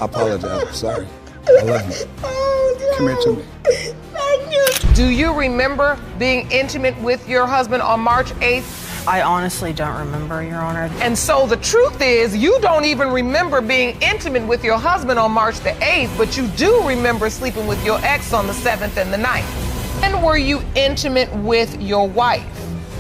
I apologize. I'm sorry. I love you. Come here to me. Thank you. Do you remember being intimate with your husband on March 8th? I honestly don't remember, Your Honor. And so the truth is, you don't even remember being intimate with your husband on March the 8th, but you do remember sleeping with your ex on the 7th and the 9th. And were you intimate with your wife?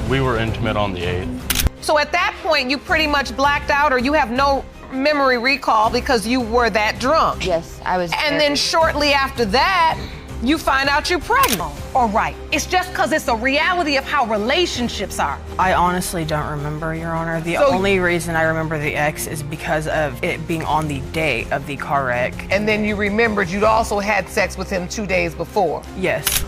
We were intimate on the 8th. So at that point, you pretty much blacked out, or you have no memory recall because you were that drunk. Yes, I was. And then shortly after that, you find out you're pregnant. All right. It's just because it's a reality of how relationships are. I honestly don't remember, Your Honor. The only reason I remember the ex is because of it being on the day of the car wreck. And then you remembered you'd also had sex with him 2 days before. Yes.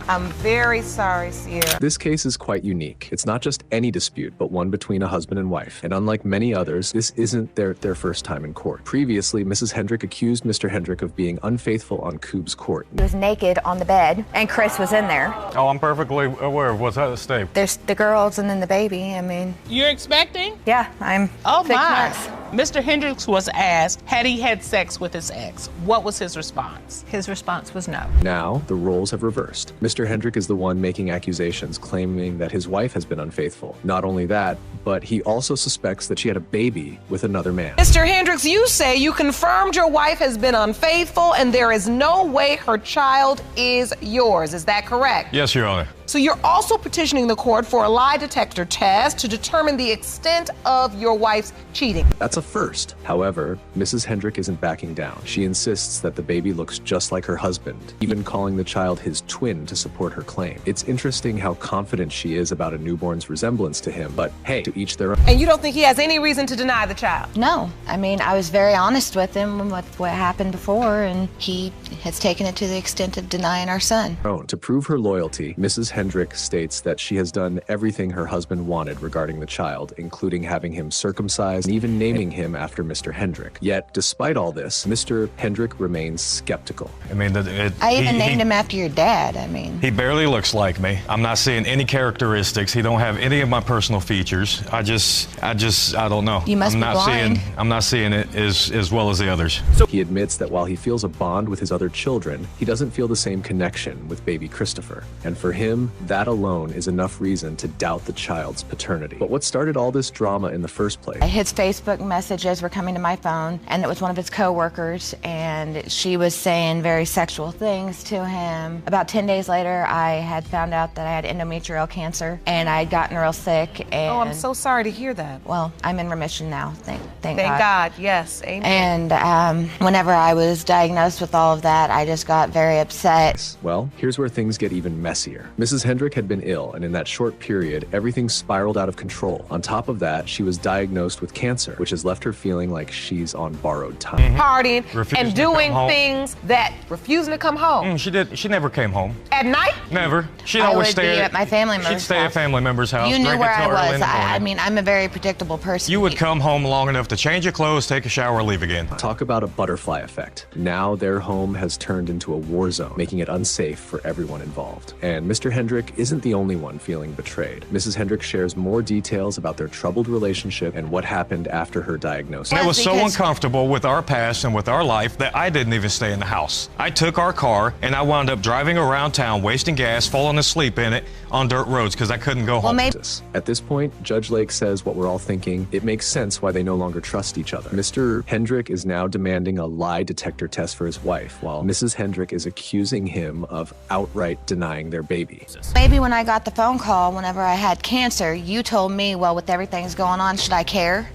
I'm very sorry, Sierra. This case is quite unique. It's not just any dispute, but one between a husband and wife. And unlike many others, this isn't their first time in court. Previously, Mrs. Hendrick accused Mr. Hendrick of being unfaithful on Coob's court. He was naked on the bed, and Chris was in there. Oh, I'm perfectly aware of what's at stake. There's the girls and then the baby. I mean. You're expecting? Yeah, I'm. Oh 6 my. months. Mr. Hendricks was asked, had he had sex with his ex? What was his response? His response was no. Now, the roles have reversed. Mr. Hendrick is the one making accusations claiming that his wife has been unfaithful. Not only that, but he also suspects that she had a baby with another man. Mr. Hendricks, you say you confirmed your wife has been unfaithful and there is no way her child is yours. Is that correct? Yes, Your Honor. So you're also petitioning the court for a lie detector test to determine the extent of your wife's cheating. That's a first. However, Mrs. Hendrick isn't backing down. She insists that the baby looks just like her husband, even calling the child his twin to support her claim. It's interesting how confident she is about a newborn's resemblance to him, but hey, to each their own. And you don't think he has any reason to deny the child? No. I mean, I was very honest with him with what happened before, and he has taken it to the extent of denying our son. To prove her loyalty, Mrs. Hendrick states that she has done everything her husband wanted regarding the child, including having him circumcised and even naming him after Mr. Hendrick. Yet, despite all this, Mr. Hendrick remains skeptical. I mean, I even named him after your dad. I mean, he barely looks like me. I'm not seeing any characteristics. He don't have any of my personal features. I don't know. You must be blind. I'm not seeing it as well as the others. So he admits that while he feels a bond with his other children, he doesn't feel the same connection with baby Christopher. And for him, that alone is enough reason to doubt the child's paternity. But what started all this drama in the first place? His Facebook messages were coming to my phone, and it was one of his coworkers, and she was saying very sexual things to him. About 10 days later, I had found out that I had endometrial cancer, and I had gotten real sick. And, oh, I'm so sorry to hear that. Well, I'm in remission now, thank God. Thank God, yes, amen. And whenever I was diagnosed with all of that, I just got very upset. Well, here's where things get even messier. Mrs. Hendrick had been ill, and in that short period, everything spiraled out of control. On top of that, she was diagnosed with cancer, which has left her feeling like she's on borrowed time. Partying and doing things that refusing to come home. She never came home. At night? Never. She'd I always would stay be at my family member's She'd stay at family members' house. You knew drink where I until early in was. the morning. I mean, I'm a very predictable person. You would come home long enough to change your clothes, take a shower, leave again. Talk about a butterfly effect. Now their home has turned into a war zone, making it unsafe for everyone involved. And Mr. Hendrick isn't the only one feeling betrayed. Mrs. Hendrick shares more details about their troubled relationship and what happened after her diagnosis. I was so uncomfortable with our past and with our life that I didn't even stay in the house. I took our car and I wound up driving around town, wasting gas, falling asleep in it on dirt roads because I couldn't go home. At this point, Judge Lake says what we're all thinking. It makes sense why they no longer trust each other. Mr. Hendrick is now demanding a lie detector test for his wife, while Mrs. Hendrick is accusing him of outright denying their baby. Maybe when I got the phone call, whenever I had cancer, you told me, well, with everything that's going on, should I care?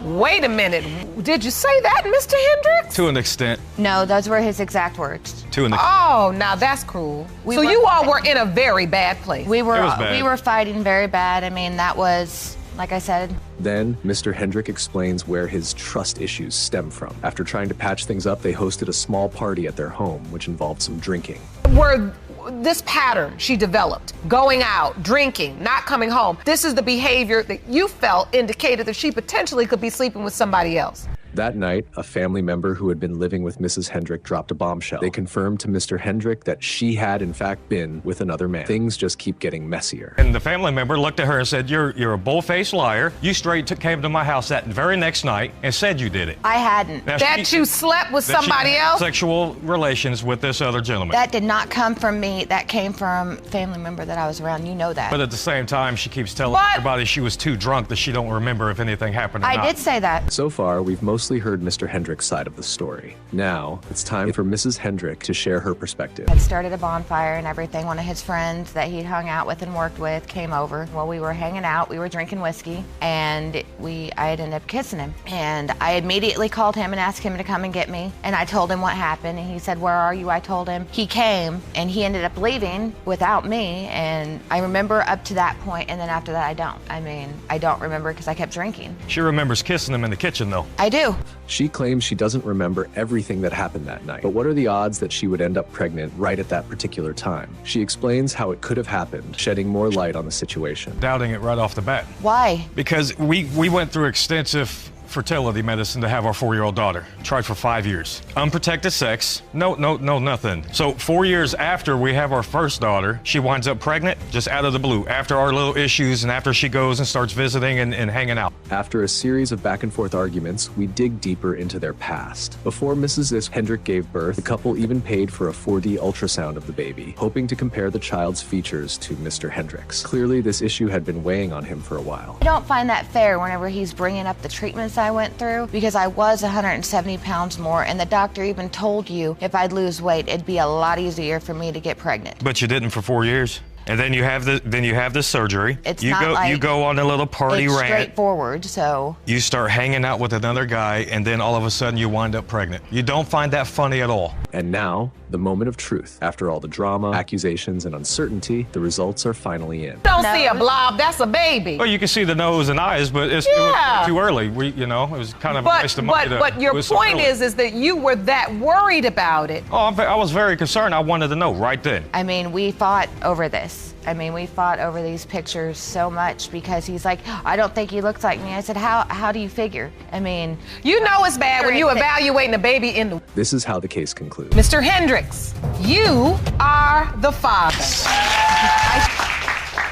Wait a minute. Did you say that, Mr. Hendricks? To an extent. No, those were his exact words. To an extent. Oh, now that's cruel. So you all were in a very bad place. We were fighting very bad. I mean, that was, like I said. Then, Mr. Hendrick explains where his trust issues stem from. After trying to patch things up, they hosted a small party at their home, which involved some drinking. This pattern she developed, going out, drinking, not coming home, this is the behavior that you felt indicated that she potentially could be sleeping with somebody else. That night, a family member who had been living with Mrs. Hendrick dropped a bombshell. They confirmed to Mr. Hendrick that she had, in fact, been with another man. Things just keep getting messier. And the family member looked at her and said, you're a bull-faced liar. You came to my house that very next night and said you did it. I hadn't. Now, That you slept with somebody else? Sexual relations with this other gentleman. That did not come from me. That came from a family member that I was around. You know that. But at the same time, she keeps telling everybody she was too drunk that she don't remember if anything happened or not. I did say that. So far, we've mostly heard Mr. Hendrick's side of the story. Now, it's time for Mrs. Hendrick to share her perspective. Had started a bonfire and everything. One of his friends that he'd hung out with and worked with came over. While we were hanging out, we were drinking whiskey, and I had ended up kissing him. And I immediately called him and asked him to come and get me. And I told him what happened, and he said, "Where are you?" I told him. He came, and he ended up leaving without me. And I remember up to that point, and then after that, I don't. I mean, I don't remember because I kept drinking. She remembers kissing him in the kitchen, though. I do. She claims she doesn't remember everything that happened that night. But what are the odds that she would end up pregnant right at that particular time? She explains how it could have happened, shedding more light on the situation. Doubting it right off the bat. Why? Because we went through extensive fertility medicine to have our 4-year-old daughter. Tried for 5 years. Unprotected sex. No, nothing. So 4 years after we have our first daughter, she winds up pregnant just out of the blue, after our little issues and after she goes and starts visiting and hanging out. After a series of back and forth arguments, we dig deeper into their past. Before Mrs. Hendrick gave birth, the couple even paid for a 4D ultrasound of the baby, hoping to compare the child's features to Mr. Hendrick's. Clearly, this issue had been weighing on him for a while. I don't find that fair whenever he's bringing up the treatments I went through, because I was 170 pounds more, and the doctor even told you if I'd lose weight, it'd be a lot easier for me to get pregnant. But you didn't for 4 years. And then you have the surgery. It's you not go like you go on a little party it's rant. straightforward, so. You start hanging out with another guy, and then all of a sudden you wind up pregnant. You don't find that funny at all. And now, the moment of truth. After all the drama, accusations, and uncertainty, the results are finally in. Don't see a blob, that's a baby. Well, you can see the nose and eyes, but it was too early. It was kind of a waste of money. But your point is that you were that worried about it. Oh, I was very concerned. I wanted to know right then. I mean, we fought over this. I mean, we fought over these pictures so much because he's like, I don't think he looks like me. I said, how do you figure? I mean, you know it's bad when you evaluating a baby in the... This is how the case concludes. Mr. Hendricks, you are the father. I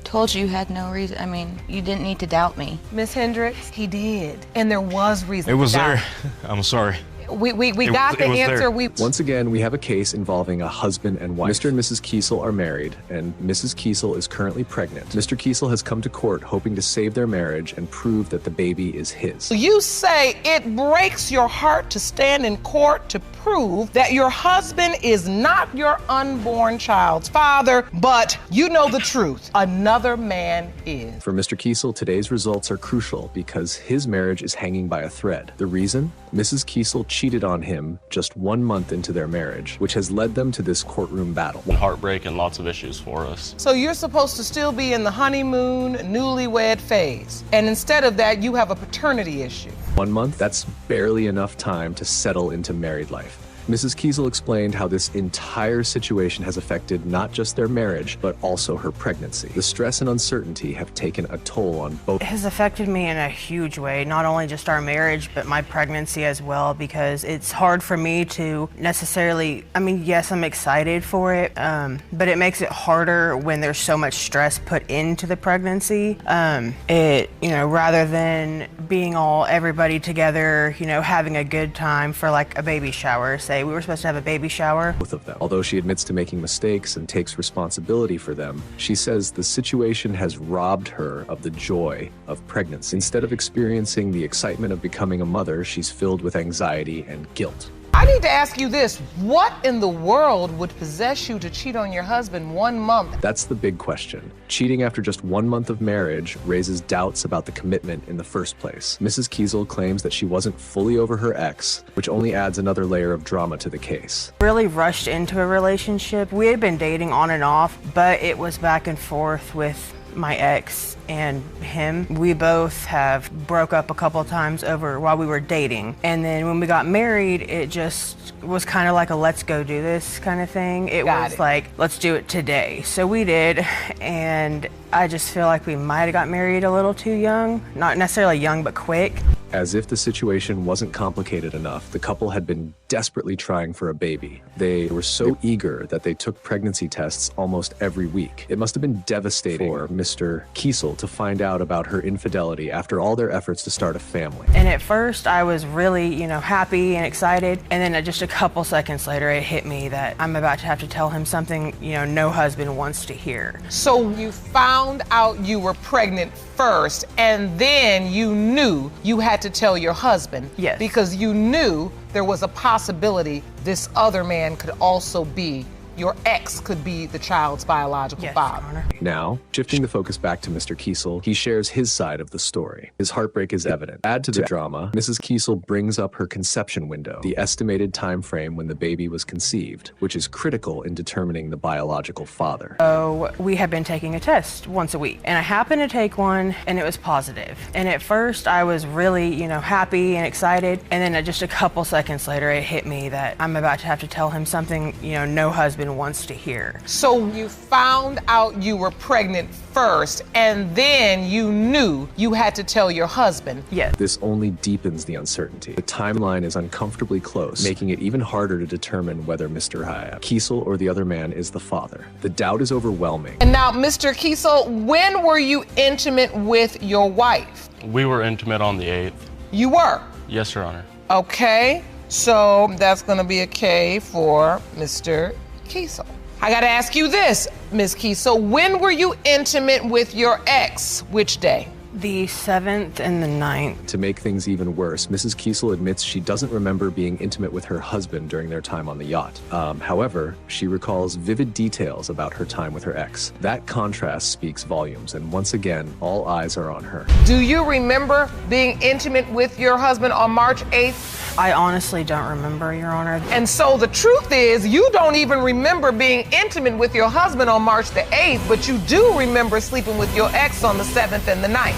told you had no reason. I mean, you didn't need to doubt me. Miss Hendricks, he did. And there was reason It was to doubt. there. I'm sorry. We got the answer. Once again, we have a case involving a husband and wife. Mr. and Mrs. Kiesel are married, and Mrs. Kiesel is currently pregnant. Mr. Kiesel has come to court hoping to save their marriage and prove that the baby is his. You say it breaks your heart to stand in court to prove that your husband is not your unborn child's father, but you know the truth. Another man is. For Mr. Kiesel, today's results are crucial because his marriage is hanging by a thread. The reason? Mrs. Kiesel cheated on him just 1 month into their marriage, which has led them to this courtroom battle. Heartbreak and lots of issues for us. So you're supposed to still be in the honeymoon, newlywed phase. And instead of that, you have a paternity issue. 1 month? That's barely enough time to settle into married life. Mrs. Kiesel explained how this entire situation has affected not just their marriage, but also her pregnancy. The stress and uncertainty have taken a toll on both. It has affected me in a huge way, not only just our marriage, but my pregnancy as well, because it's hard for me to necessarily, I mean, yes, I'm excited for it, but it makes it harder when there's so much stress put into the pregnancy. Rather than being everybody together, having a good time for like a baby shower, say we were supposed to have a baby shower. Both of them. Although she admits to making mistakes and takes responsibility for them, she says the situation has robbed her of the joy of pregnancy. Instead of experiencing the excitement of becoming a mother, she's filled with anxiety and guilt. I need to ask you this. What in the world would possess you to cheat on your husband 1 month? That's the big question. Cheating after just 1 month of marriage raises doubts about the commitment in the first place. Mrs. Kiesel claims that she wasn't fully over her ex, which only adds another layer of drama to the case. Really rushed into a relationship. We had been dating on and off, but it was back and forth with my ex and him. We both have broke up a couple of times over while we were dating. And then when we got married, it just was kind of like a let's go do this kind of thing. It was like, let's do it today. So we did, and I just feel like we might have got married a little too young. Not necessarily young, but quick. As if the situation wasn't complicated enough, the couple had been desperately trying for a baby. They were so eager that they took pregnancy tests almost every week. It must have been devastating for Mr. Kiesel to find out about her infidelity after all their efforts to start a family. And at first I was really, happy and excited. And then just a couple seconds later, it hit me that I'm about to have to tell him something, no husband wants to hear. So you found out you were pregnant first, and then you knew you had to tell your husband. Yes. Because you knew there was a possibility this other man could also be, your ex could be the child's biological father. Your Honor. Now, shifting the focus back to Mr. Kiesel, he shares his side of the story. His heartbreak is evident. Add to the drama, Mrs. Kiesel brings up her conception window, the estimated time frame when the baby was conceived, which is critical in determining the biological father. So we have been taking a test once a week, and I happened to take one, and it was positive. And at first I was really, happy and excited. And then just a couple seconds later, it hit me that I'm about to have to tell him something, no husband wants to hear. So you found out you were pregnant first, and then you knew you had to tell your husband. Yes. This only deepens the uncertainty. The timeline is uncomfortably close, making it even harder to determine whether Mr. Kiesel or the other man is the father. The doubt is overwhelming. And now, Mr. Kiesel, when were you intimate with your wife? We were intimate on the 8th. You were? Yes, Your Honor. Okay, so that's gonna be a K for Mr. Kiesel. I gotta ask you this, Ms. Kiesel, when were you intimate with your ex? Which day? The 7th and the 9th. To make things even worse, Mrs. Kiesel admits she doesn't remember being intimate with her husband during their time on the yacht. However, she recalls vivid details about her time with her ex. That contrast speaks volumes, and once again, all eyes are on her. Do you remember being intimate with your husband on March 8th? I honestly don't remember, Your Honor. And so the truth is, you don't even remember being intimate with your husband on March the 8th, but you do remember sleeping with your ex on the 7th and the 9th.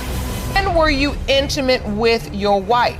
When were you intimate with your wife?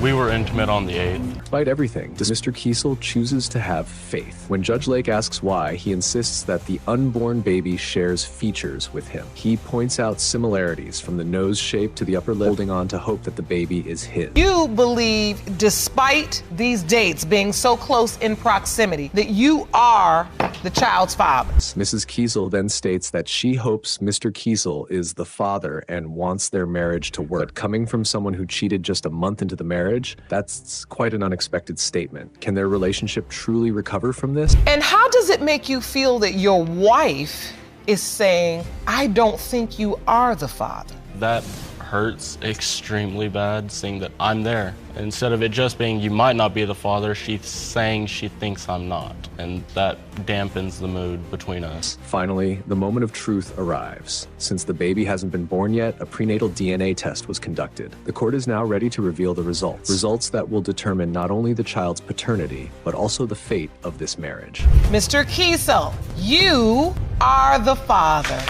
We were intimate on the 8th. Despite everything, Mr. Kiesel chooses to have faith. When Judge Lake asks why, he insists that the unborn baby shares features with him. He points out similarities from the nose shape to the upper lip, holding on to hope that the baby is his. You believe, despite these dates being so close in proximity, that you are the child's father. Mrs. Kiesel then states that she hopes Mr. Kiesel is the father and wants their marriage to work. But coming from someone who cheated just a month into the marriage, that's quite an unexpected statement. Can their relationship truly recover from this? And how does it make you feel that your wife is saying, I don't think you are the father? That hurts extremely bad, seeing that I'm there. Instead of it just being, you might not be the father, she's saying she thinks I'm not. And that dampens the mood between us. Finally, the moment of truth arrives. Since the baby hasn't been born yet, a prenatal DNA test was conducted. The court is now ready to reveal the results. Results that will determine not only the child's paternity, but also the fate of this marriage. Mr. Kiesel, you are the father.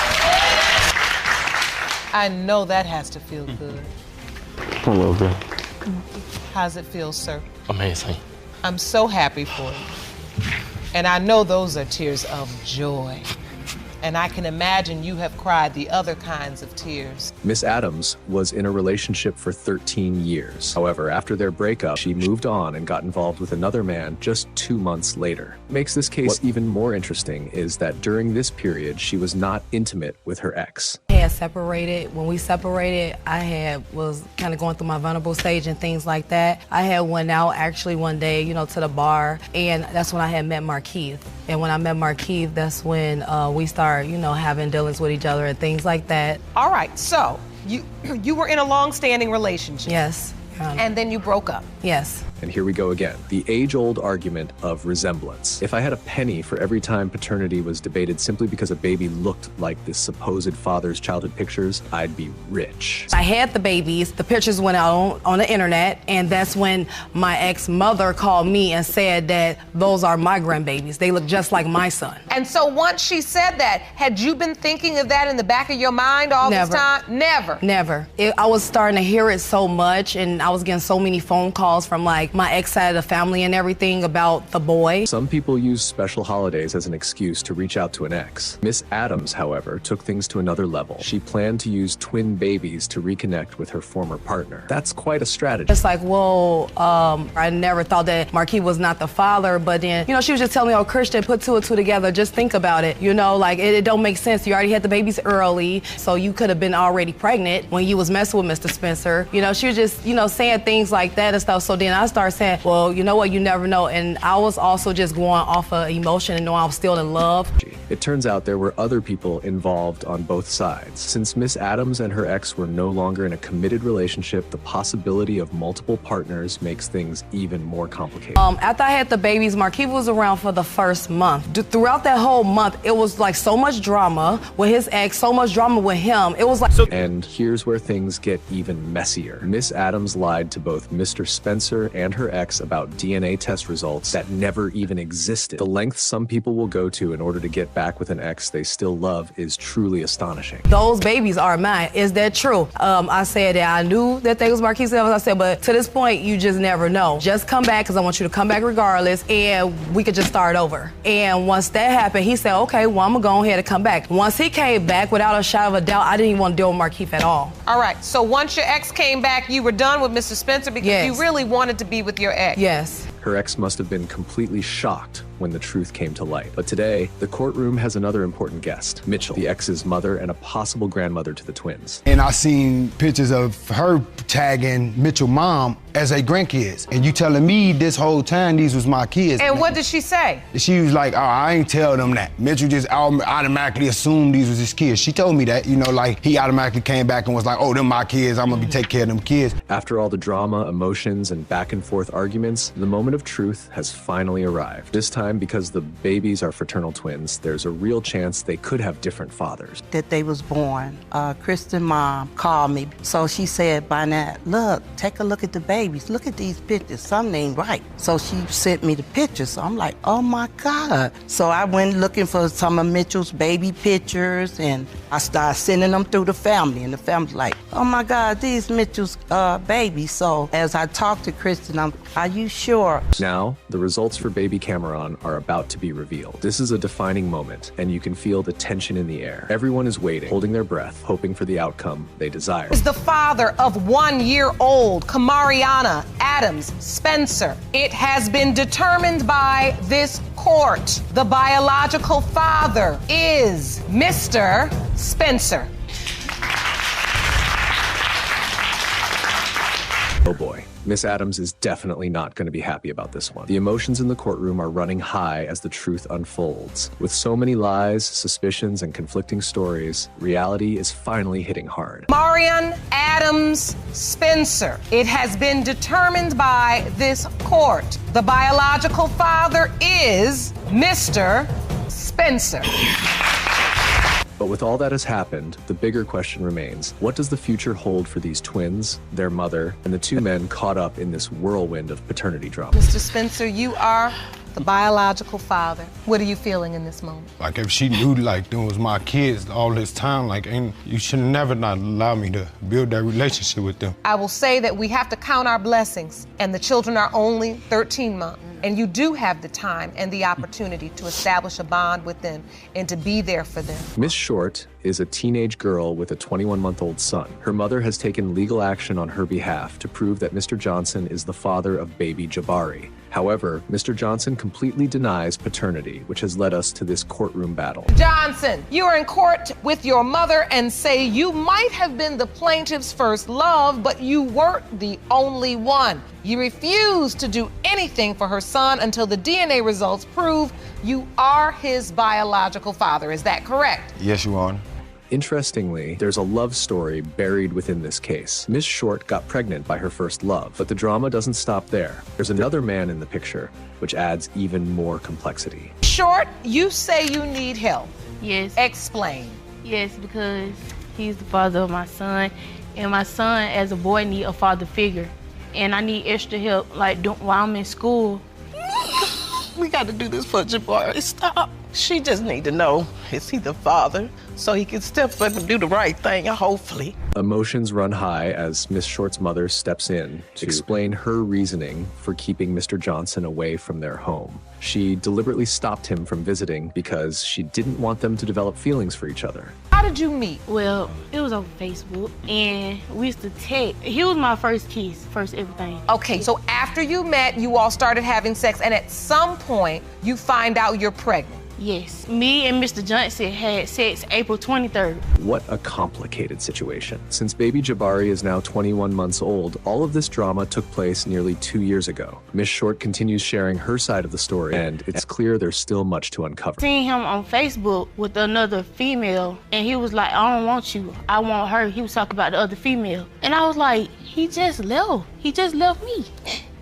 I know that has to feel good. A little bit. How's it feel, sir? Amazing. I'm so happy for you. And I know those are tears of joy. And I can imagine you have cried the other kinds of tears. Miss Adams was in a relationship for 13 years. However, after their breakup, she moved on and got involved with another man just 2 months later. What makes this case even more interesting is that during this period, she was not intimate with her ex. Had separated. When we separated, I was kind of going through my vulnerable stage and things like that. I had went out actually one day, to the bar, and that's when I had met Markeith. And when I met Markeith, that's when we started, having dealings with each other and things like that. All right, so you were in a long-standing relationship. Yes. And then you broke up. Yes. And here we go again, the age-old argument of resemblance. If I had a penny for every time paternity was debated simply because a baby looked like this supposed father's childhood pictures, I'd be rich. I had the babies, the pictures went out on the internet, and that's when my ex-mother called me and said that those are my grandbabies. They look just like my son. And so once she said that, had you been thinking of that in the back of your mind all this time? Never. Never. I was starting to hear it so much, and I was getting so many phone calls from like my ex side of the family and everything about the boy. Some people use special holidays as an excuse to reach out to an ex. Miss Adams, however, took things to another level. She planned to use twin babies to reconnect with her former partner. That's quite a strategy. It's like, well, I never thought that Marquis was not the father, but then, she was just telling me, oh, Christian, put two and two together, just think about it. Like it don't make sense. You already had the babies early, so you could have been already pregnant when you was messing with Mr. Spencer. She was just, saying things like that and stuff. So then I started saying, well, you know what, you never know. And I was also just going off of emotion and knowing I was still in love. It turns out there were other people involved on both sides. Since Miss Adams and her ex were no longer in a committed relationship, the possibility of multiple partners makes things even more complicated. After I had the babies, Marquis was around for the first month. Throughout that whole month, it was like so much drama with his ex, so much drama with him. It was like... And here's where things get even messier. Miss Adams lied to both Mr. Spencer and her ex about DNA test results that never even existed. The length some people will go to in order to get back with an ex they still love is truly astonishing. Those babies are mine. Is that true? I said that I knew that they was Marquis. I said, but to this point, you just never know. Just come back, because I want you to come back regardless, and we could just start over. And once that happened, he said, okay, well, I'm gonna go ahead and come back. Once he came back, without a shadow of a doubt, I didn't even want to deal with Marquis at all. All right, so once your ex came back, you were done with Mr. Spencer because you really wanted to be with your ex. Yes. Her ex must have been completely shocked when the truth came to light. But today, the courtroom has another important guest, Mitchell, the ex's mother and a possible grandmother to the twins. And I seen pictures of her tagging Mitchell's mom as her grandkids. And you telling me this whole time these was my kids. And what did she say? She was like, oh, I ain't tell them that. Mitchell just automatically assumed these was his kids. She told me that, like he automatically came back and was like, oh, them my kids, I'm gonna be taking care of them kids. After all the drama, emotions, and back and forth arguments, the moment of truth has finally arrived. This time, because the babies are fraternal twins, there's a real chance they could have different fathers. That they was born. Kristen's mom called me. So she said by now, look, take a look at the babies. Look at these pictures. Something ain't right. So she sent me the pictures. So I'm like, oh my God. So I went looking for some of Mitchell's baby pictures, and I started sending them through the family. And the family's like, oh my God, these Mitchell's babies. So as I talked to Kristen, are you sure? Now, the results for baby Cameron are about to be revealed. This is a defining moment, and you can feel the tension in the air. Everyone is waiting, holding their breath, hoping for the outcome they desire. Is the father of 1-year-old Kamariana Adams Spencer. It has been determined by this court. The biological father is Mr. Spencer. Oh boy. Miss Adams is definitely not going to be happy about this one. The emotions in the courtroom are running high as the truth unfolds. With so many lies, suspicions, and conflicting stories, reality is finally hitting hard. Marion Adams Spencer. It has been determined by this court. The biological father is Mr. Spencer. But with all that has happened, the bigger question remains. What does the future hold for these twins, their mother, and the two men caught up in this whirlwind of paternity drama? Mr. Spencer, you are the biological father. What are you feeling in this moment? Like if she knew like them was my kids all this time, you should never not allow me to build that relationship with them. I will say that we have to count our blessings, and the children are only 13 months. And you do have the time and the opportunity to establish a bond with them and to be there for them. Miss Short is a teenage girl with a 21-month-old son. Her mother has taken legal action on her behalf to prove that Mr. Johnson is the father of baby Jabari. However, Mr. Johnson completely denies paternity, which has led us to this courtroom battle. Johnson, you are in court with your mother and say you might have been the plaintiff's first love, but you weren't the only one. You refused to do anything for her son until the DNA results prove you are his biological father. Is that correct? Yes, Your Honor. Interestingly, there's a love story buried within this case. Miss Short got pregnant by her first love, but the drama doesn't stop there. There's another man in the picture, which adds even more complexity. Short, you say you need help. Yes. Explain. Yes, because he's the father of my son, and my son, as a boy, need a father figure. And I need extra help, while I'm in school. We got to do this for Jabari. Stop. She just need to know, is he the father? So he can step up and do the right thing, hopefully. Emotions run high as Miss Short's mother steps in to explain her reasoning for keeping Mr. Johnson away from their home. She deliberately stopped him from visiting because she didn't want them to develop feelings for each other. How did you meet? Well, it was on Facebook, and we used to text. He was my first kiss, first everything. Okay, so after you met, you all started having sex, and at some point, you find out you're pregnant. Yes. Me and Mr. Johnson had sex April 23rd. What a complicated situation. Since baby Jabari is now 21 months old, all of this drama took place nearly 2 years ago. Miss Short continues sharing her side of the story, and it's clear there's still much to uncover. Seeing him on Facebook with another female, and he was like, I don't want you, I want her. He was talking about the other female. And I was like, he just left. He just left me.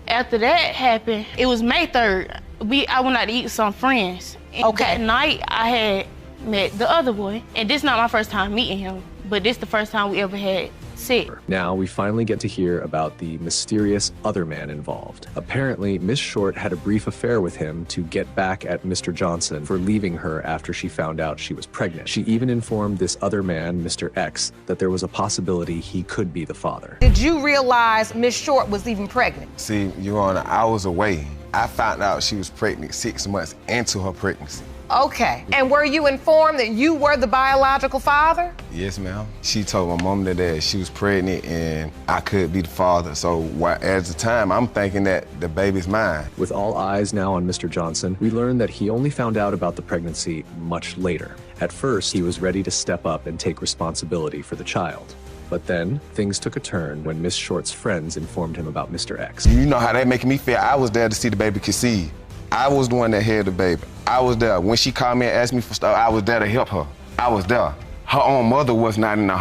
After that happened, it was May 3rd. I went out to eat with some friends. Okay. That night, I had met the other boy, and this is not my first time meeting him, but this is the first time we ever had sex. Now we finally get to hear about the mysterious other man involved. Apparently, Miss Short had a brief affair with him to get back at Mr. Johnson for leaving her after she found out she was pregnant. She even informed this other man, Mr. X, that there was a possibility he could be the father. Did you realize Miss Short was even pregnant? See, Your Honor, I was away. I found out she was pregnant 6 months into her pregnancy. Okay. And were you informed that you were the biological father? Yes, ma'am. She told my mom and dad she was pregnant and I could be the father. So at the time, I'm thinking that the baby's mine. With all eyes now on Mr. Johnson, we learn that he only found out about the pregnancy much later. At first, he was ready to step up and take responsibility for the child. But then, things took a turn when Miss Short's friends informed him about Mr. X. You know how they making me feel. I was there to see the baby conceive. I was the one that had the baby. I was there. When she called me and asked me for stuff, I was there to help her. I was there. Her own mother was not in the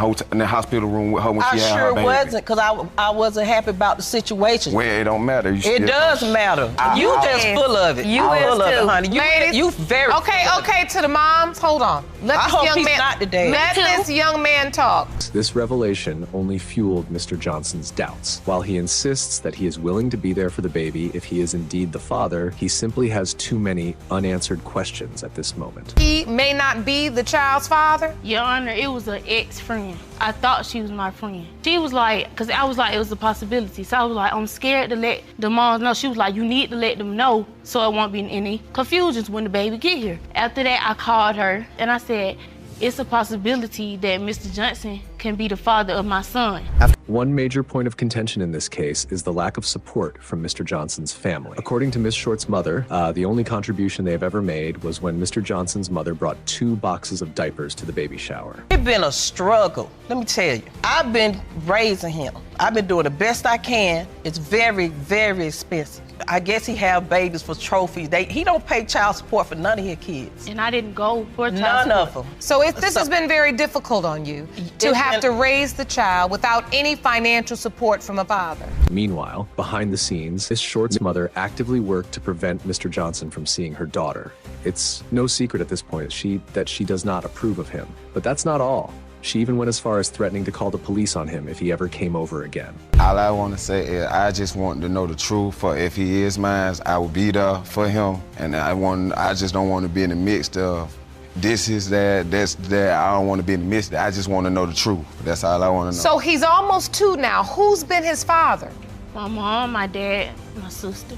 hospital room with her when she had her baby. I sure wasn't, because I wasn't happy about the situation. Well, it don't matter. It does matter. You just full of it. You full of too. it, honey. Ladies, you very Okay, to the moms, hold on. I hope he's not the dad. Let this young man talk. This revelation only fueled Mr. Johnson's doubts. While he insists that he is willing to be there for the baby if he is indeed the father, he simply has too many unanswered questions at this moment. He may not be the child's father? Your Honor, it was an ex-friend. I thought she was my friend. She was like, because I was like, it was a possibility. So I was like, I'm scared to let the moms know. She was like, you need to let them know so it won't be any confusions when the baby get here. After that, I called her and I said, it's a possibility that Mr. Johnson can be the father of my son. One major point of contention in this case is the lack of support from Mr. Johnson's family. According to Miss Short's mother, the only contribution they have ever made was when Mr. Johnson's mother brought 2 boxes of diapers to the baby shower. It's been a struggle, let me tell you. I've been raising him. I've been doing the best I can. It's very, very expensive. I guess he have babies for trophies. He don't pay child support for none of his kids. And I didn't go for child None support. of them. So this has been very difficult on you to have to raise the child without any financial support from a father. Meanwhile, behind the scenes, Miss Short's mother actively worked to prevent Mr. Johnson from seeing her daughter. It's no secret at this point that she does not approve of him. But that's not all. She even went as far as threatening to call the police on him if he ever came over again. All I want to say is I just want to know the truth. For if he is mine, I will be there for him. And I just don't want to be in the midst of this is that, that's that. I don't want to be in the midst of that. I just want to know the truth. That's all I want to know. So he's almost 2 now. Who's been his father? My mom, my dad, my sister,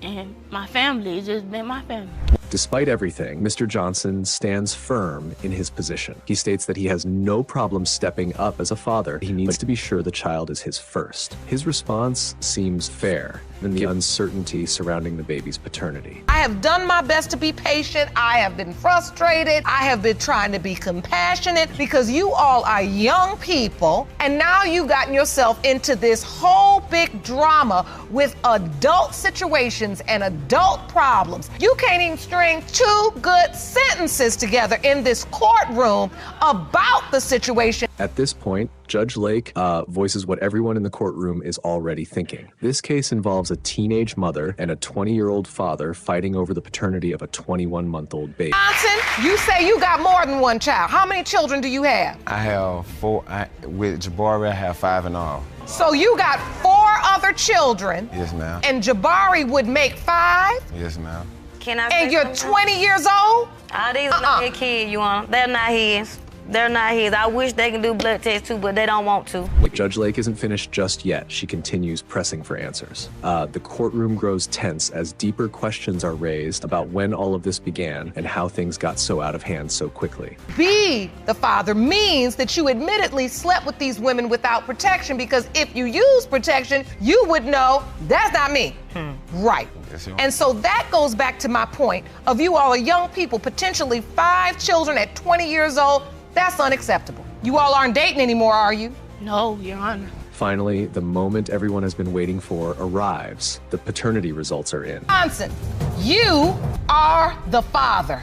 and my family. It's just been my family. Despite everything, Mr. Johnson stands firm in his position. He states that he has no problem stepping up as a father. He needs to be sure the child is his first. His response seems fair, given the uncertainty surrounding the baby's paternity. I have done my best to be patient. I have been frustrated. I have been trying to be compassionate because you all are young people, and now you've gotten yourself into this whole big drama with adult situations and adult problems. You can't even string 2 good sentences together in this courtroom about the situation. At this point, Judge Lake voices what everyone in the courtroom is already thinking. This case involves a teenage mother and a 20-year-old father fighting over the paternity of a 21-month-old baby. Johnson, you say you got more than 1 child. How many children do you have? I have 4. With Jabari, I have 5 in all. So you got 4 other children. Yes, ma'am. And Jabari would make 5? Yes, ma'am. Can I And you're 20 years old? All these are not his kids, Your Honor. They're not his. They're not his. I wish they can do blood tests too, but they don't want to. Judge Lake isn't finished just yet. She continues pressing for answers. The courtroom grows tense as deeper questions are raised about when all of this began and how things got so out of hand so quickly. Be the father means that you admittedly slept with these women without protection, because if you use protection, you would know that's not me. Right. And so that goes back to my point of you all are young people, potentially 5 children at 20 years old. That's unacceptable. You all aren't dating anymore, are you? No, Your Honor. Finally, the moment everyone has been waiting for arrives. The paternity results are in. Johnson, you are the father.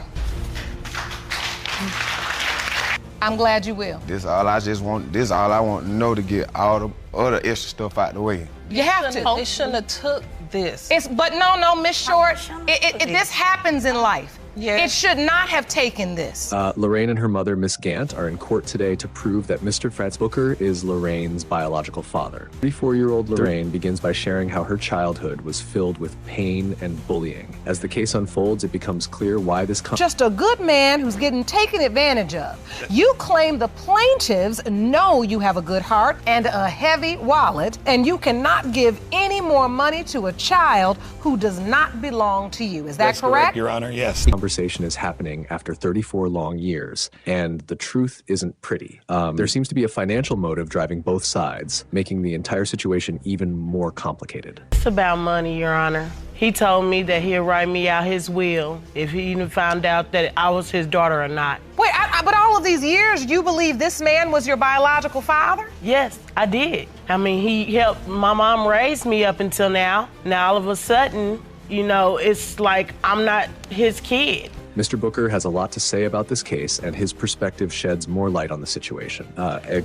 I'm glad you will. This all I want to know to get all the other extra stuff out the way. You have to. They shouldn't have took this. But no, Miss Short, this happens in life. Yes. It should not have taken this. Lorraine and her mother, Miss Gant, are in court today to prove that Mr. Franz Booker is Lorraine's biological father. 34-year-old Lorraine begins by sharing how her childhood was filled with pain and bullying. As the case unfolds, it becomes clear why this Just a good man who's getting taken advantage of. You claim the plaintiffs know you have a good heart and a heavy wallet, and you cannot give any more money to a child who does not belong to you. Is that That's correct, Your Honor? Yes. Conversation is happening after 34 long years, and the truth isn't pretty. There seems to be a financial motive driving both sides, making the entire situation even more complicated. It's about money, Your Honor. He told me that he'll write me out his will if he even found out that I was his daughter or not. Wait, but all of these years, you believe this man was your biological father? Yes, I did. I mean, he helped my mom raise me up until now. Now, all of a sudden, you know, it's like I'm not his kid. Mr. Booker has a lot to say about this case, and his perspective sheds more light on the situation.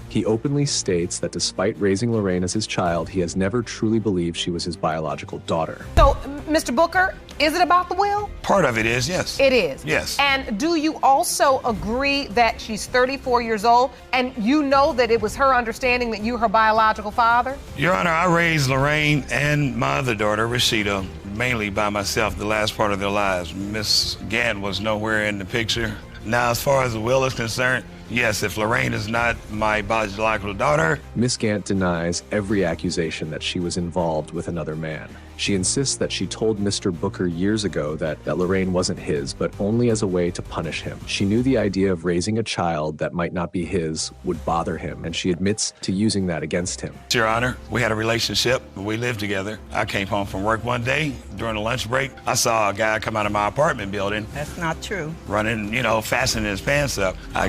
He openly states that despite raising Lorraine as his child, he has never truly believed she was his biological daughter. So, Mr. Booker, is it about the will? Part of it is, yes. It is? Yes. And do you also agree that she's 34 years old, and you know that it was her understanding that you're her biological father? Your Honor, I raised Lorraine and my other daughter, Rashida, mainly by myself the last part of their lives. Miss Gant was nowhere in the picture. Now, as far as the will is concerned, yes, if Lorraine is not my biological daughter. Miss Gant denies every accusation that she was involved with another man. She insists that she told Mr. Booker years ago that Lorraine wasn't his, but only as a way to punish him. She knew the idea of raising a child that might not be his would bother him, and she admits to using that against him. Your Honor, we had a relationship. We lived together. I came home from work one day during the lunch break. I saw a guy come out of my apartment building. That's not true. Running, fastening his pants up. I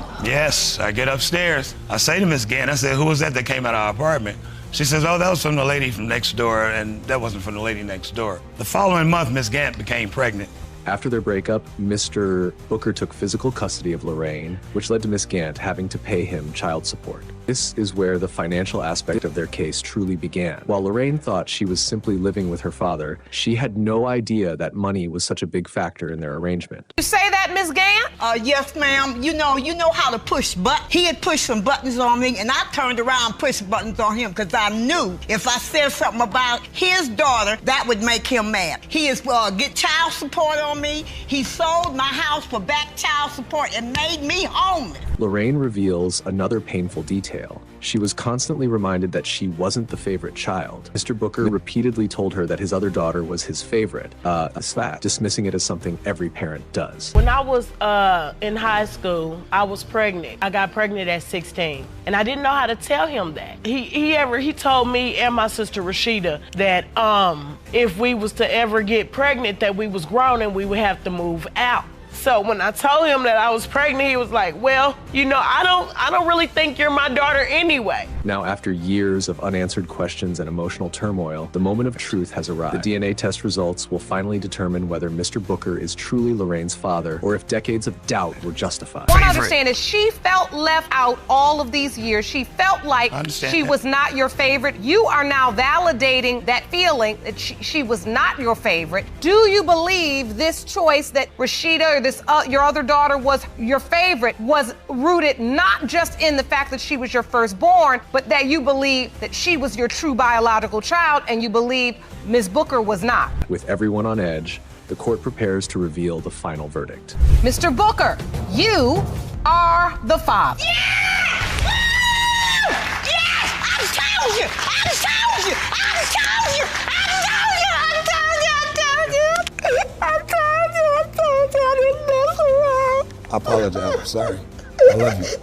get upstairs. I say to Miss Gant, I said, who was that came out of our apartment? She says, oh, that was from the lady from next door, and that wasn't from the lady next door. The following month, Miss Gant became pregnant. After their breakup, Mr. Booker took physical custody of Lorraine, which led to Miss Gant having to pay him child support. This is where the financial aspect of their case truly began. While Lorraine thought she was simply living with her father, she had no idea that money was such a big factor in their arrangement. You say that, Miss Gant? Yes, ma'am. You know how to push buttons. He had pushed some buttons on me, and I turned around and pushed buttons on him because I knew if I said something about his daughter, that would make him mad. He is get child support on me. He sold my house for back child support and made me homeless. Lorraine reveals another painful detail. She was constantly reminded that she wasn't the favorite child. Mr. Booker repeatedly told her that his other daughter was his favorite, dismissing it as something every parent does. When I was in high school, I was pregnant. I got pregnant at 16, and I didn't know how to tell him that. He told me and my sister Rashida that if we was to ever get pregnant, that we was grown and we would have to move out. So when I told him that I was pregnant, he was like, well, I don't really think you're my daughter anyway. Now, after years of unanswered questions and emotional turmoil, the moment of truth has arrived. The DNA test results will finally determine whether Mr. Booker is truly Lorraine's father or if decades of doubt were justified. What I understand is she felt left out all of these years. She felt like she was not your favorite. You are now validating that feeling that she was not your favorite. Do you believe this choice that Rashida or your other daughter was your favorite was rooted not just in the fact that she was your firstborn, but that you believe that she was your true biological child and you believe Ms. Booker was not? With everyone on edge, the court prepares to reveal the final verdict. Mr. Booker, you are the father. I apologize. I'm sorry. I love you.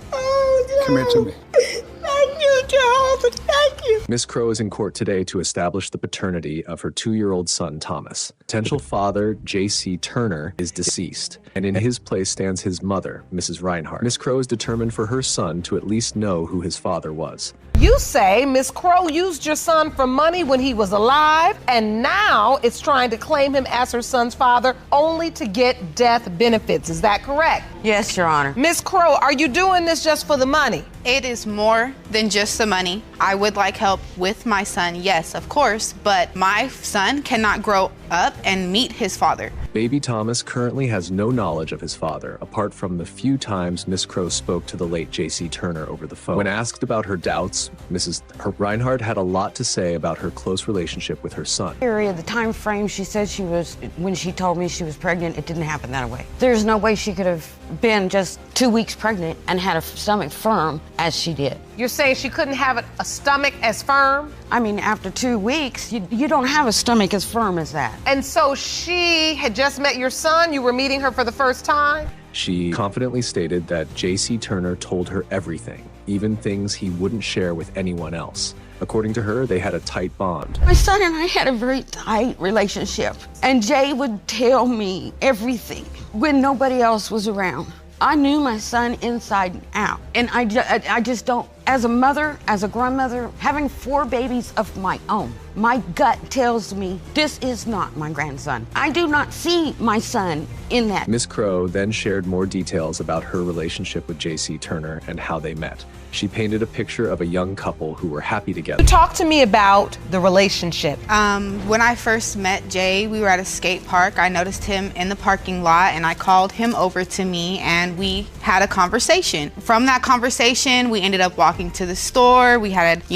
Come here to me. Thank you, Jehovah. Thank you. Miss Crow is in court today to establish the paternity of her 2-year-old son, Thomas. Potential father, J.C. Turner, is deceased, and in his place stands his mother, Mrs. Reinhardt. Miss Crow is determined for her son to at least know who his father was. You say Miss Crow used your son for money when he was alive, and now it's trying to claim him as her son's father only to get death benefits. Is that correct? Yes, Your Honor. Miss Crow, are you doing this just for the money? It is more than just the money. I would like help with my son, yes, of course, but my son cannot grow up and meet his father. Baby Thomas currently has no knowledge of his father, apart from the few times Miss Crow spoke to the late J.C. Turner over the phone. When asked about her doubts, Mrs. Reinhardt had a lot to say about her close relationship with her son. The time frame she said she was, when she told me she was pregnant, it didn't happen that way. There's no way she could have been just 2 weeks pregnant and had a stomach firm as she did. You're saying she couldn't have a stomach as firm? I mean, after 2 weeks, you don't have a stomach as firm as that. And so she had just met your son? You were meeting her for the first time? She confidently stated that J.C. Turner told her everything, even things he wouldn't share with anyone else. According to her, they had a tight bond. My son and I had a very tight relationship, and Jay would tell me everything when nobody else was around. I knew my son inside and out, and I just don't, as a mother, as a grandmother, having 4 babies of my own, my gut tells me this is not my grandson. I do not see my son in that. Miss Crow then shared more details about her relationship with J.C. Turner and how they met. She painted a picture of a young couple who were happy together. Talk to me about the relationship. When I first met Jay, we were at a skate park. I noticed him in the parking lot and I called him over to me and we had a conversation. From that conversation, we ended up walking to the store. We had,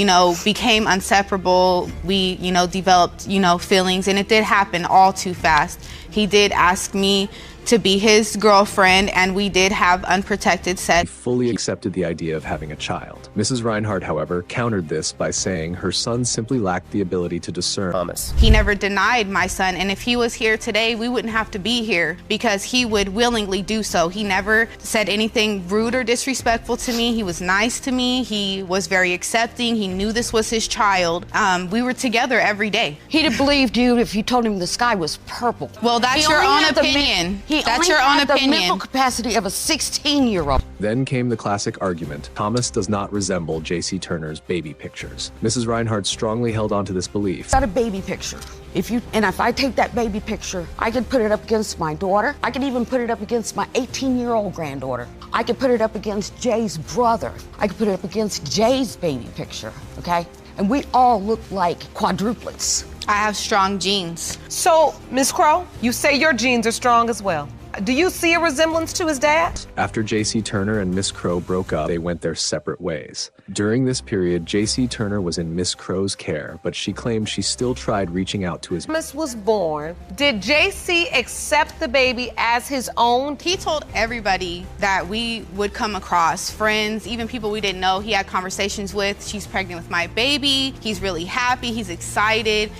became inseparable. We, developed, feelings, and it did happen all too fast. He did ask me to be his girlfriend, and we did have unprotected sex. He fully accepted the idea of having a child. Mrs. Reinhardt, however, countered this by saying her son simply lacked the ability to discern. He never denied my son, and if he was here today, we wouldn't have to be here because he would willingly do so. He never said anything rude or disrespectful to me. He was nice to me. He was very accepting. He knew this was his child. We were together every day. He'd have believed you if you told him the sky was purple. Well, that's your own opinion. That's your own opinion. The mental capacity of a 16-year-old. Then came the classic argument. Thomas does not resemble J.C. Turner's baby pictures. Mrs. Reinhardt strongly held on to this belief. Got a baby picture. If I take that baby picture, I could put it up against my daughter. I could even put it up against my 18-year-old granddaughter. I could put it up against Jay's brother. I could put it up against Jay's baby picture, okay? And we all look like quadruplets. I have strong genes. So, Ms. Crow, you say your genes are strong as well. Do you see a resemblance to his dad? After J.C. Turner and Miss Crow broke up, they went their separate ways. During this period, J.C. Turner was in Miss Crow's care, but she claimed she still tried reaching out to his... Thomas was born. Did J.C. accept the baby as his own? He told everybody that we would come across, friends, even people we didn't know, he had conversations with. She's pregnant with my baby. He's really happy. He's excited.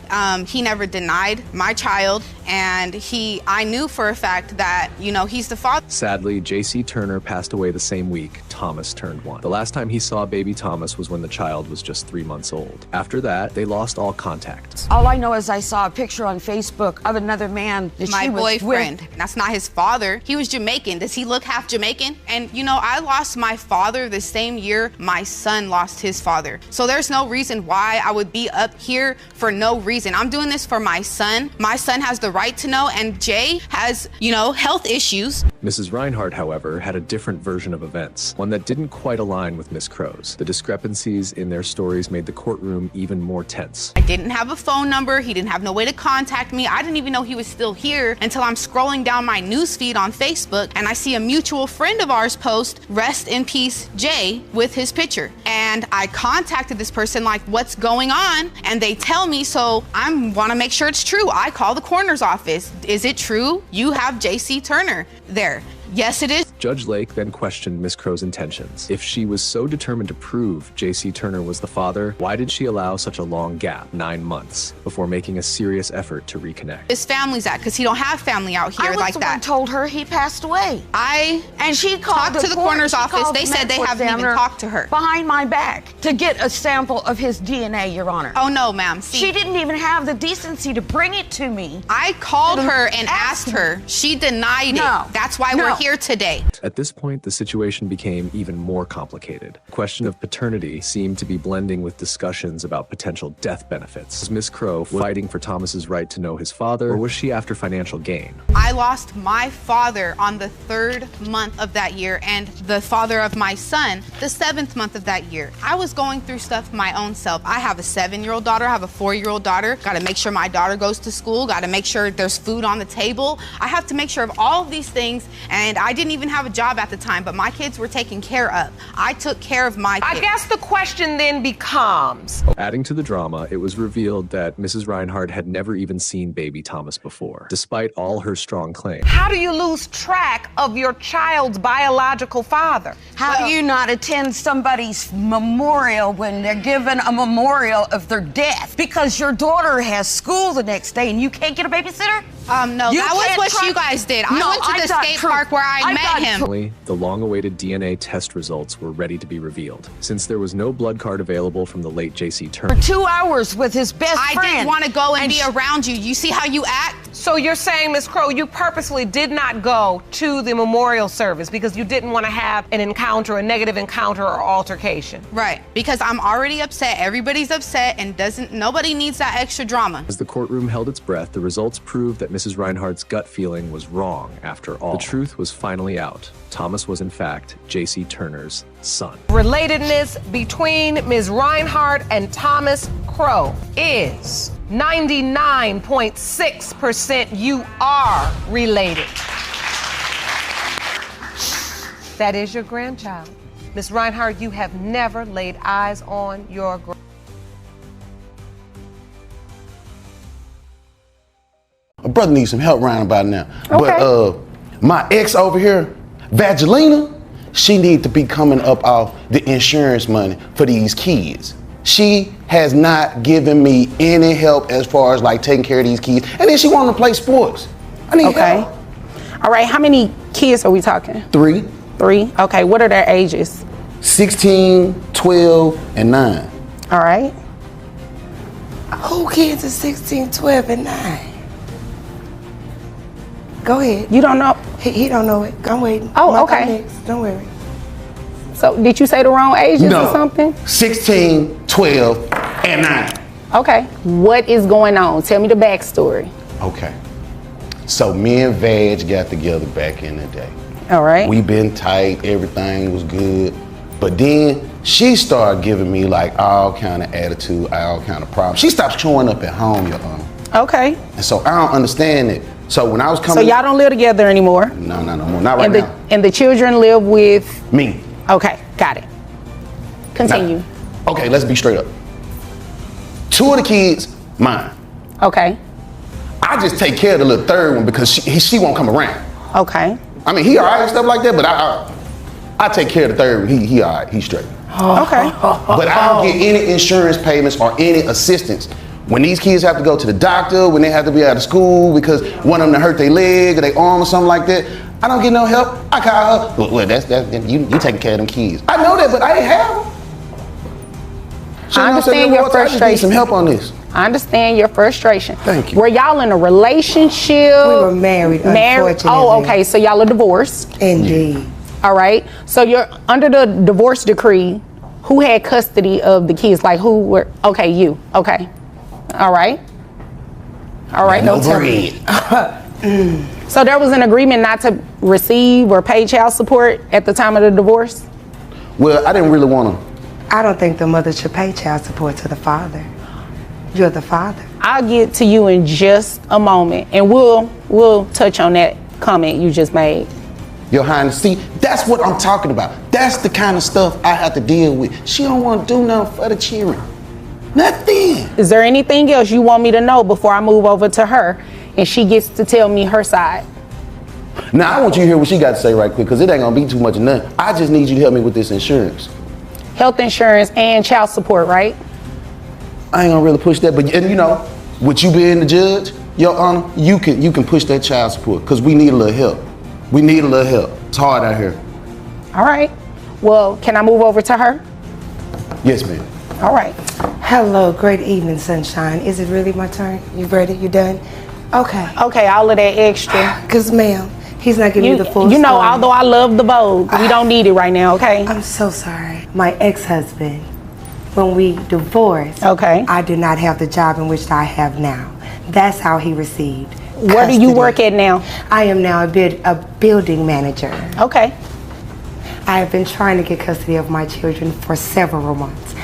He never denied my child, and I knew for a fact that he's the father. Sadly, J.C. Turner passed away the same week Thomas turned 1. The last time he saw baby Thomas was when the child was just 3 months old. After that, they lost all contact. All I know is I saw a picture on Facebook of another man that my she was boyfriend. with. That's not his father. He was Jamaican. Does he look half Jamaican? And I lost my father the same year my son lost his father. So there's no reason why I would be up here for no reason. I'm doing this for my son. My son has the right to know, and Jay has, health issues. Mrs. Reinhardt, however, had a different version of events, one that didn't quite align with Miss Crow's. The discrepancies in their stories made the courtroom even more tense. I didn't have a phone number. He didn't have no way to contact me. I didn't even know he was still here until I'm scrolling down my newsfeed on Facebook and I see a mutual friend of ours post, "Rest in peace, Jay," with his picture. And I contacted this person like, what's going on? And they tell me, so I want to make sure it's true. I call the coroner's office. Is it true? You have J.C. Turner there. Yes, it is. Judge Lake then questioned Miss Crow's intentions. If she was so determined to prove J.C. Turner was the father, why did she allow such a long gap, 9 months, before making a serious effort to reconnect? His family's at, because he don't have family out here like that. I told her he passed away. And she called talked to the coroner's office. They said they haven't even talked to her. Behind my back to get a sample of his DNA, Your Honor. Oh no, ma'am. She didn't even have the decency to bring it to me. I called her and asked her. She denied it. That's why we're here today. At this point, the situation became even more complicated. The question of paternity seemed to be blending with discussions about potential death benefits. Was Miss Crow fighting for Thomas's right to know his father, or was she after financial gain? I lost my father on the 3rd month of that year and the father of my son the 7th month of that year. I was going through stuff my own self. I have a 7-year-old daughter, I have a 4-year-old daughter. Got to make sure my daughter goes to school, got to make sure there's food on the table. I have to make sure of all of these things, and I didn't even have a job at the time, but my kids were taken care of. I took care of my kids. I guess the question then becomes... Adding to the drama, it was revealed that Mrs. Reinhardt had never even seen baby Thomas before, despite all her strong claims. How do you lose track of your child's biological father? How do you not attend somebody's memorial when they're given a memorial of their death? Because your daughter has school the next day and you can't get a babysitter? No, that was what you guys did. I went to the skate park where I met him. Finally, the long-awaited DNA test results were ready to be revealed. Since there was no blood card available from the late J.C. Turner. For 2 hours with his best friend. I didn't want to go and be around you. You see how you act? So you're saying, Ms. Crow, you purposely did not go to the memorial service because you didn't want to have an encounter, a negative encounter or altercation? Right, because I'm already upset. Everybody's upset and nobody needs that extra drama. As the courtroom held its breath, the results proved that Mrs. Reinhardt's gut feeling was wrong after all. The truth was finally out. Thomas was in fact J.C. Turner's son. Relatedness between Ms. Reinhardt and Thomas Crow is 99.6% you are related. That is your grandchild. Ms. Reinhardt, you have never laid eyes on your grandchild. My brother needs some help around about now. Okay. But my ex over here, Vagelina, she needs to be coming up off the insurance money for these kids. She has not given me any help as far as like taking care of these kids. And then she wants to play sports. I need help. All right, how many kids are we talking? 3. 3? Okay, what are their ages? 16, 12, and 9. All right. Who kids are 16, 12, and 9? Go ahead. You don't know? He don't know it. I'm waiting. Oh, okay. Don't worry. So did you say the wrong ages or something? 16, 12, and 9. Okay. What is going on? Tell me the backstory. Okay. So me and Vag got together back in the day. All right. We been tight. Everything was good. But then she started giving me like all kind of attitude, all kind of problems. She stopped showing up at home, Your Honor. Okay. And so I don't understand it. So when I was coming... So y'all don't live together anymore? No more. Not right now. And the children live with? Me. Okay, got it. Continue. Now, okay, let's be straight up. 2 of the kids, mine. Okay. I just take care of the little third one because she won't come around. Okay. I mean, he all right and stuff like that, but I take care of the third one. He all right, he's straight. Okay. But I don't get any insurance payments or any assistance. When these kids have to go to the doctor, when they have to be out of school because one of them hurt their leg or their arm or something like that, I don't get no help. I call her. Well, that's you taking care of them kids. I know that, but I didn't have them. I understand your frustration. I just need some help on this. I understand your frustration. Thank you. Were y'all in a relationship? We were married, unfortunately. Oh, okay. So y'all are divorced. Indeed. All right. So you're under the divorce decree. Who had custody of the kids? Like who were? Okay, you. Okay. All right. All right. No bread. So there was an agreement not to receive or pay child support at the time of the divorce? Well, I didn't really want to. I don't think the mother should pay child support to the father. You're the father. I'll get to you in just a moment, and we'll touch on that comment you just made. Your Highness, see, that's what I'm talking about. That's the kind of stuff I have to deal with. She don't want to do nothing for the children. Nothing. Is there anything else you want me to know before I move over to her and she gets to tell me her side? Now, I want you to hear what she got to say right quick, because it ain't going to be too much of nothing. I just need you to help me with this insurance. Health insurance and child support, right? I ain't going to really push that, but and you know, with you being the judge, Your Honor, you can push that child support, because we need a little help. We need a little help. It's hard out here. All right. Well, can I move over to her? Yes, ma'am. All right. Hello, great evening, sunshine. Is it really my turn? You ready? You done? Okay. Okay, all of that extra. Because, ma'am, he's not giving you the full You know, story. although I love the Vogue, we don't need it right now, okay? I'm so sorry. My ex-husband, when we divorced, okay, I did not have the job in which I have now. That's how he received Where do you work at now? I am now a building manager. Okay. I have been trying to get custody of my children for several months.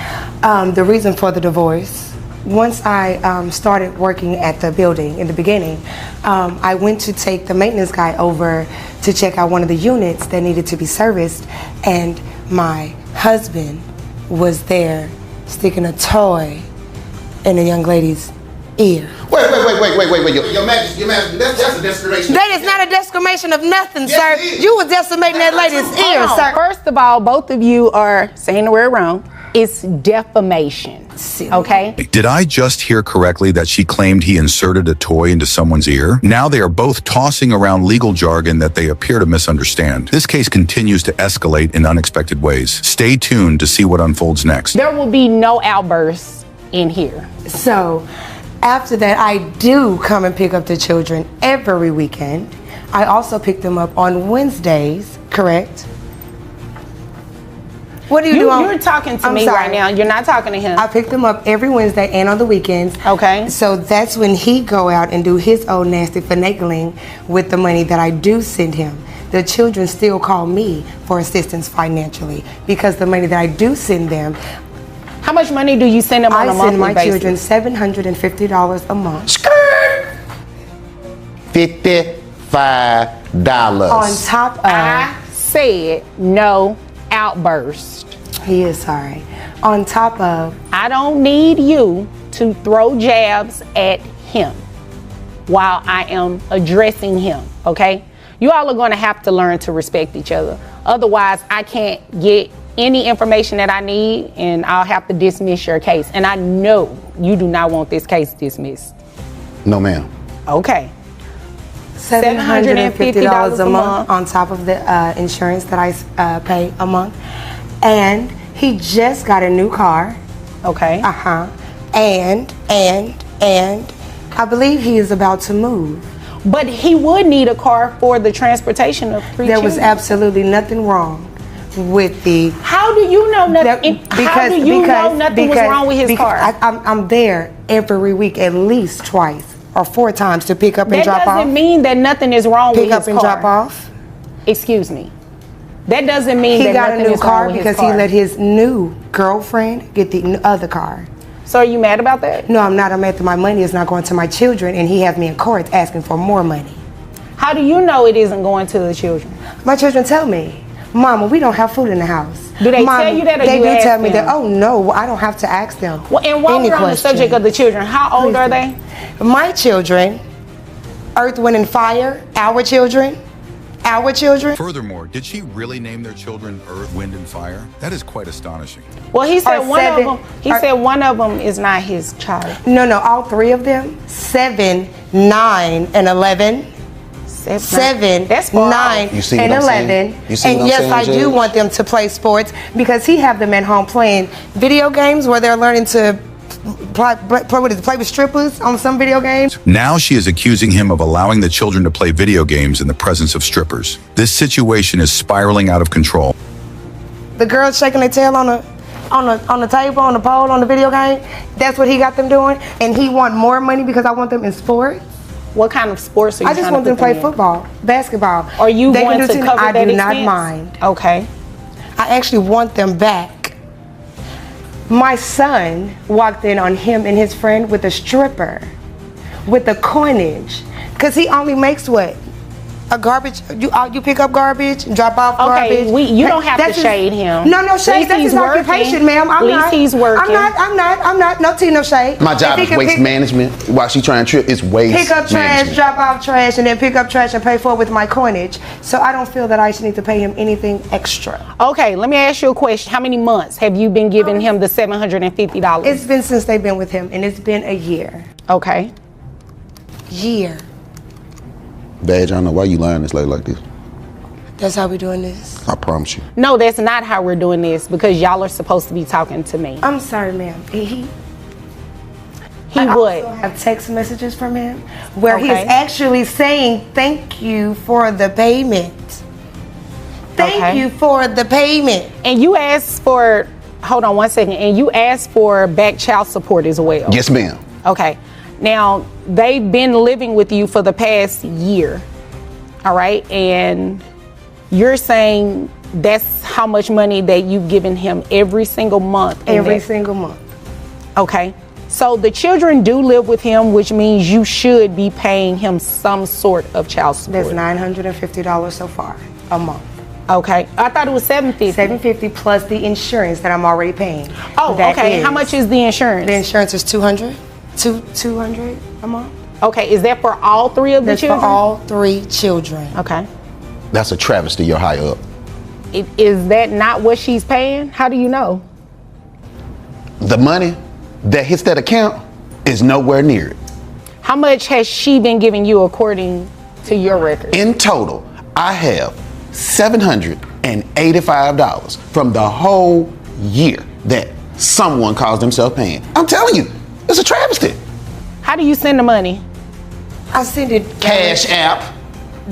The reason for the divorce, once I started working at the building in the beginning, I went to take the maintenance guy over to check out one of the units that needed to be serviced, and my husband was there sticking a toy in a young lady's ear. Wait. Your Majesty, that's a declaration. That is not a decimation of nothing, sir. You was decimating that lady's ear, sir. First of all, both of you are saying the word wrong. It's defamation, okay? Did I just hear correctly that she claimed he inserted a toy into someone's ear? Now they are both tossing around legal jargon that they appear to misunderstand. This case continues to escalate in unexpected ways. Stay tuned to see what unfolds next. There will be no outbursts in here. So, after that, I do come and pick up the children every weekend. I also pick them up on Wednesdays, correct? What do you do? You're talking to me right now. You're not talking to him. I pick them up every Wednesday and on the weekends. Okay. So that's when he go out and do his old nasty finagling with the money that I do send him. The children still call me for assistance financially because the money that I do send them. How much money do you send them on a monthly basis? I send my children $750 a month. $55. On top of... I said no outburst. He is sorry. On top of... I don't need you to throw jabs at him while I am addressing him, okay? You all are going to have to learn to respect each other. Otherwise, I can't get any information that I need, and I'll have to dismiss your case. And I know you do not want this case dismissed. No, ma'am. Okay. $750 a month on top of the insurance that I pay a month. And he just got a new car. Okay. And I believe he is about to move. But he would need a car for the transportation of 3 There children. was absolutely nothing wrong with the... How do you know nothing? How do you know nothing was wrong with his car? I'm there every week at least twice or 4 times to pick up and drop off. That doesn't mean that nothing is wrong with his car. Pick up and drop off. Excuse me. That doesn't mean he that got nothing a new is car wrong with because his car. he let his new girlfriend get the other car. So are you mad about that? No, I'm not. I'm mad that my money is not going to my children, and he has me in court asking for more money. How do you know it isn't going to the children? My children tell me, Mama, we don't have food in the house. Do they tell you that, or they you do ask tell me them? that. Oh no, I don't have to ask them. Well, and while we're on the subject of the children, how old are they? My children, Earth, Wind, and Fire. Our children. Furthermore, did she really name their children Earth, Wind, and Fire? That is quite astonishing. Well, he said Or one seven- of them. He said one of them is not his child. No, all 3 of them. 7, 9, and 11. 7, That's far 9, You see and what I'm saying? 11. You see And what I'm yes, saying, I do Judge? want them to play sports because he have them at home playing video games where they're learning to play with strippers on some video games. Now she is accusing him of allowing the children to play video games in the presence of strippers. This situation is spiraling out of control. The girls shaking their tail on the table, on the pole, on the video game. That's what he got them doing, and he want more money because I want them in sports. What kind of sports are you I just trying want them to put play in? football, basketball. Are you They going can do to tennis. cover I that do not expense? mind. Okay. I actually want them back. My son walked in on him and his friend with a stripper, with the coinage, because he only makes what? A garbage, you pick up garbage and drop off Okay, garbage. you don't have That's to shade him. No, no At shade. least That's he's his working. occupation, ma'am. At least he's working. I'm not. No tea, no shade. My job If is he can waste pick- management. While she trying to trip, it's waste Pick up trash, management. drop off trash, and then pick up trash and pay for it with my coinage. So I don't feel that I should need to pay him anything extra. Okay, let me ask you a question. How many months have you been giving him the $750? It's been since they've been with him, and it's been a year. Okay. Year. Badge, I don't know why you lying this late like this. That's how we doing this. I promise you. No, that's not how we're doing this because y'all are supposed to be talking to me. I'm sorry, ma'am. He what? Also have text messages from him where he's Okay. actually saying thank you for the payment. Thank you for the payment. And you asked for, hold on one second, and you asked for back child support as well. Yes, ma'am. Okay. Now, they've been living with you for the past year. All right. And you're saying that's how much money that you've given him every single month. Every single month. Okay. So the children do live with him, which means you should be paying him some sort of child support. That's $950 so far a month. Okay. I thought it was $750. $750 plus the insurance that I'm already paying. Oh, That okay. is- How much is the insurance? The insurance is $200 a month. Okay. Is that for all three of the That's children? for all three children. Okay. That's a travesty. You're high up. Is that not what she's paying? How do you know? The money that hits that account is nowhere near it. How much has she been giving you according to your record? In total, I have $785 from the whole year that someone calls themselves paying. I'm telling you, it's a travesty. How do you send the money? I send it Cash app.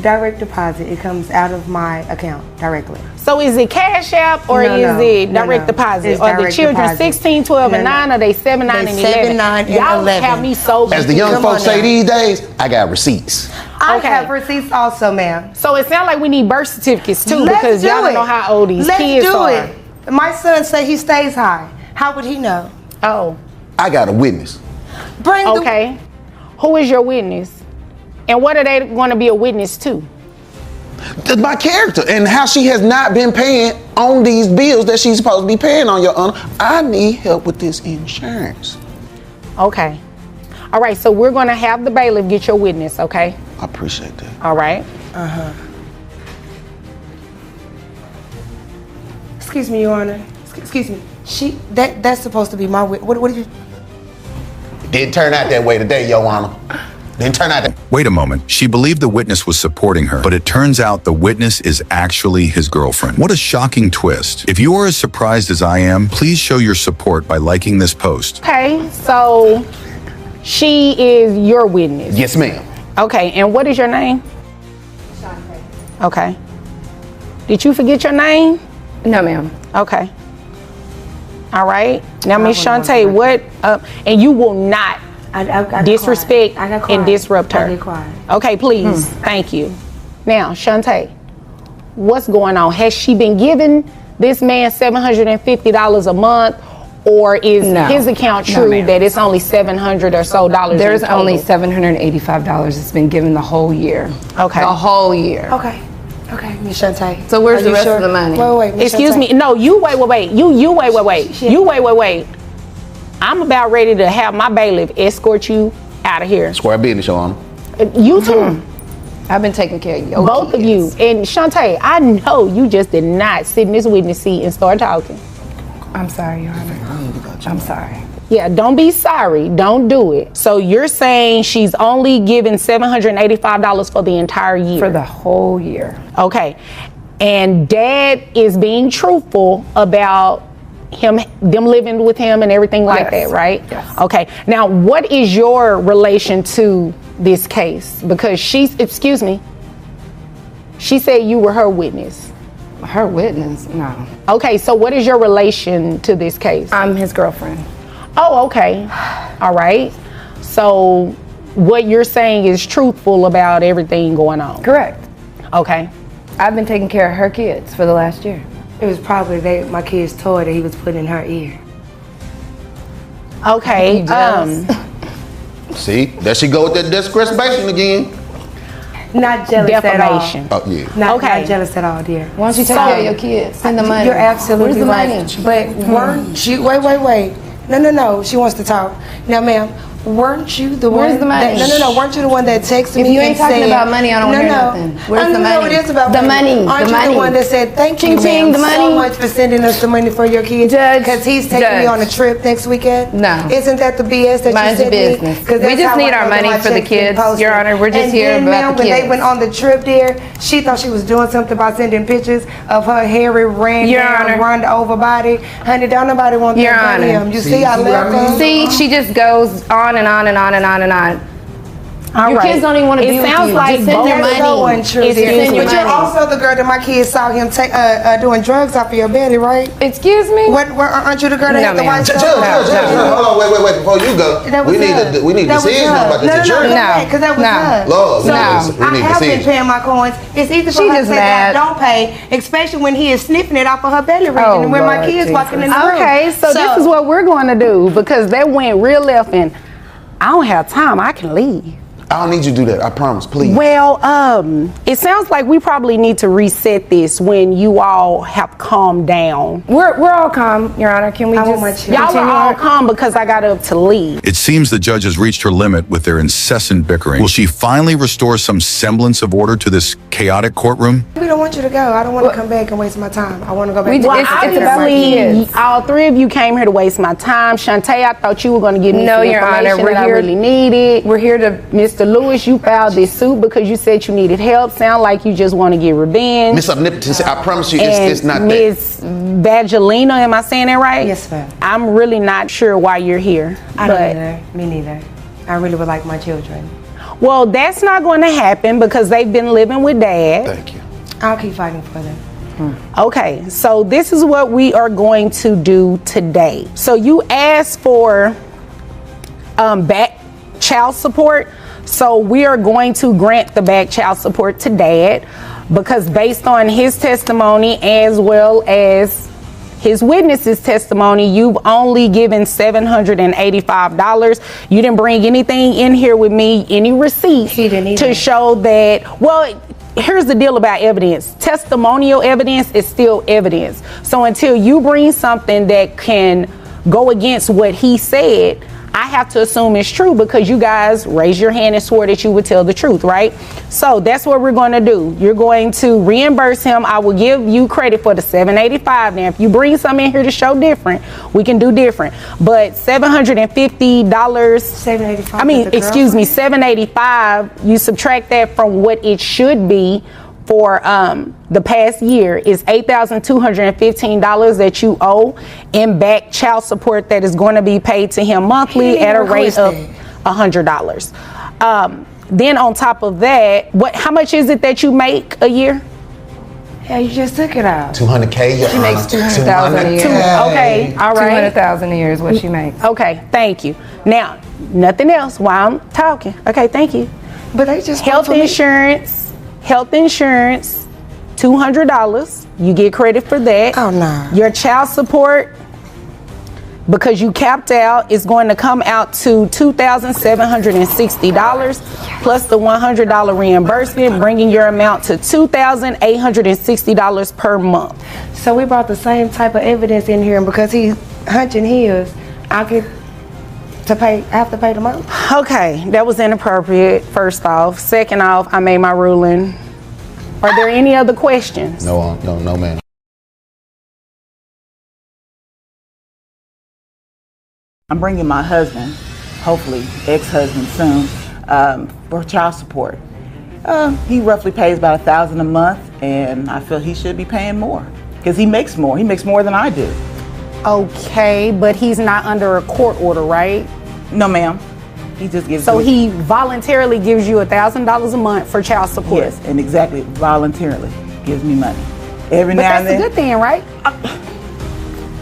direct deposit. It comes out of my account directly. So is it Cash App or No, is no. it No, direct no. deposit? It's Are the direct children deposit. 16, 12, and No, no. 9? Or they 7, 9, They and 7, 11? 9, and Y'all 11. have me so As the young Come folks on say now. these days, I got receipts. I have receipts also, ma'am. So it sounds like we need birth certificates too Let's because y'all do don't it. know how old these Let's kids do are. it. My son say he stays high. How would he know? Oh. I got a witness. Bring Okay. Who is your witness? And what are they going to be a witness to? My character and how she has not been paying on these bills that she's supposed to be paying on, Your Honor. I need help with this insurance. Okay. All right, so we're going to have the bailiff get your witness, okay? I appreciate that. All right. Uh-huh. Excuse me, Your Honor. Excuse me. That's supposed to be my witness. What did you? Didn't turn out that way today, Your Honor. Didn't turn out that. Wait a moment. She believed the witness was supporting her, but it turns out the witness is actually his girlfriend. What a shocking twist. If you are as surprised as I am, please show your support by liking this post. Okay, so she is your witness. Yes, ma'am. Okay, and what is your name? Okay. Did you forget your name? No, ma'am. Okay. All right. Now, Miss Shantae, what? And you will not disrespect and disrupt her. Okay, please. Thank you. Now, Shantae, what's going on? Has she been giving this man $750 a month, or is his account true that it's only $700 or so dollars? There's in total? only $785 that's been given the whole year. Okay. The whole year. Okay. Okay, Miss Shantae. So where's Are the you rest sure? of the money? Wait, Miss Excuse Shantae. me. No, you wait. You wait. I'm about ready to have my bailiff escort you out of here. Square business, Your Honor. You too. I've been taking care of you. Both of you. And Shantae, I know you just did not sit in this witness seat and start talking. I'm sorry, Your Honor. I'm sorry. Yeah, don't be sorry. Don't do it. So you're saying she's only given $785 for the entire year? For the whole year. Okay. And Dad is being truthful about them living with him and everything like that, right? Yes. Okay. Now, what is your relation to this case? Because she said you were her witness. Her witness? No. Okay, so what is your relation to this case? I'm his girlfriend. Oh, okay. All right. So what you're saying is truthful about everything going on. Correct. Okay. I've been taking care of her kids for the last year. It was probably my kid's toy that he was putting in her ear. Okay. See, there she go with that discrimination again. Not jealous Defamation. at all. Oh yeah. Not jealous at all, dear. Why don't you take care of your kids? Send the money. You're absolutely Where's the right. money? But weren't you? Wait. No. She wants to talk. Now, ma'am, weren't you the Where's one? the money? No. Weren't you the one that texted If me? you ain't and talking said, about money, I don't hear nothing. Where's the money? No, it is about the money. Aren't the you money. the one that said thank you, Ching, ma'am, the money. so much for sending us the money for your kids? Because he's taking me on a trip next weekend. No. Isn't that the BS that Mind you your sent business. me? 'Cause We that's just how need I our know that money my for the check's been kids. posted. Your Honor, we're just And here then, about ma'am, the when kids. they went on the trip there, she thought she was doing something by sending pictures of her hairy, Your Honor. run over body. Honey, don't nobody want Your that but Honor. him. You see, I left her. See, she just goes on and on and on and on and on. All Your right. kids don't even want to be with you. It sounds like Just send your That's money. so untrue, It's dear. send your But you're money. also the girl that my kids saw him doing drugs off of your belly, right? Excuse me? Aren't you the girl that No, had the ma'am. white Judge, stuff? hold on, wait, before you go. That was We need That was decisions her. about this insurance. Because that was her. Lord, So we I need have been decisions. paying my coins. It's easy for She her to just say that I mad. don't pay, especially when he is sniffing it off of her belly region Oh, and when my Lord kids walking in the room. Okay, so this is what we're going to do because that went real left and I don't have time. I can leave. I don't need you to do that. I promise, please. Well, it sounds like we probably need to reset this when you all have calmed down. We're all calm, Your Honor. Can we I want just my Y'all continue are all on? calm because I got up to leave. It seems the judge has reached her limit with their incessant bickering. Will she finally restore some semblance of order to this chaotic courtroom? We don't want you to go. I don't want to come back and waste my time. I want to go back We to just- my it's kids. about my kids. All three of you came here to waste my time. Shantae, I thought you were going to give me No, some Your Honor, information we're that here- I really needed. We're here to. Mr. Lewis, you filed this suit because you said you needed help. Sound like you just want to get revenge. Miss Omnipotence, I promise you, And it's not that. Miss Vagelina, am I saying that right? Yes, ma'am. I'm really not sure why you're here. I don't either. Me neither. I really would like my children. Well, that's not going to happen because they've been living with Dad. Thank you. I'll keep fighting for them. Okay, so this is what we are going to do today. So you asked for back child support. So we are going to grant the back child support to Dad because based on his testimony as well as his witness's testimony, you've only given $785. You didn't bring anything in here with me, any receipts to show that, well, here's the deal about evidence. Testimonial evidence is still evidence. So until you bring something that can go against what he said, I have to assume it's true because you guys raised your hand and swore that you would tell the truth, right? So that's what we're going to do. You're going to reimburse him. I will give you credit for the $785. Now, if you bring something in here to show different, we can do different. But $750, $785. I mean, excuse me, $785, you subtract that from what it should be for the past year is $8,215 that you owe in back child support that is going to be paid to him monthly at a rate of $100. Then on top of that, how much is it that you make a year? Yeah, you just took it out. 200K. She makes $200,000 a year. Okay, all right. $200,000 a year is what she makes. Okay, thank you. Now, nothing else while I'm talking. Okay, thank you. But they just Health insurance, $200. You get credit for that. Oh, no. Your child support, because you capped out, is going to come out to $2,760 plus the $100 reimbursement, bringing your amount to $2,860 per month. So we brought the same type of evidence in here, and because he's hunching his, I have to pay the month. Okay, that was inappropriate, first off. Second off, I made my ruling. Are there any other questions? No, ma'am. I'm bringing my husband, hopefully ex-husband soon, for child support. He roughly pays about $1,000 a month, and I feel he should be paying more because he makes more. He makes more than I do. Okay, but he's not under a court order, right? No, ma'am. He just gives. So he voluntarily gives you $1,000 a month for child support. Yes, and exactly voluntarily gives me money every But now that's and then. a good thing, right?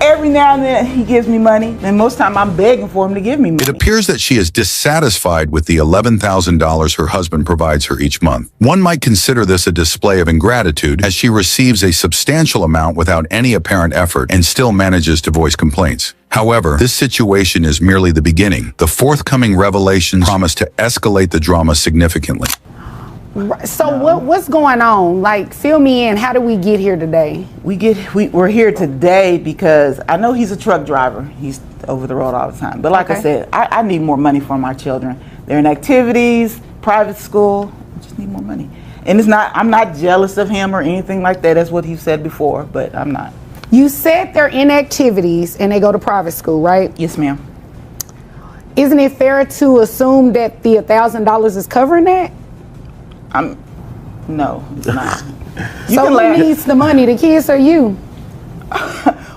Every now and then he gives me money, and most time I'm begging for him to give me money. It appears that she is dissatisfied with the $11,000 her husband provides her each month. One might consider this a display of ingratitude, as she receives a substantial amount without any apparent effort and still manages to voice complaints. However, this situation is merely the beginning. The forthcoming revelations promise to escalate the drama significantly. So what's going on? Like, fill me in. How did we get here today? We're here today because I know he's a truck driver. He's over the road all the time. But like I said, I need more money for my children. They're in activities, private school. I just need more money. And I'm not jealous of him or anything like that. That's what he said before, but I'm not. You said they're in activities and they go to private school, right? Yes, ma'am. Isn't it fair to assume that the $1,000 is covering that? No, it's not. So who needs the money, the kids or you?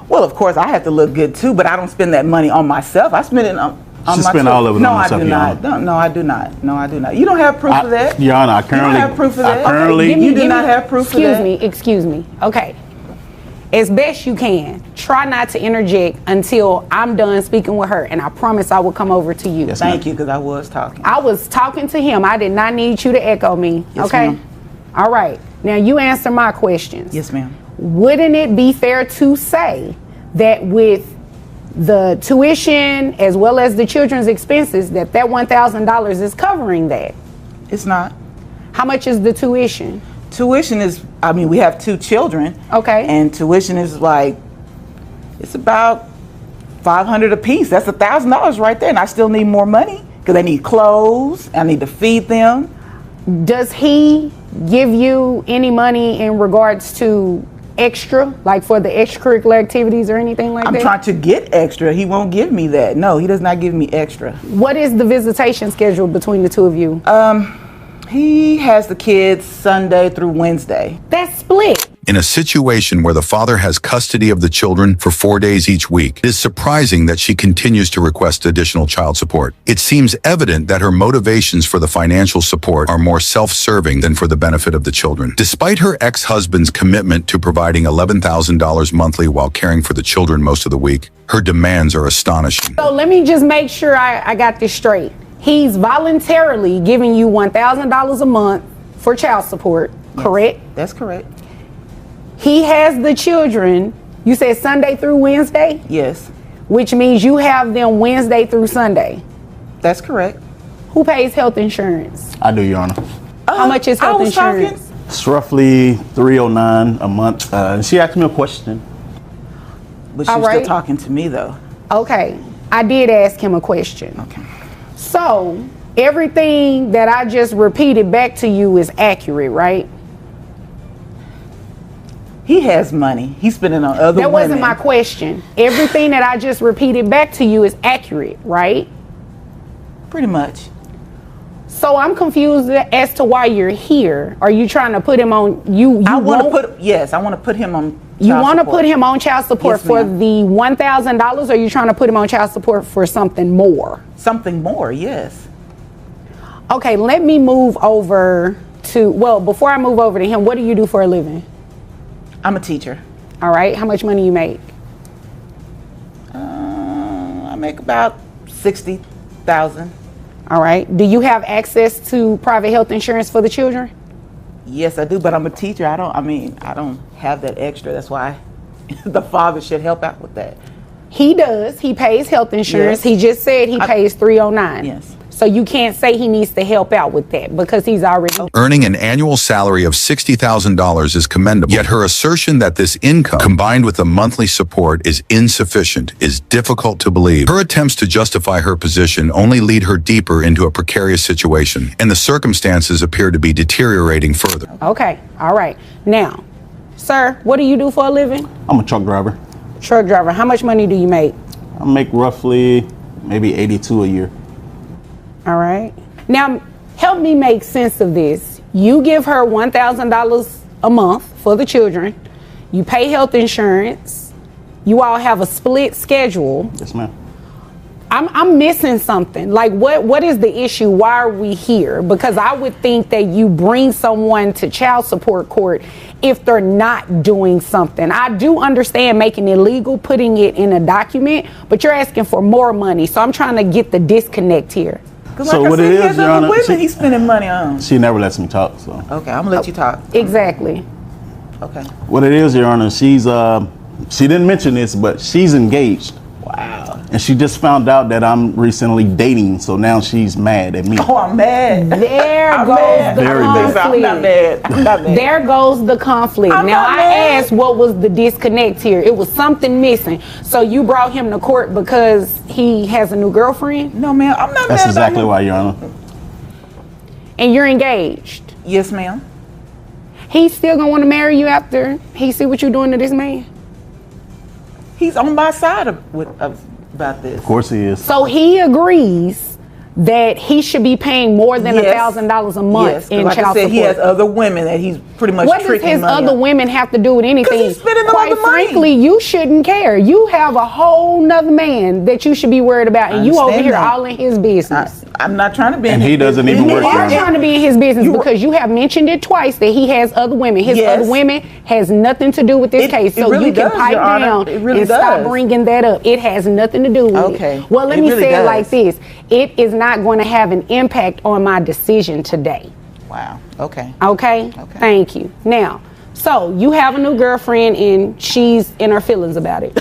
Well, of course, I have to look good too, but I don't spend that money on myself. I spend it on my spend all of it on herself, Your Honor. No, I do not. No, I do not. You don't have proof of that? Your Honor, I currently... You don't have proof of that? Currently... You do not have proof of that? Excuse me. Okay. As best you can, try not to interject until I'm done speaking with her, and I promise I will come over to you. Yes, thank you, because I was talking. I was talking to him. I did not need you to echo me. Yes, okay? ma'am. All right. Now you answer my questions. Yes, ma'am. Wouldn't it be fair to say that with the tuition as well as the children's expenses, that $1,000 is covering that? It's not. How much is the tuition? Tuition is, we have 2 children. Okay. And tuition is it's about $500 a piece. That's $1,000 right there. And I still need more money because I need clothes. I need to feed them. Does he give you any money in regards to extra, like for the extracurricular activities or anything like that? I'm trying to get extra. He won't give me that. No, he does not give me extra. What is the visitation schedule between the 2 of you? He has the kids Sunday through Wednesday. That's split. In a situation where the father has custody of the children for 4 days each week, it is surprising that she continues to request additional child support. It seems evident that her motivations for the financial support are more self-serving than for the benefit of the children. Despite her ex-husband's commitment to providing $11,000 monthly while caring for the children most of the week, her demands are astonishing. So let me just make sure I got this straight. He's voluntarily giving you $1,000 a month for child support, correct? That's correct. He has the children, you said Sunday through Wednesday? Yes. Which means you have them Wednesday through Sunday? That's correct. Who pays health insurance? I do, Your Honor. How much is health insurance? It's roughly $309 a month. She asked me a question. But she's still talking to me, though. Okay. I did ask him a question. Okay. So, everything that I just repeated back to you is accurate, right? He has money. He's spending on other women. That wasn't my question. Everything that I just repeated back to you is accurate, right? Pretty much. So I'm confused as to why you're here. Are you trying to put him on? I want to put him on. You want to put him on child support for the $1,000, or are you trying to put him on child support for something more? Something more, yes. Okay, let me move over to. Well, before I move over to him, what do you do for a living? I'm a teacher. All right. How much money you make? I make about $60,000. All right. Do you have access to private health insurance for the children? Yes, I do, but I'm a teacher. I don't have that extra. That's why the father should help out with that. He does. He pays health insurance. Yes. He just said he pays $309. Yes. So you can't say he needs to help out with that because he's already... Earning an annual salary of $60,000 is commendable, yet her assertion that this income, combined with the monthly support, is insufficient is difficult to believe. Her attempts to justify her position only lead her deeper into a precarious situation, and the circumstances appear to be deteriorating further. Okay. All right. Now, sir, what do you do for a living? I'm a truck driver. Truck driver. How much money do you make? I make roughly maybe $82 a year. All right. Now, help me make sense of this. You give her $1,000 a month for the children. You pay health insurance. You all have a split schedule. Yes, ma'am. I'm missing something. Like, what is the issue? Why are we here? Because I would think that you bring someone to child support court if they're not doing something. I do understand making it legal, putting it in a document, but you're asking for more money. So I'm trying to get the disconnect here. So like what it is, Your Honor, women he's spending money on. She never lets me talk, so. Okay, I'm gonna let you talk. Exactly. Okay. What it is, Your Honor, she didn't mention this, but she's engaged. Wow. And she just found out that I'm recently dating, so now she's mad at me. Oh, I'm mad. There goes the conflict. I'm not mad. I'm not mad. There goes the conflict. Now I asked what was the disconnect here. It was something missing. So you brought him to court because he has a new girlfriend? No, ma'am. I'm not That's mad. exactly why, Your Honor. And you're engaged? Yes, ma'am. He's still gonna want to marry you after he see what you're doing to this man? He's on my side about this. Of course he is. So he agrees that he should be paying more than $1,000 a month in like child I said, support. he has other women that he's pretty much What does tricking his money other on. women have to do with anything? He's spending all Quite the money. frankly, you shouldn't care. You have a whole nother man that you should be worried about, and you over here that. all in his business. I'm not trying to be And in he his doesn't business. even work You for are him. trying to be in his business because you have mentioned it twice that he has other women. His Yes. other women has nothing to do with this case. it So really you can does, pipe Your Honor. down It really and stop does. bringing that up. It has nothing to do with Okay. it. Well, let It me really say it does. like this. It is not going to have an impact on my decision today. Wow. Okay. Okay? Thank you. Now, so you have a new girlfriend and she's in her feelings about it.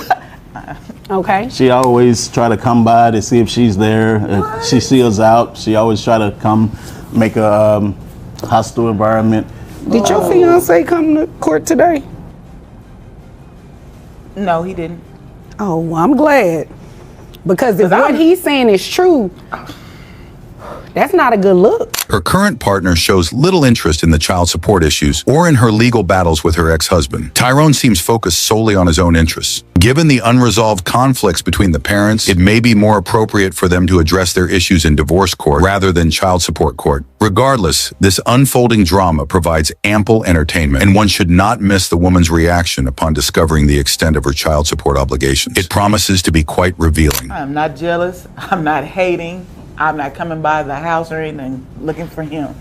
Okay? She always try to come by to see if she's there. If she sees us out, she always try to come make a hostile environment. Did your fiance come to court today? No, he didn't. Oh, well, I'm glad. Because if what he's saying is true, that's not a good look. Her current partner shows little interest in the child support issues or in her legal battles with her ex-husband. Tyrone seems focused solely on his own interests. Given the unresolved conflicts between the parents, it may be more appropriate for them to address their issues in divorce court rather than child support court. Regardless, this unfolding drama provides ample entertainment, and one should not miss the woman's reaction upon discovering the extent of her child support obligations. It promises to be quite revealing. I'm not jealous. I'm not hating. I'm not coming by the house or anything looking for him.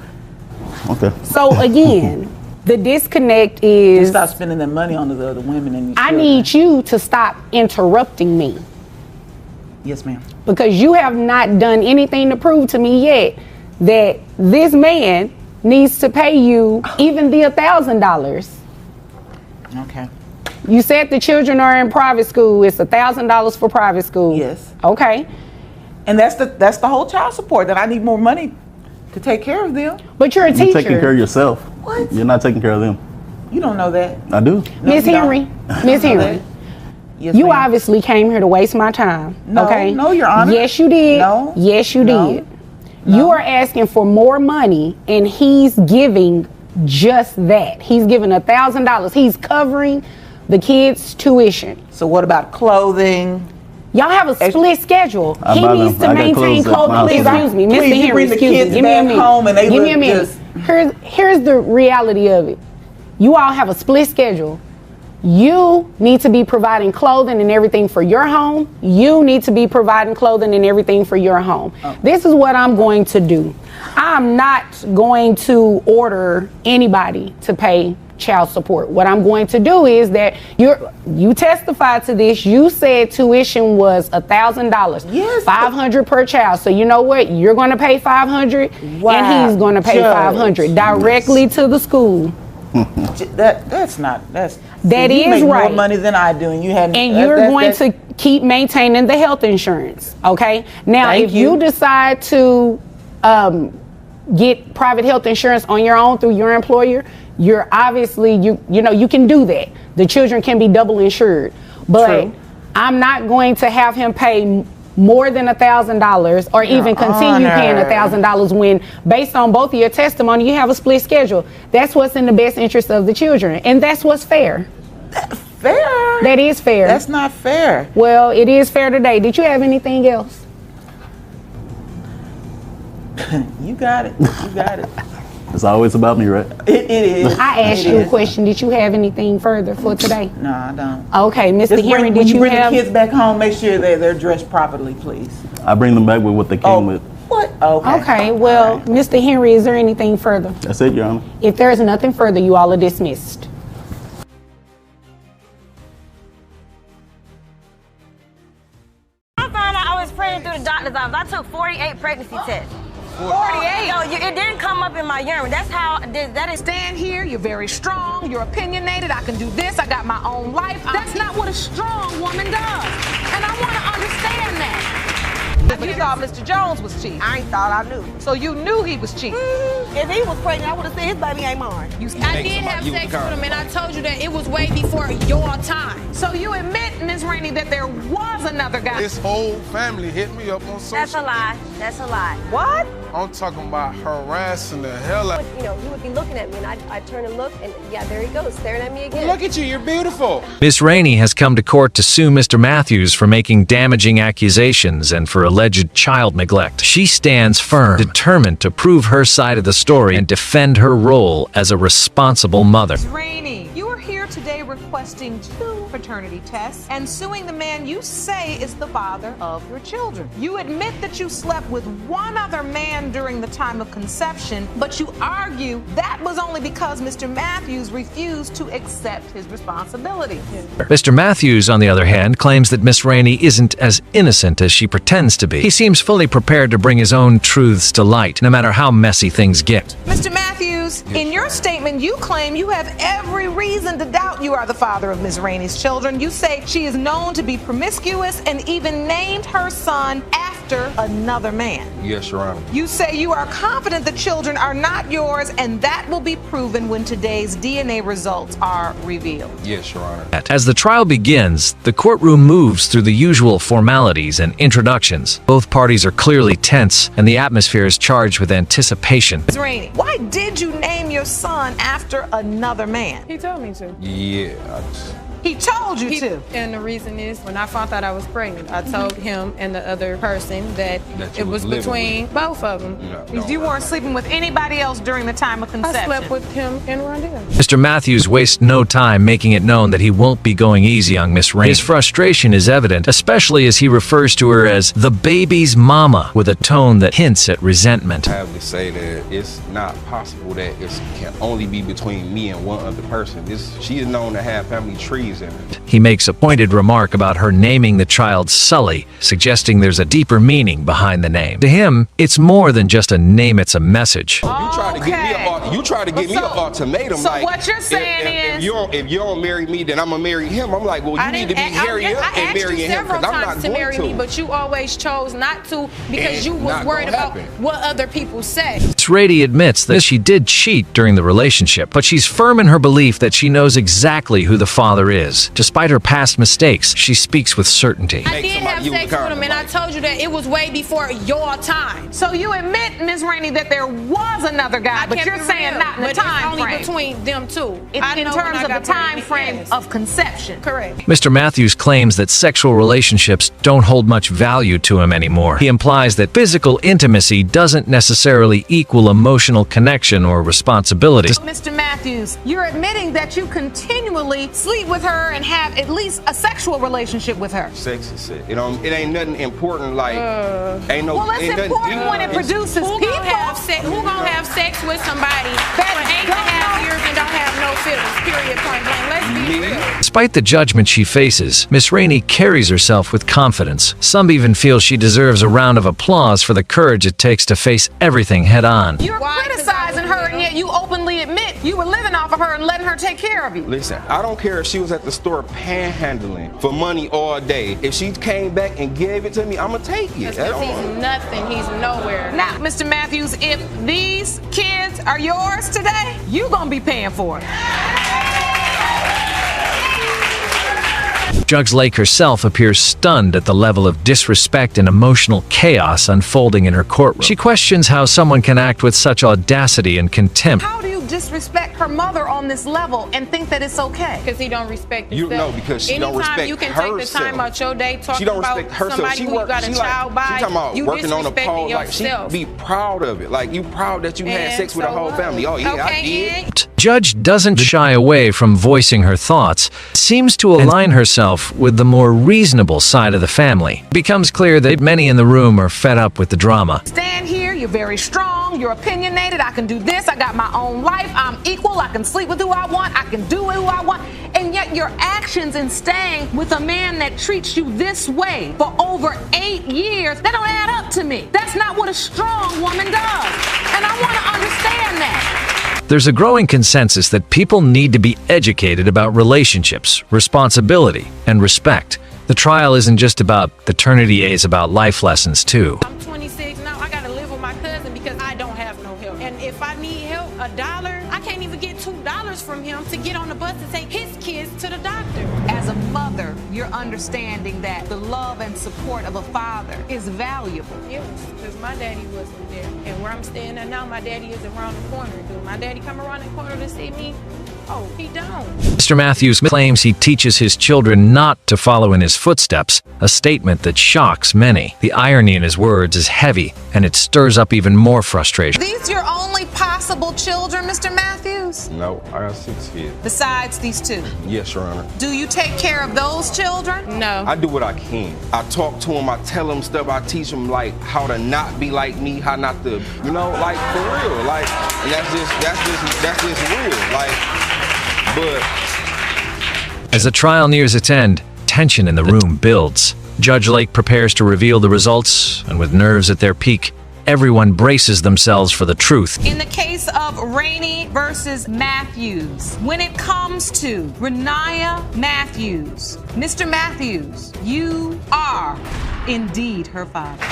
Okay. So again, the disconnect is Just stop spending that money on the other women and I need you to stop interrupting me Yes, ma'am. because you have not done anything to prove to me yet that this man needs to pay you even the $1,000. Okay. You said the children are in private school. It's $1,000 for private school. Yes. Okay. And that's the whole child support, that I need more money to take care of them. But you're a You're teacher. taking care of yourself. What? You're not taking care of them. You don't know that. I do. Miss Henry. Miss Henry. Yes, You ma'am. obviously came here to waste my time. No, okay? no, Your Honor. Yes, you did. No. Yes, you No. did. You are asking for more money, and he's giving just that. He's giving $1,000. He's covering the kids' tuition. So what about clothing? Y'all have a split schedule. I He buy needs them. to I got maintain clothes at my clothing. house. Excuse me, Mr. Please, you Henry. bring the Excuse me. kids Give me a back minute. home and they Give me a look minute. just- Here's the reality of it. You all have a split schedule. You need to be providing clothing and everything for your home. You need to be providing clothing and everything for your home. This is what I'm going to do. I'm not going to order anybody to pay child support. What I'm going to do is that you testified to this. You said tuition was $1,000. Yes. $500 per child. So you know what? You're going to pay $500 Wow. and he's going to pay Judge. $500 directly to the school. That That you is make right. more money than I do, and you hadn't. And you're going to keep maintaining the health insurance, okay? Now, Thank if you decide to get private health insurance on your own through your employer, you're obviously, you know, you can do that. The children can be double insured. But True. I'm not going to have him pay more than $1,000 or even continue paying $1,000 when, based on both of your testimony, you have a split schedule. That's what's in the best interest of the children. And that's what's fair. Fair? That is fair. That's not fair. Well, it is fair today. Did you have anything else? You got it. You got it. It's always about me, right? It is. I asked you a question. Did you have anything further for today? No, I don't. Okay, Mr. Henry, when did you bring have... the kids back home, make sure they're dressed properly, please. I bring them back with what they came with. What? Okay. Okay, well, Mr. Henry, is there anything further? That's it, Your Honor. If there is nothing further, you all are dismissed. I found out I was pregnant through the doctor's office. I took 48 pregnancy tests. 48? No, it didn't come up in my urine. That's how, that is. Stand here, you're very strong, you're opinionated, I can do this, I got my own life. That's not what a strong woman does. And I want to understand that. You thought Mr. Jones was cheating. I ain't thought I knew. So you knew he was cheating. If he was pregnant, I would have said his baby ain't mine. I did have sex with him, and I told you that it was way before your time. So you admit, Ms. Rainey, that there was another guy. This whole family hit me up on social. That's a lie. That's a lie. What? I'm talking about harassing the hell out. You know, he would be looking at me, and I'd turn and look, and yeah, there he goes, staring at me again. Look at you, you're beautiful. Miss Rainey has come to court to sue Mr. Matthews for making damaging accusations and for alleged child neglect. She stands firm, determined to prove her side of the story and defend her role as a responsible mother. Ms. Rainey, you are here today requesting 2 paternity tests and suing the man you say is the father of your children. You admit that you slept with one other man during the time of conception, but you argue that was only because Mr. Matthews refused to accept his responsibility. Mr. Matthews, on the other hand, claims that Miss Rainey isn't as innocent as she pretends to be. He seems fully prepared to bring his own truths to light, no matter how messy things get. Mr. Matthews, in your statement, you claim you have every reason to doubt you are the father of Ms. Rainey's children. You say she is known to be promiscuous and even named her son after another man. Yes, Your Honor. You say you are confident the children are not yours, and that will be proven when today's DNA results are revealed. Yes, Your Honor. As the trial begins, the courtroom moves through the usual formalities and introductions. Both parties are clearly tense, and the atmosphere is charged with anticipation. Ms. Rainey, why did you name your son after another man? He told me to. Yeah, He told you to. And the reason is, when I found out I was pregnant, I told him and the other person that it was between both of them. You weren't sleeping with anybody else during the time of conception. I slept with him and Rondell. Mr. Matthews wastes no time making it known that he won't be going easy on Miss Rainey. His frustration is evident, especially as he refers to her as the baby's mama, with a tone that hints at resentment. I have to say that it's not possible that it can only be between me and one other person. She is known to have family trees in her. He makes a pointed remark about her naming the child Sully, suggesting there's a deeper meaning behind the name. To him, it's more than just a name, it's a message. You try to get me an ultimatum. So like, what you're saying if you don't marry me, then I'm gonna marry him. I'm like, well, you need to be marrying him and marrying him, because I'm not to marry me, going but you always chose not to because you was worried about what other people say. Miss Rainey admits that she did cheat during the relationship, but she's firm in her belief that she knows exactly who the father is. Despite her past mistakes, she speaks with certainty. I did have sex with him, and I told you that it was way before your time. So you admit, Ms. Rainey, that there was another guy, but you're saying not in the time frame. It's only between them two. In terms of the time frame of conception. Correct. Mr. Matthews claims that sexual relationships don't hold much value to him anymore. He implies that physical intimacy doesn't necessarily equal emotional connection or responsibility. Mr. Matthews, you're admitting that you continually sleep with her and have at least a sexual relationship with her. Sex is it. It ain't nothing important. Like ain't no. Well, it's ain't important nothing when it produces Who people. gonna have sex with somebody for 8.5 years and don't have no feelings? Period. Point blank. Let's be real. Despite the judgment she faces, Miss Rainey carries herself with confidence. Some even feel she deserves a round of applause for the courage it takes to face everything head on. You're criticizing her, and yet you openly admit you were living off of her and letting her take care of you. Listen, I don't care if she was at the store panhandling for money all day. If she came back and gave it to me, I'm gonna take it. Because he's nothing. He's nowhere. Now, Mr. Matthews, if these kids are yours today, you're gonna be paying for it. Judge Lake herself appears stunned at the level of disrespect and emotional chaos unfolding in her courtroom. She questions how someone can act with such audacity and contempt. How do you disrespect her mother on this level and think that it's okay? Because he don't respect You himself. know, because she don't respect Anytime you can take the herself. time out your day talking She don't about respect herself. somebody She who you got a child by, she talking about you working on a disrespecting pole. Like, she yourself. be proud of it. Like, you proud that you had And sex with a so whole what? family. Oh, yeah, I Okay, did. Judge doesn't shy away from voicing her thoughts, seems to align herself with the more reasonable side of the family. It becomes clear that many in the room are fed up with the drama. Stand here, you're very strong, you're opinionated, I can do this, I got my own life, I'm equal, I can sleep with who I want, I can do who I want. And yet your actions in staying with a man that treats you this way for over 8 years, that don't add up to me. That's not what a strong woman does. And I want to understand that. There's a growing consensus that people need to be educated about relationships, responsibility, and respect. The trial isn't just about paternity, it's about life lessons too. I'm 26 now. I got to live with my cousin because I don't have no help. And if I need help, $1, I can't even get $2 from him to get on the bus and take his kids to the doctor. As a mother, you're understanding that the love and support of a father is valuable. Yes, because my daddy wasn't there. And where I'm staying at now, my daddy is around the corner. Do my daddy come around the corner to see me? Oh, he don't. Mr. Matthews claims he teaches his children not to follow in his footsteps, a statement that shocks many. The irony in his words is heavy, and it stirs up even more frustration. These your only possible children, Mr. Matthews? No, I got 6 kids. Besides these 2? Yes, Your Honor. Do you take care of those children? No. I do what I can. I talk to them, I tell them stuff, I teach them like how to not be like me, how not to, you know, like for real. Like, and that's just real. Like, but As the trial nears its end, tension in the room builds. Judge Lake prepares to reveal the results, and with nerves at their peak, everyone braces themselves for the truth. In the case of Rainey versus Matthews, when it comes to Renaya Matthews, Mr. Matthews, you are indeed her father.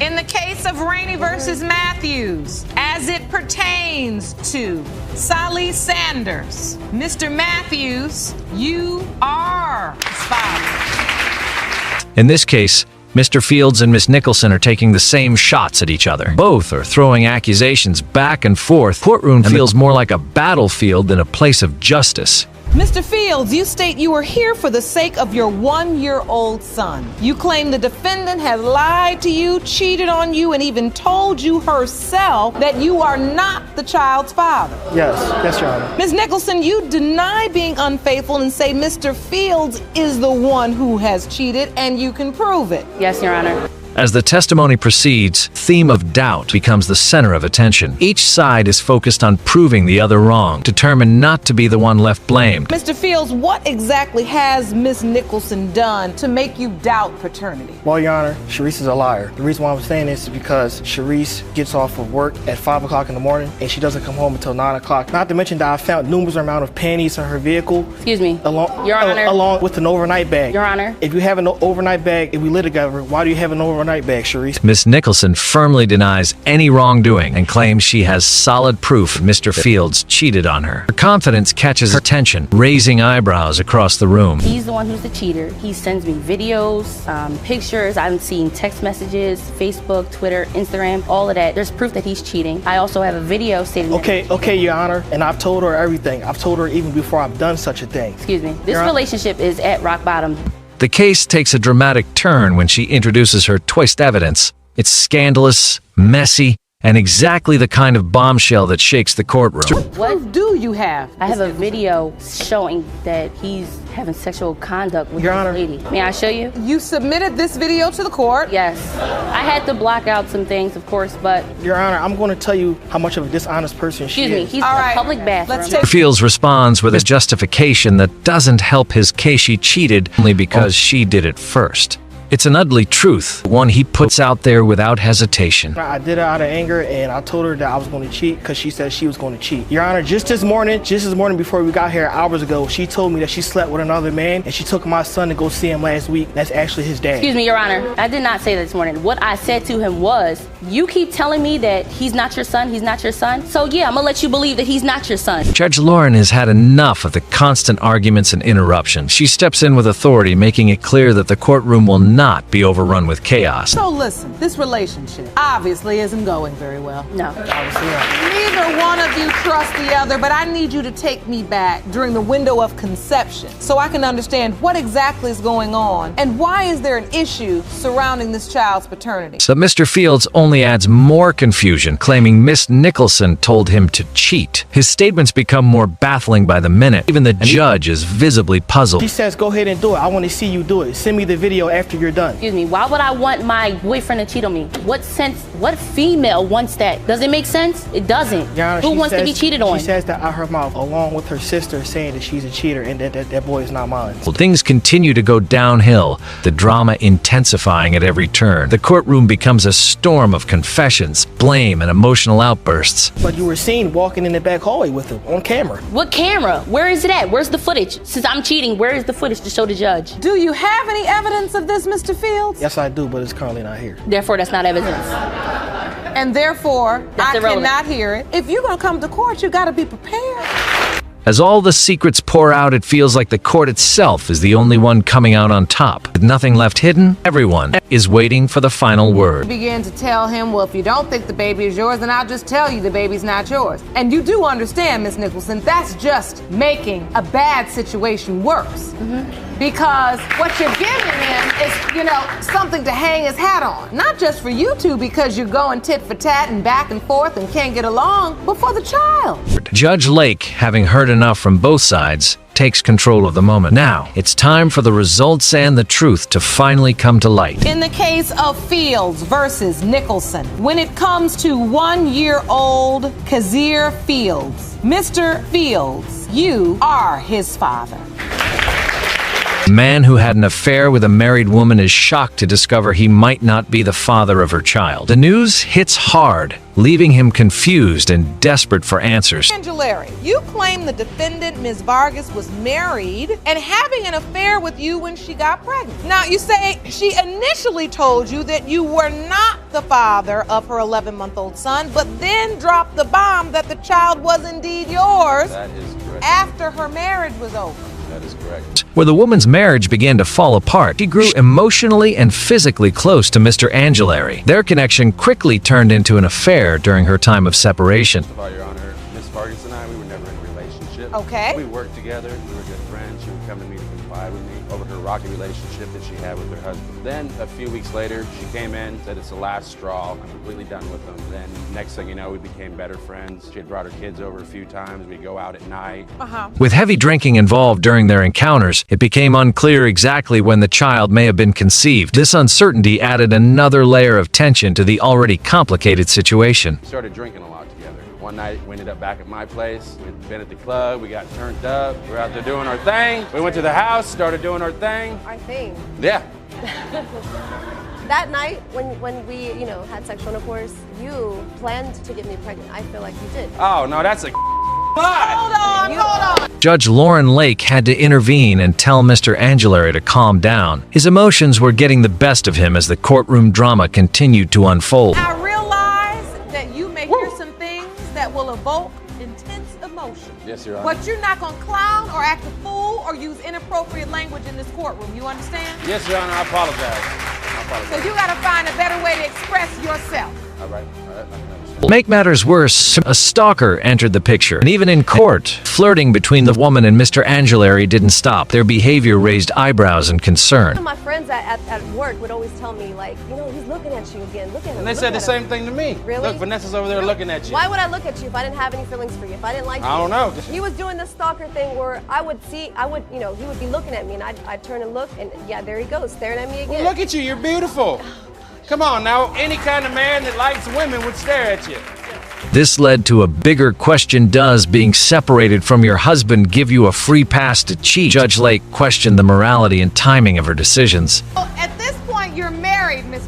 In the case of Rainey versus Matthews, as it pertains to Sally Sanders, Mr. Matthews, you are his father. In this case, Mr. Fields and Miss Nicholson are taking the same shots at each other. Both are throwing accusations back and forth. Courtroom feels more like a battlefield than a place of justice. Mr. Fields, you state you were here for the sake of your 1-year-old son. You claim the defendant has lied to you, cheated on you, and even told you herself that you are not the child's father. Yes, Your Honor. Ms. Nicholson, you deny being unfaithful and say Mr. Fields is the one who has cheated, and you can prove it. Yes, Your Honor. As the testimony proceeds, theme of doubt becomes the center of attention. Each side is focused on proving the other wrong, determined not to be the one left blamed. Mr. Fields, what exactly has Ms. Nicholson done to make you doubt paternity? Well, Your Honor, Sharice is a liar. The reason why I'm saying this is because Sharice gets off of work at 5 o'clock in the morning and she doesn't come home until 9 o'clock. Not to mention that I found numerous amount of panties in her vehicle. Excuse me. Along, Your Honor. Along with an overnight bag. Your Honor. If you have an overnight bag, if we live together, why do you have an overnight bag, Sharice? Miss Nicholson firmly denies any wrongdoing and claims she has solid proof Mr. Fields cheated on her. Her confidence catches attention, raising eyebrows across the room. He's the one who's the cheater. He sends me videos, pictures. I'm seeing text messages, Facebook, Twitter, Instagram, all of that. There's proof that he's cheating. I also have a video stating Okay, Your Honor, and I've told her everything. I've told her even before I've done such a thing. Excuse me. This relationship is at rock bottom. The case takes a dramatic turn when she introduces her twist evidence. It's scandalous, messy, and exactly the kind of bombshell that shakes the courtroom. What do you have? I have a video showing that he's having sexual conduct with this lady. May I show you? You submitted this video to the court? Yes. I had to block out some things, of course, but... Your Honor, I'm going to tell you how much of a dishonest person she is. Excuse me, he's in a public bathroom. Fields responds with a justification that doesn't help his case. She cheated only because she did it first. It's an ugly truth, one he puts out there without hesitation. I did it out of anger, and I told her that I was going to cheat because she said she was going to cheat. Your Honor, just this morning before we got here hours ago, she told me that she slept with another man, and she took my son to go see him last week. That's actually his dad. Excuse me, Your Honor. I did not say that this morning. What I said to him was, you keep telling me that he's not your son, so yeah, I'm gonna let you believe that he's not your son. Judge Lauren has had enough of the constant arguments and interruptions. She steps in with authority, making it clear that the courtroom will not be overrun with chaos. So listen, this relationship obviously isn't going very well. No. Neither one of you trust the other, but I need you to take me back during the window of conception so I can understand what exactly is going on and why is there an issue surrounding this child's paternity. So Mr. Fields only adds more confusion, claiming Miss Nicholson told him to cheat. His statements become more baffling by the minute. Even the judge is visibly puzzled. She says, go ahead and do it. I want to see you do it. Send me the video after you're done. Excuse me, why would I want my boyfriend to cheat on me? What female wants that? Does it make sense? It doesn't. Your Honor, who wants to be cheated on? She says that out of her mouth, along with her sister saying that she's a cheater and that boy is not mine. Well, things continue to go downhill, the drama intensifying at every turn. The courtroom becomes a storm of confessions, blame, and emotional outbursts. But you were seen walking in the back hallway with him on camera. What camera? Where is it at? Where's the footage? Since I'm cheating, where is the footage to show the judge? Do you have any evidence of this, Mr. Fields? Yes, I do, but it's currently not here. Therefore, that's not evidence. And therefore, That's I irrelevant. cannot hear it. If you're going to come to court, you got to be prepared. As all the secrets pour out, it feels like the court itself is the only one coming out on top. With nothing left hidden, everyone is waiting for the final word. Began to tell him, well, if you don't think the baby is yours, then I'll just tell you the baby's not yours. And you do understand, Miss Nicholson, that's just making a bad situation worse. Because what you're giving him is, something to hang his hat on. Not just for you two because you're going tit for tat and back and forth and can't get along, but for the child. Judge Lake, having heard enough from both sides, takes control of the moment. Now, it's time for the results and the truth to finally come to light. In the case of Fields versus Nicholson, when it comes to 1-year-old Kazir Fields, Mr. Fields, you are his father. The man who had an affair with a married woman is shocked to discover he might not be the father of her child. The news hits hard, leaving him confused and desperate for answers. Angelari, you claim the defendant, Ms. Vargas, was married and having an affair with you when she got pregnant. Now, you say she initially told you that you were not the father of her 11-month-old son, but then dropped the bomb that the child was indeed yours. That is correct. After her marriage was over. That is correct. Where the woman's marriage began to fall apart, she grew emotionally and physically close to Mr. Angelari. Their connection quickly turned into an affair during her time of separation. Your Honor, Miss Vargas and I, we were never in a relationship. Okay. We worked together. We were good friends. She would come to me to confide with me over her rocky relationship that she had with her husband. Then, a few weeks later, she came in, said it's the last straw. I'm completely done with them. Then, next thing you know, we became better friends. She had brought her kids over a few times. We'd go out at night. With heavy drinking involved during their encounters, it became unclear exactly when the child may have been conceived. This uncertainty added another layer of tension to the already complicated situation. We started drinking a lot together. One night, we ended up back at my place. We'd been at the club. We got turned up. We were out there doing our thing. We went to the house, started doing our thing. Our thing. Yeah. That night, when we, had sexual intercourse, you planned to get me pregnant. I feel like you did. Oh, no, that's a lie. Hold on. Judge Lauren Lake had to intervene and tell Mr. Angelari to calm down. His emotions were getting the best of him as the courtroom drama continued to unfold. I realize that you may hear some things that will evoke intense emotion. Yes, Your Honor. But you're not going to clown or act a fool or use inappropriate language in this courtroom. You understand? Yes, Your Honor, I apologize. So you got to find a better way to express yourself. All right. To make matters worse, a stalker entered the picture. And even in court, flirting between the woman and Mr. Angelari didn't stop. Their behavior raised eyebrows and concern. Some of my friends at work would always tell me, like, he's looking at you again. Look at him. And they said the same thing to me. Really? Look, Vanessa's over there looking at you. Why would I look at you if I didn't have any feelings for you? If I didn't like you? I don't know. He was doing the stalker thing where he would be looking at me and I'd turn and look and yeah, there he goes, staring at me again. Well, look at you, you're beautiful. Come on now, any kind of man that likes women would stare at you. This led to a bigger question: does being separated from your husband give you a free pass to cheat? Judge Lake questioned the morality and timing of her decisions. Well, at this point,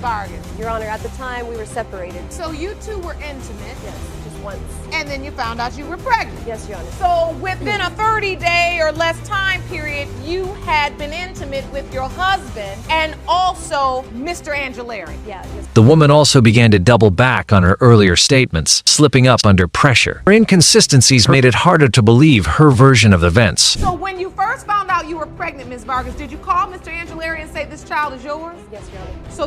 Vargas? Your Honor, at the time we were separated. So you two were intimate? Yes, just once. And then you found out you were pregnant? Yes, Your Honor. So within a 30-day or less time period, you had been intimate with your husband and also Mr. Angelari? Yeah. Yes. The woman also began to double back on her earlier statements, slipping up under pressure. Her inconsistencies made it harder to believe her version of events. So when you first found out you were pregnant, Ms. Vargas, did you call Mr. Angelari and say this child is yours? Yes, Your Honor. So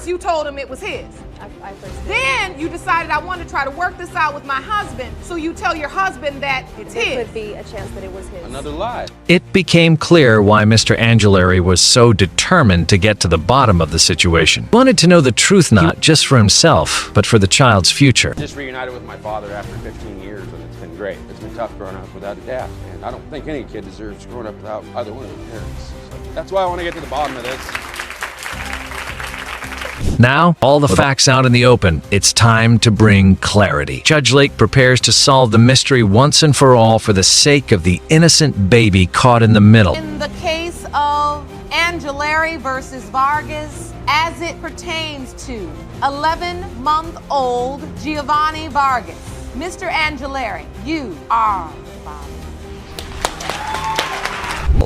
you told him it was his? I first did. Then you decided I want to try to work this out with my husband, so you tell your husband that it's his. There could be a chance that it was his. Another lie. It became clear why Mr. Angelari was so determined to get to the bottom of the situation. He wanted to know the truth not just for himself, but for the child's future. Just reunited with my father after 15 years, and it's been great. It's been tough growing up without a dad, and I don't think any kid deserves growing up without either one of their parents. So that's why I want to get to the bottom of this. Now, all the facts out in the open, it's time to bring clarity. Judge Lake prepares to solve the mystery once and for all for the sake of the innocent baby caught in the middle. In the case of Angelari versus Vargas, as it pertains to 11-month-old Giovanni Vargas, Mr. Angelari, you are the father.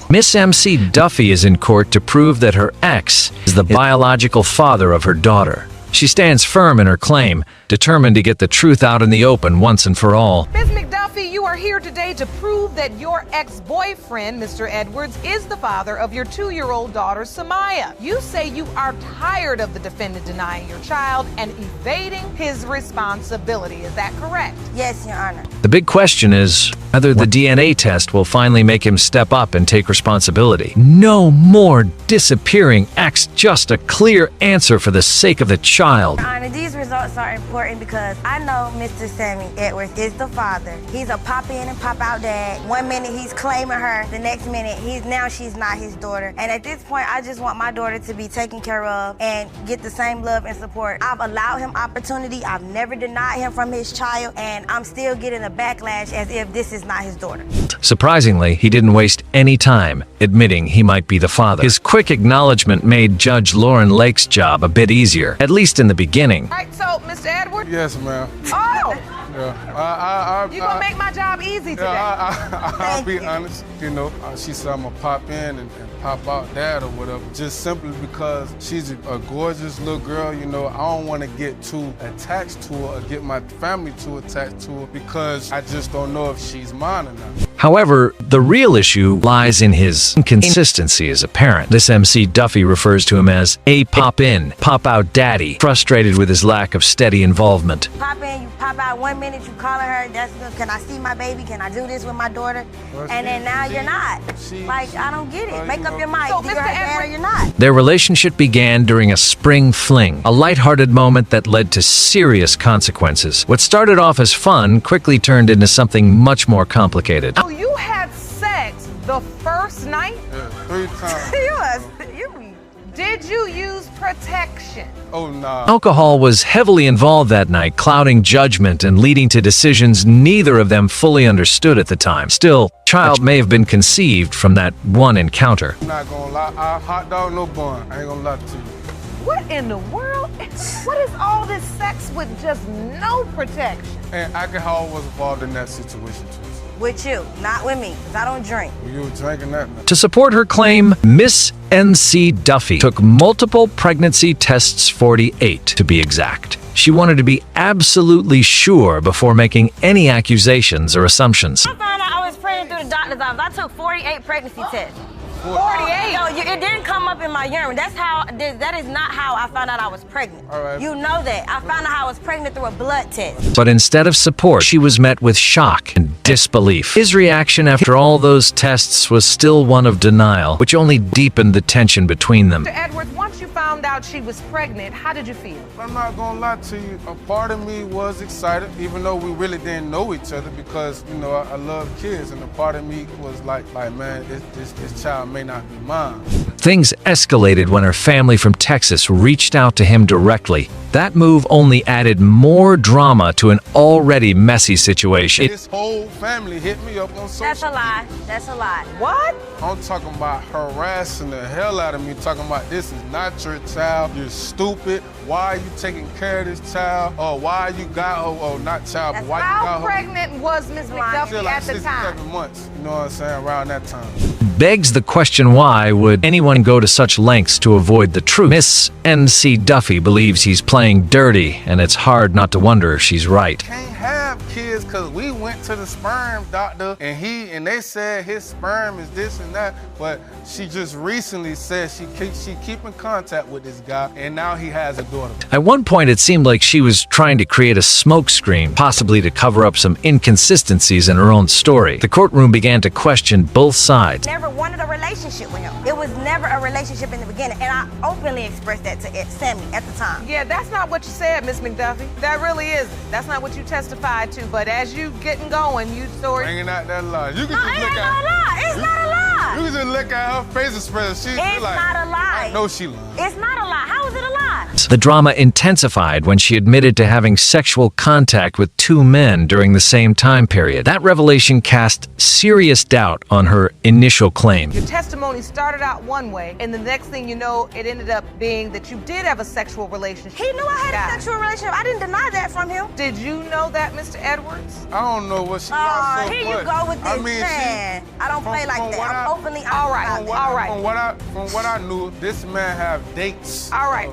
Miss MC Duffy is in court to prove that her ex is the biological father of her daughter. She stands firm in her claim, determined to get the truth out in the open once and for all. Ms. McDuffie, you are here today to prove that your ex-boyfriend, Mr. Edwards, is the father of your 2-year-old daughter, Samaya. You say you are tired of the defendant denying your child and evading his responsibility. Is that correct? Yes, Your Honor. The big question is whether the DNA test will finally make him step up and take responsibility. No more disappearing ex, just a clear answer for the sake of the child. Your Honor, these results are important because I know Mr. Sammy Edwards is the father. He's a pop in and pop out dad. One minute he's claiming her, the next minute she's not his daughter. And at this point, I just want my daughter to be taken care of and get the same love and support. I've allowed him opportunity. I've never denied him from his child, and I'm still getting a backlash as if this is not his daughter. Surprisingly, he didn't waste any time admitting he might be the father. His quick acknowledgement made Judge Lauren Lake's job a bit easier, at least in the beginning. All right, so, Mr. Edwards? Yes, ma'am. Oh! Yeah. You're going to make my job easy today. I'll be honest. You know, she said I'm going to pop in and pop out dad or whatever, just simply because she's a gorgeous little girl. You know, I don't want to get too attached to her or get my family too attached to her because I just don't know if she's mine or not. However, the real issue lies in his inconsistency as a parent. This MC Duffy refers to him as a pop-in, pop-out daddy, frustrated with his lack of steady involvement. Pop in, you pop out 1 minute, you calling her, that's good. Can I see my baby? Can I do this with my daughter? And then now you're not. Like, I don't get it. Make up your mind. So, Either you're her dad or you're not. Their relationship began during a spring fling, a lighthearted moment that led to serious consequences. What started off as fun quickly turned into something much more complicated. So you had sex the first night? Yeah, 3 times. Did you use protection? Oh, nah. Alcohol was heavily involved that night, clouding judgment and leading to decisions neither of them fully understood at the time. Still, child may have been conceived from that one encounter. I'm not gonna lie, hot dog, no bun. I ain't gonna lie to you. What in the world? What is all this sex with just no protection? And alcohol was involved in that situation too. With you, not with me, because I don't drink. You were drinking that, man. To support her claim, Miss MC Duffy took multiple pregnancy tests, 48 to be exact. She wanted to be absolutely sure before making any accusations or assumptions. I found out I was pregnant through the doctor's office. I took 48 pregnancy tests. 48? No, it didn't come up in my urine. That is not how I found out I was pregnant. All right. You know that. I found out I was pregnant through a blood test. But instead of support, she was met with shock and disbelief. His reaction after all those tests was still one of denial, which only deepened the tension between them. Mr. Edwards, once you found out she was pregnant, how did you feel? I'm not gonna lie to you. A part of me was excited, even though we really didn't know each other, because you know I love kids, and a part of me was like man, this child may not be mine. Things escalated when her family from Texas reached out to him directly. That move only added more drama to an already messy situation. This whole family hit me up on social media. That's a lie. That's a lie. What? I'm talking about harassing the hell out of me, talking about this is not your immature child. You're stupid. Why are you taking care of this child? Or why you got her, or not child, but why you got How her? pregnant was Ms. McDuffie Still like at the 6 time? 7 months, you know what I'm saying, around that time. Begs the question, why would anyone go to such lengths to avoid the truth? Miss N.C. Duffy believes he's playing dirty, and it's hard not to wonder if she's right. Can't have kids because we went to the sperm doctor and they said his sperm is this and that, but she just recently said she keep in contact with this guy, and now he has a daughter. At one point, it seemed like she was trying to create a smokescreen, possibly to cover up some inconsistencies in her own story. The courtroom began to question both sides. Never wanted a relationship with him. It was never a relationship in the beginning, and I openly expressed that to Sammy at the time. Yeah, that's not what you said, Miss McDuffie. That really isn't. That's not what you testified to. But as you getting going, you story. Bringing out that lie. You can No, just it look ain't at no lie. It's not a lie. You can just look at her face expression. She's It's like, not a lie. I know she lying. It's not a lie. How is it a lie? The drama intensified when she admitted to having sexual contact with 2 men during the same time period. That revelation cast serious doubt on her initial claim. Your testimony started out one way, and the next thing you know, it ended up being that you did have a sexual relationship. He knew I had a sexual relationship. I didn't deny that from him. Did you know that, Mr. Edwards? I don't know what she got so Here much. you go with this, I mean, man. I don't play like that. I'm openly honest. All right, all right. From what I knew, this man have dates. All right.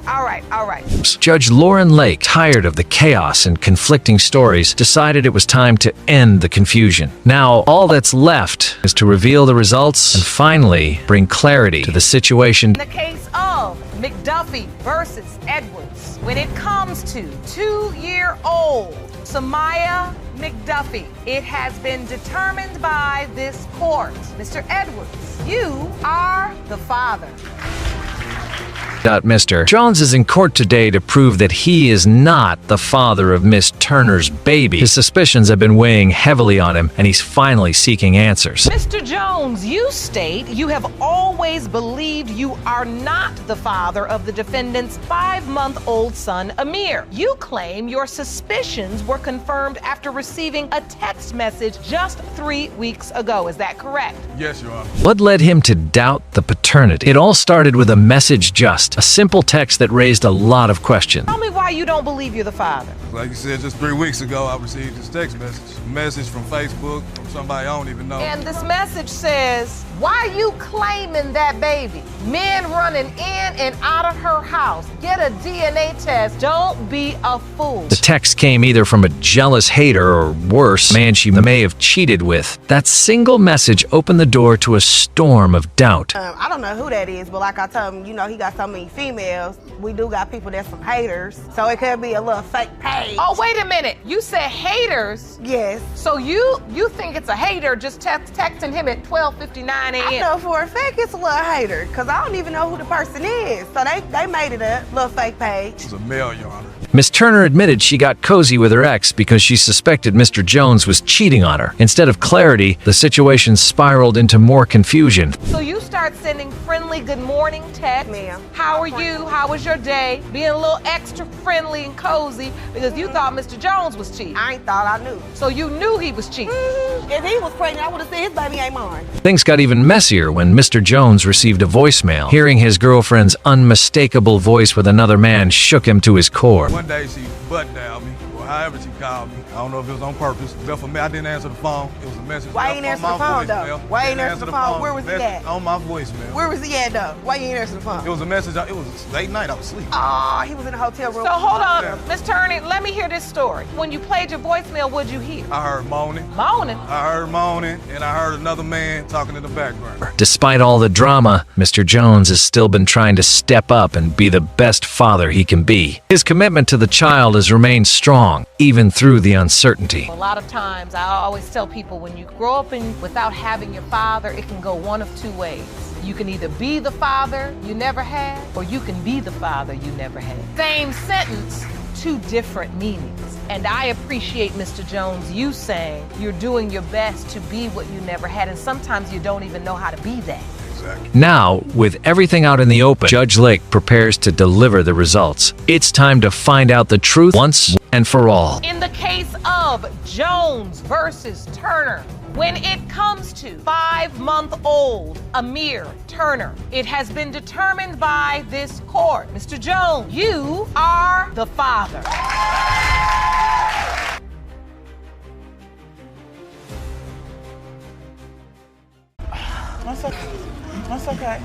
Judge Lauren Lake, tired of the chaos and conflicting stories, decided it was time to end the confusion. Now, all that's left is to reveal the results and finally bring clarity to the situation. In the case of McDuffie versus Edwards, when it comes to 2-year-old Samaya McDuffie, it has been determined by this court. Mr. Edwards, you are the father. Mr. Jones is in court today to prove that he is not the father of Miss Turner's baby. His suspicions have been weighing heavily on him, and he's finally seeking answers. Mr. Jones, you state you have always believed you are not the father of the defendant's 5-month-old son, Amir. You claim your suspicions were confirmed after receiving a text message just 3 weeks ago. Is that correct? Yes, Your Honor. What led him to doubt the paternity? It all started with a message just, a simple text that raised a lot of questions. Tell me why you don't believe you're the father. Like you said, just 3 weeks ago, I received this text message. A message from Facebook from somebody I don't even know. And this message says, why you claiming that baby? Men running in and out of her house. Get a DNA test. Don't be a fool. The text came either from a jealous hater or worse, a man she may have cheated with. That single message opened the door to a storm of doubt. I don't know who that is, but like I told him, you know, he got so many females. We do got people that's some haters, so it could be a little fake page. Oh, wait a minute. You said haters? Yes. So you think it's a hater just texting him at 12:59 a.m.? I know for a fact it's a little hater, because I don't even know who the person is. So they made it a little fake page. It's a male, Your Honor. Miss Turner admitted she got cozy with her ex because she suspected Mr. Jones was cheating on her. Instead of clarity, the situation spiraled into more confusion. So you start sending friendly good morning texts. Ma'am. How are you? How was your day? Being a little extra friendly and cozy because you thought Mr. Jones was cheating. I ain't thought I knew. So you knew he was cheating. If he was pregnant, I would have said his baby ain't mine. Things got even messier when Mr. Jones received a voicemail. Hearing his girlfriend's unmistakable voice with another man shook him to his core. One day she button-dialed me, or however she called me. I don't know if it was on purpose, but for me, I didn't answer the phone. It was a message. Why left you ain't on answer my the phone, though? voicemail. Why you ain't Didn't answer the phone? Where was he Message at? On my voicemail. Where was he at, though? Why you ain't answer the phone? It was a message. It was late night. I was asleep. Oh, he was in the hotel room. So hold on, Miss Turner, let me hear this story. When you played your voicemail, what'd you hear? I heard moaning. Moaning? I heard moaning, and I heard another man talking in the background. Despite all the drama, Mr. Jones has still been trying to step up and be the best father he can be. His commitment to the child has remained strong, even through the uncertainty. A lot of times, I always tell people when you grow up without having your father, it can go one of two ways. You can either be the father you never had, or you can be the father you never had. Same sentence, two different meanings. And I appreciate, Mr. Jones, you saying you're doing your best to be what you never had, and sometimes you don't even know how to be that. Exactly. Now, with everything out in the open, Judge Lake prepares to deliver the results. It's time to find out the truth once and for all. In the case of Jones versus Turner, when it comes to 5-month-old Amir Turner, it has been determined by this court. Mr. Jones, you are the father. That's okay.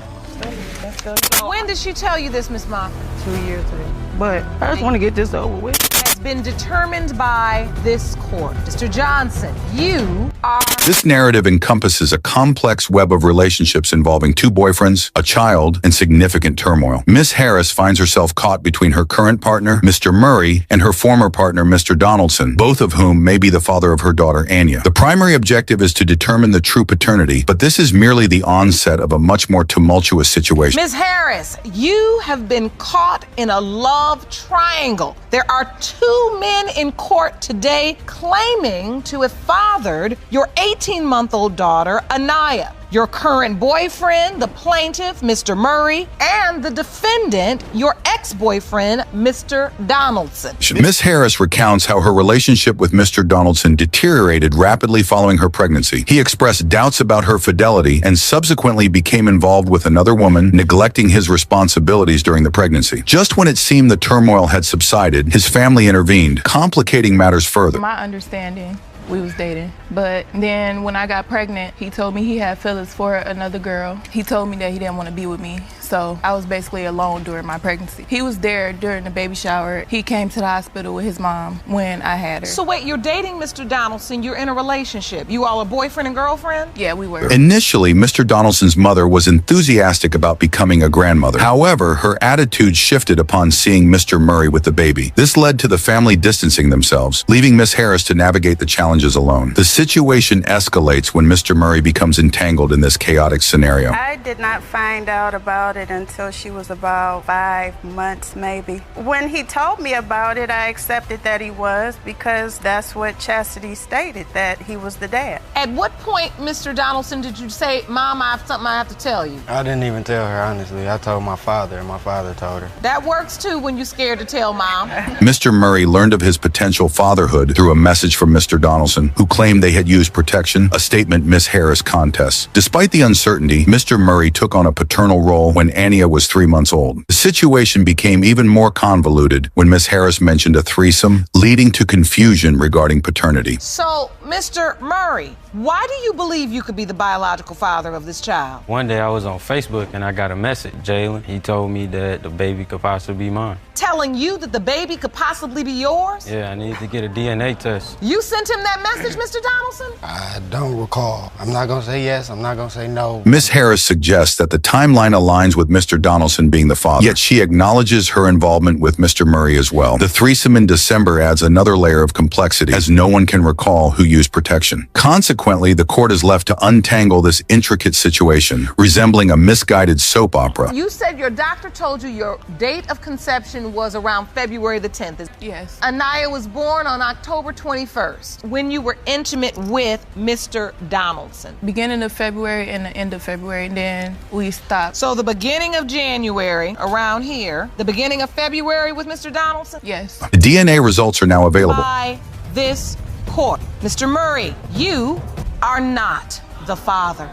When did she tell you this, Miss Moffitt? 2 years ago. But I just want to get this over with. Has been determined by this court. Mr. Johnson, you are... This narrative encompasses a complex web of relationships involving 2 boyfriends, a child, and significant turmoil. Miss Harris finds herself caught between her current partner, Mr. Murray, and her former partner, Mr. Donaldson, both of whom may be the father of her daughter, Anya. The primary objective is to determine the true paternity, but this is merely the onset of a much more tumultuous situation. Ms. Harris, you have been caught in a love triangle. There are 2 men in court today claiming to have fathered your 18-month-old daughter, Anaya. Your current boyfriend, the plaintiff, Mr. Murray, and the defendant, your ex-boyfriend, Mr. Donaldson. Miss Harris recounts how her relationship with Mr. Donaldson deteriorated rapidly following her pregnancy. He expressed doubts about her fidelity and subsequently became involved with another woman, neglecting his responsibilities during the pregnancy. Just when it seemed the turmoil had subsided, his family intervened, complicating matters further. My understanding, we was dating. But then when I got pregnant, he told me he had feelings for another girl. He told me that he didn't want to be with me. So I was basically alone during my pregnancy. He was there during the baby shower. He came to the hospital with his mom when I had her. So wait, you're dating Mr. Donaldson, you're in a relationship. You all are boyfriend and girlfriend? Yeah, we were. Initially, Mr. Donaldson's mother was enthusiastic about becoming a grandmother. However, her attitude shifted upon seeing Mr. Murray with the baby. This led to the family distancing themselves, leaving Miss Harris to navigate the challenges alone. The situation escalates when Mr. Murray becomes entangled in this chaotic scenario. I did not find out about it until she was about 5 months, maybe. When he told me about it, I accepted that he was, because that's what Chastity stated, that he was the dad. At what point, Mr. Donaldson, did you say, Mom, I have something I have to tell you? I didn't even tell her, honestly. I told my father, and my father told her. That works too when you're scared to tell Mom. Mr. Murray learned of his potential fatherhood through a message from Mr. Donaldson, who claimed they had used protection, a statement Miss Harris contests. Despite the uncertainty, Mr. Murray took on a paternal role when Anya was 3 months old. The situation became even more convoluted when Miss Harris mentioned a threesome, leading to confusion regarding paternity. So, Mr. Murray, why do you believe you could be the biological father of this child? One day I was on Facebook and I got a message. Jalen, he told me that the baby could possibly be mine. Telling you that the baby could possibly be yours? Yeah, I need to get a DNA test. You sent him that message, Mr. Donaldson? I don't recall. I'm not going to say yes. I'm not going to say no. Miss Harris suggests that the timeline aligns with Mr. Donaldson being the father, yet she acknowledges her involvement with Mr. Murray as well. The threesome in December adds another layer of complexity, as no one can recall who used protection. Consequently, the court is left to untangle this intricate situation, resembling a misguided soap opera. You said your doctor told you your date of conception was around February the 10th. Yes. Anaya was born on October 21st, when you were intimate with Mr. Donaldson. Beginning of February and the end of February, and then we stopped. So the beginning of January, around here, the beginning of February with Mr. Donaldson? Yes. The DNA results are now available. By this court. Mr. Murray, you are not the father.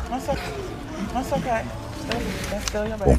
That's okay. That's okay.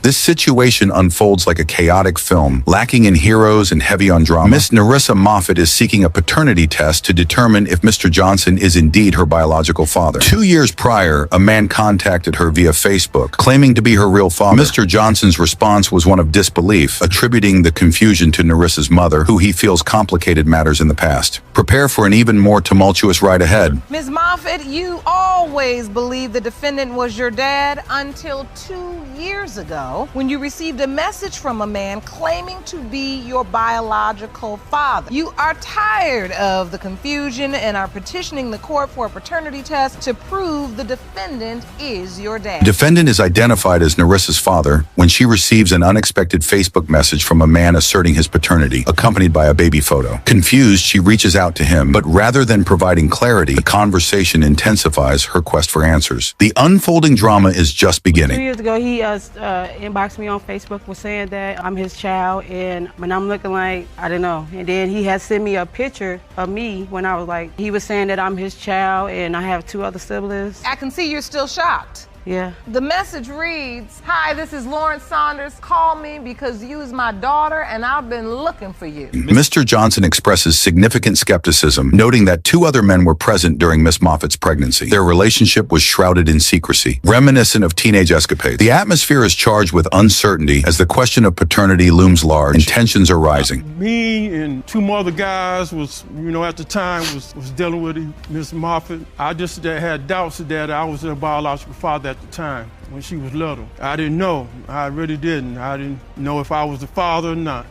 This situation unfolds like a chaotic film, lacking in heroes and heavy on drama. Miss Narissa Moffett is seeking a paternity test to determine if Mr. Johnson is indeed her biological father. 2 years prior, a man contacted her via Facebook, claiming to be her real father. Mr. Johnson's response was one of disbelief, attributing the confusion to Narissa's mother, who he feels complicated matters in the past. Prepare for an even more tumultuous ride ahead. Ms. Moffett, you always believed the defendant was your dad until 2 2 years ago when you received a message from a man claiming to be your biological father. You are tired of the confusion and are petitioning the court for a paternity test to prove the defendant is your dad. Defendant is identified as Narissa's father when she receives an unexpected Facebook message from a man asserting his paternity, accompanied by a baby photo. Confused, she reaches out to him, but rather than providing clarity, the conversation intensifies her quest for answers. The unfolding drama is just beginning. 2 years ago, he inboxed me on Facebook was saying that I'm his child, and when I'm looking like, I don't know. And then he had sent me a picture of me when I was like, he was saying that I'm his child and I have 2 other siblings. I can see you're still shocked. Yeah. The message reads, "Hi, this is Lawrence Saunders. Call me because you is my daughter and I've been looking for you." Mr. Johnson expresses significant skepticism, noting that 2 other men were present during Miss Moffat's pregnancy. Their relationship was shrouded in secrecy, reminiscent of teenage escapades. The atmosphere is charged with uncertainty as the question of paternity looms large and tensions are rising. Me and 2 more other guys was, at the time was dealing with Miss Moffat. I just had doubts that I was her biological father at the time when she was little. I didn't know. I really didn't. I didn't know if I was the father or not,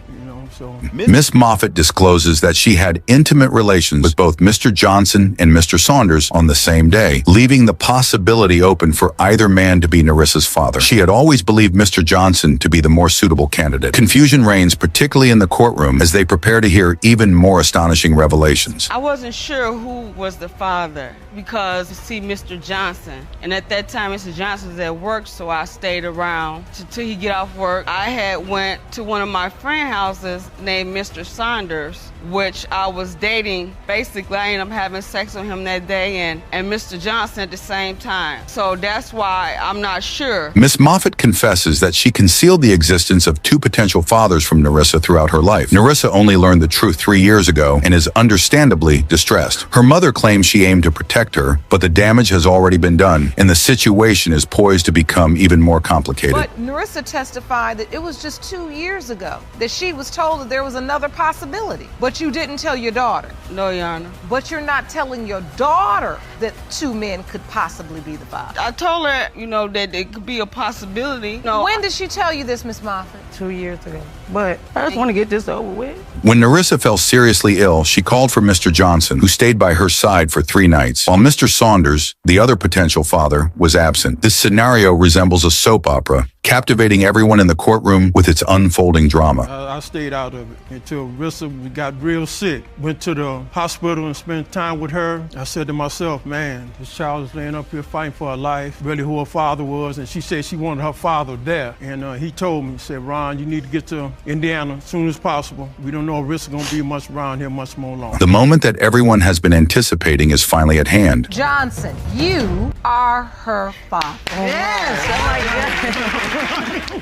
so. Miss Moffat discloses that she had intimate relations with both Mr. Johnson and Mr. Saunders on the same day, leaving the possibility open for either man to be Narissa's father. She had always believed Mr. Johnson to be the more suitable candidate. Confusion reigns, particularly in the courtroom, as they prepare to hear even more astonishing revelations. I wasn't sure who was the father because, Mr. Johnson, and at that time, Mr. Johnson was at work, so I stayed around till he get off work. I had went to one of my friend houses named Mr. Saunders, which I was dating. Basically, I ended up having sex with him that day and Mr. Johnson at the same time. So that's why I'm not sure. Miss Moffat confesses that she concealed the existence of 2 potential fathers from Narissa throughout her life. Narissa only learned the truth 3 years ago and is understandably distressed. Her mother claims she aimed to protect her, but the damage has already been done, and the situation is poised to become even more complicated. But Narissa testified that it was just 2 years ago that she was told that there was another possibility. But you didn't tell your daughter. No, Your Honor. But you're not telling your daughter that 2 men could possibly be the father. I told her, that it could be a possibility. When did she tell you this, Miss Moffat? 2 years ago. But I just want to get this over with. When Narissa fell seriously ill, she called for Mr. Johnson, who stayed by her side for 3 nights, while Mr. Saunders, the other potential father, was absent. This scenario resembles a soap opera, captivating everyone in the courtroom with its unfolding drama. I stayed out of it until Rissa got real sick. Went to the hospital and spent time with her. I said to myself, man, this child is laying up here fighting for her life, really who her father was, and she said she wanted her father there. And he told me, he said, Ron, you need to get to Indiana as soon as possible. We don't know if Rissa's gonna be much around here much more longer. The moment that everyone has been anticipating is finally at hand. Johnson, you are her father. Yes,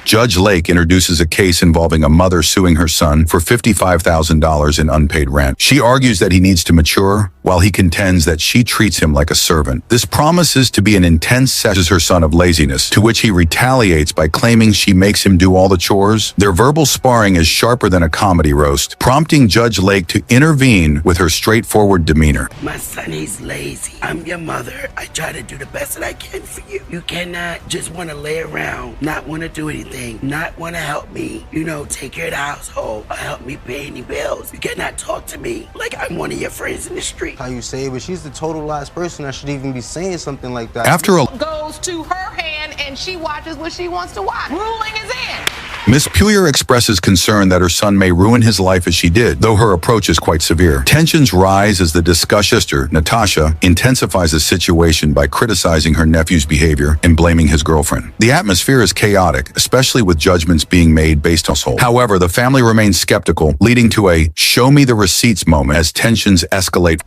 Judge Lake introduces a case involving a mother suing her son for $55,000 in unpaid rent. She argues that he needs to mature, while he contends that she treats him like a servant. This promises to be an intense session her son of laziness, to which he retaliates by claiming she makes him do all the chores. Their verbal sparring is sharper than a comedy roast, prompting Judge Lake to intervene with her straightforward demeanor. My son is lazy. I'm your mother. I try to do the best that I can for you. You cannot just want to lay around, not want to do anything, not want to help me, take care of the household, or help me pay any bills. You cannot talk to me like I'm one of your friends in the street. How you say it, but she's the total last person that should even be saying something like that. After a goes to her hand and she watches what she wants to watch. Ruling is in. Miss Puyer expresses concern that her son may ruin his life as she did, though her approach is quite severe. Tensions rise as the discussed sister, Natasha, intensifies the situation by criticizing her nephew's behavior and blaming his girlfriend. The atmosphere is chaotic, especially with judgments being made based on household. However, the family remains skeptical, leading to a show me the receipts moment as tensions escalate.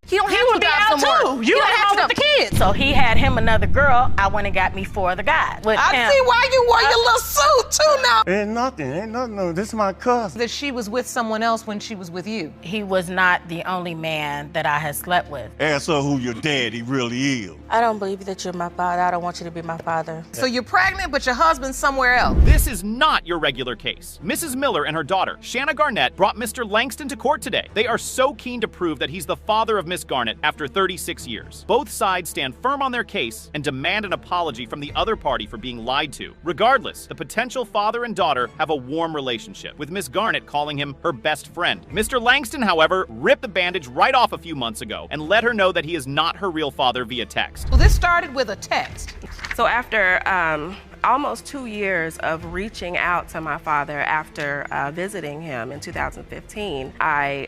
He would be out too. You don't have to with the kids. So he had him another girl. I went and got me 4 other guys. I see why you wore your little suit too now. Ain't nothing. No, this is my cousin. That she was with someone else when she was with you. He was not the only man that I had slept with. Ask her who your daddy really is. I don't believe that you're my father. I don't want you to be my father. So you're pregnant, but your husband's somewhere else. This is not your regular case. Mrs. Miller and her daughter, Shanna Garnett, brought Mr. Langston to court today. They are so keen to prove that he's the father of Miss Garnett after 30 36 years. Both sides stand firm on their case and demand an apology from the other party for being lied to. Regardless, the potential father and daughter have a warm relationship, with Miss Garnett calling him her best friend. Mr. Langston, however, ripped the bandage right off a few months ago and let her know that he is not her real father via text. Well, this started with a text. So after almost 2 years of reaching out to my father after visiting him in 2015, I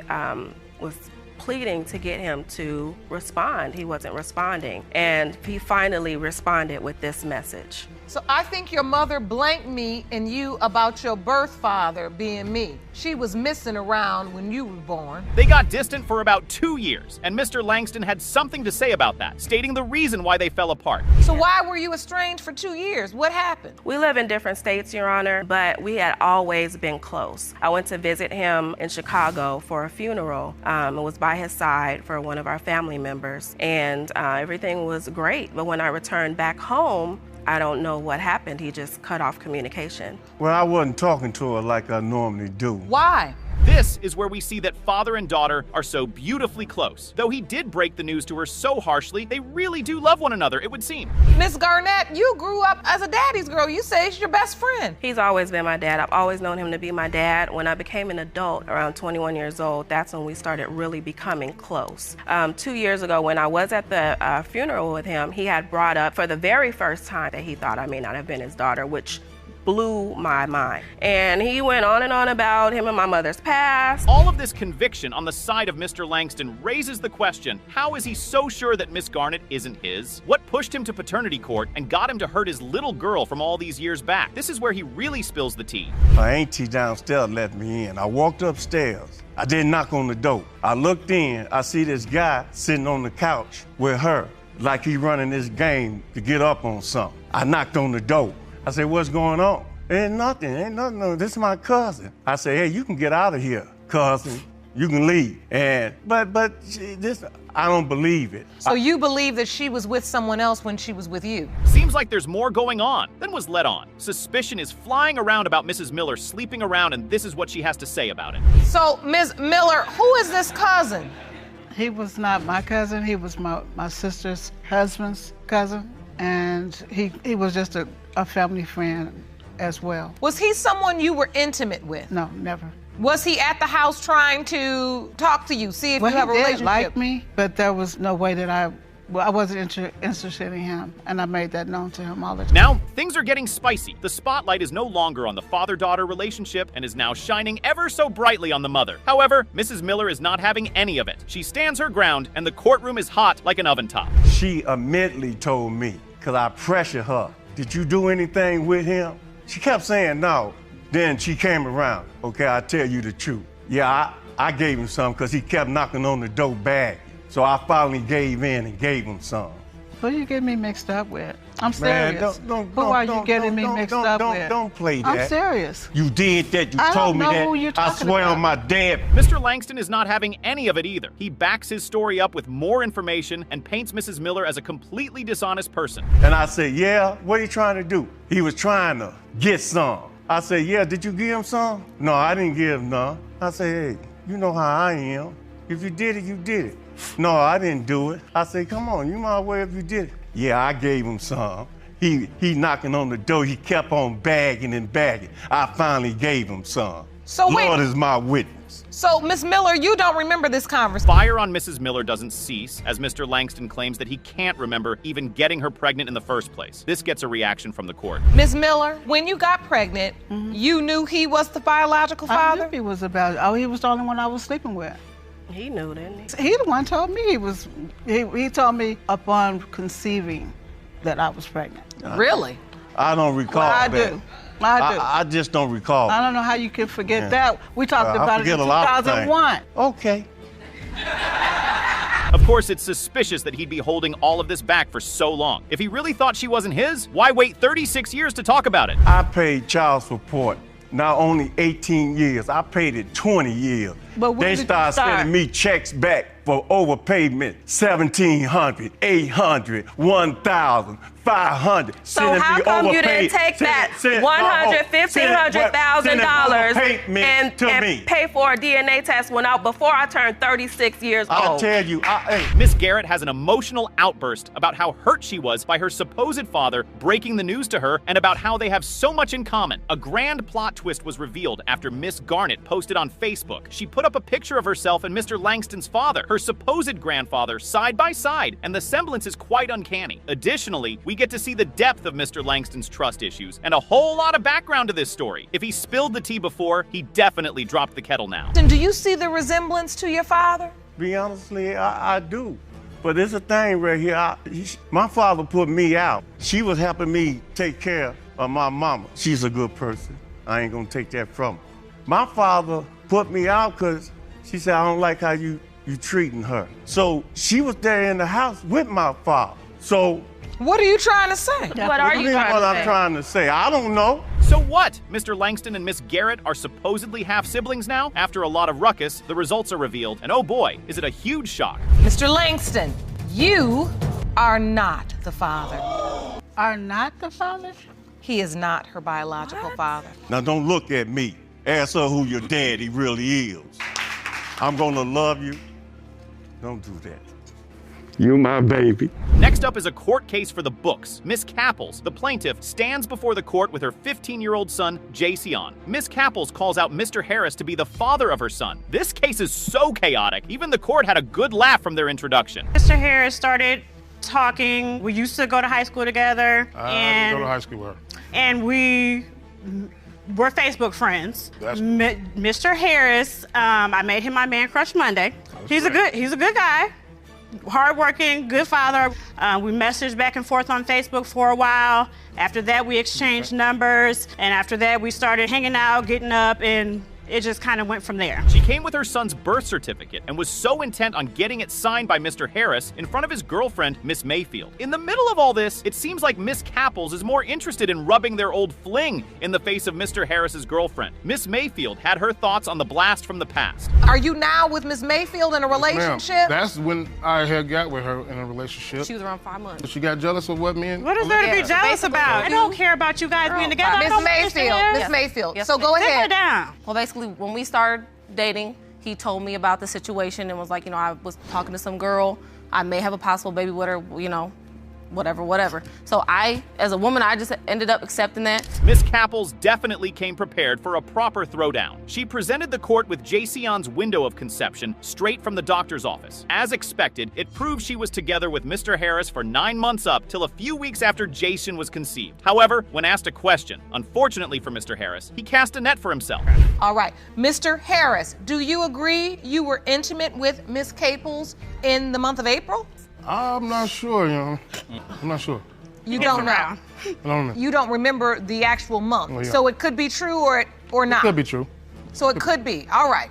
was pleading to get him to respond. He wasn't responding, and he finally responded with this message. So I think your mother blanked me and you about your birth father being me. She was missing around when you were born. They got distant for about 2 years, and Mr. Langston had something to say about that, stating the reason why they fell apart. So why were you estranged for 2 years? What happened? We live in different states, Your Honor, but we had always been close. I went to visit him in Chicago for a funeral. It was by his side for one of our family members, and everything was great. But when I returned back home, I don't know what happened. He just cut off communication. Well, I wasn't talking to her like I normally do. Why? This is where we see that father and daughter are so beautifully close. Though he did break the news to her so harshly, they really do love one another, it would seem. Miss Garnett, you grew up as a daddy's girl. You say he's your best friend. He's always been my dad. I've always known him to be my dad. When I became an adult, around 21 years old, that's when we started really becoming close. 2 years ago, when I was at the funeral with him, he had brought up for the very first time that he thought I may not have been his daughter, which blew my mind. And he went on and on about him and my mother's past. All of this conviction on the side of Mr. Langston raises the question, how is he so sure that Miss Garnett isn't his? What pushed him to paternity court and got him to hurt his little girl from all these years back? This is where he really spills the tea. My auntie downstairs let me in. I walked upstairs. I didn't knock on the door. I looked in. I see this guy sitting on the couch with her, like he running this game to get up on something. I knocked on the door. I said, what's going on? Ain't nothing. No, this is my cousin. I said, hey, you can get out of here, cousin. You can leave. And but this, I don't believe it. So you believe that she was with someone else when she was with you? Seems like there's more going on than was let on. Suspicion is flying around about Mrs. Miller sleeping around, and this is what she has to say about it. So, Ms. Miller, who is this cousin? He was not my cousin. He was my sister's husband's cousin, and he was just a family friend as well. Was he someone you were intimate with? No, never. Was he at the house trying to talk to you, see if you have a relationship? He did like me, but there was no way that I wasn't interested in him, and I made that known to him all the time. Now, things are getting spicy. The spotlight is no longer on the father-daughter relationship and is now shining ever so brightly on the mother. However, Mrs. Miller is not having any of it. She stands her ground, and the courtroom is hot like an oven top. She immediately told me, because I pressured her, did you do anything with him? She kept saying no. Then she came around. Okay, I'll tell you the truth. Yeah, I gave him some because he kept knocking on the door back. So I finally gave in and gave him some. Who you getting me mixed up with? I'm serious. Who are you getting me mixed up with? Don't play that. I'm serious. You did that. You told me that. I swear on my dad. Mr. Langston is not having any of it either. He backs his story up with more information and paints Mrs. Miller as a completely dishonest person. And I said, yeah, what are you trying to do? He was trying to get some. I said, yeah, did you give him some? No, I didn't give him none. I said, hey, you know how I am. If you did it, you did it. No, I didn't do it. I said, come on, you might well if you did it. Yeah, I gave him some. He knocking on the door, he kept on bagging and bagging. I finally gave him some. So Lord is my witness. So, Miss Miller, you don't remember this conversation? Fire on Mrs. Miller doesn't cease, as Mr. Langston claims that he can't remember even getting her pregnant in the first place. This gets a reaction from the court. Miss Miller, when you got pregnant, you knew he was the biological father? I knew he was he was the only one I was sleeping with. He knew, didn't he? He the one told me he told me upon conceiving that I was pregnant. Really? I don't recall I that. do. I do. I just don't recall. I don't know how you can forget that. We talked about it in 2001. Okay. Of course, it's suspicious that he'd be holding all of this back for so long. If he really thought she wasn't his, why wait 36 years to talk about it? I paid child support. Not only 18 years, I paid it 20 years. But when they did started you start? sending me checks back for overpayment, $1,700, $800, $1,000, $500. So how come you didn't take that $150,000 and pay for a DNA test when before I turned 36 years old? I'll tell you, Miss Garrett has an emotional outburst about how hurt she was by her supposed father breaking the news to her and about how they have so much in common. A grand plot twist was revealed after Miss Garnett posted on Facebook. She put up a picture of herself and Mr. Langston's father, her supposed grandfather, side by side, and the semblance is quite uncanny. Additionally, we get to see the depth of Mr. Langston's trust issues and a whole lot of background to this story. If he spilled the tea before, he definitely dropped the kettle now. And do you see the resemblance to your father? Be honestly, I do. But there's a thing right here. My father put me out. She was helping me take care of my mama. She's a good person. I ain't gonna take that from her. My father put me out because she said, I don't like how you treating her. So she was there in the house with my father. So what are you trying to say? What are you trying to say? I'm trying to say. I don't know. So what? Mr. Langston and Miss Garrett are supposedly half-siblings now? After a lot of ruckus, the results are revealed, and oh boy, is it a huge shock. Mr. Langston, you are not the father. Are not the father? He is not her biological father. Now don't look at me. Ask her who your daddy really is. I'm gonna love you. Don't do that. You my baby. Next up is a court case for the books. Miss Capples, the plaintiff, stands before the court with her 15-year-old son, Jason. Miss Capples calls out Mr. Harris to be the father of her son. This case is so chaotic, even the court had a good laugh from their introduction. Mr. Harris started talking. We used to go to high school together. I didn't go to high school with her. And we were Facebook friends. Mr. Harris, I made him my man crush Monday. He's a good guy. Hardworking, good father. We messaged back and forth on Facebook for a while. After that, we exchanged numbers. And after that, we started hanging out, getting up, and it just kind of went from there. She came with her son's birth certificate and was so intent on getting it signed by Mr. Harris in front of his girlfriend, Miss Mayfield. In the middle of all this, it seems like Miss Capples is more interested in rubbing their old fling in the face of Mr. Harris's girlfriend. Miss Mayfield had her thoughts on the blast from the past. Are you now with Miss Mayfield in a relationship? That's when I had got with her in a relationship. She was around 5 months. She got jealous of what me and... What is there to be jealous about? I don't care about you guys being together. Miss Mayfield. So go ahead. Sit her down. Well, basically, when we started dating, he told me about the situation and was like, I was talking to some girl. I may have a possible baby with her, whatever. So I, as a woman, I just ended up accepting that. Miss Capples definitely came prepared for a proper throwdown. She presented the court with Jason's window of conception straight from the doctor's office. As expected, it proved she was together with Mr. Harris for 9 months up till a few weeks after Jason was conceived. However, when asked a question, unfortunately for Mr. Harris, he cast a net for himself. All right. Mr. Harris, do you agree you were intimate with Miss Capples in the month of April? I'm not sure, I'm not sure. You don't know? I don't know. You don't remember the actual month. Well, yeah. So it could be true or not? It could be true. So it could be. All right.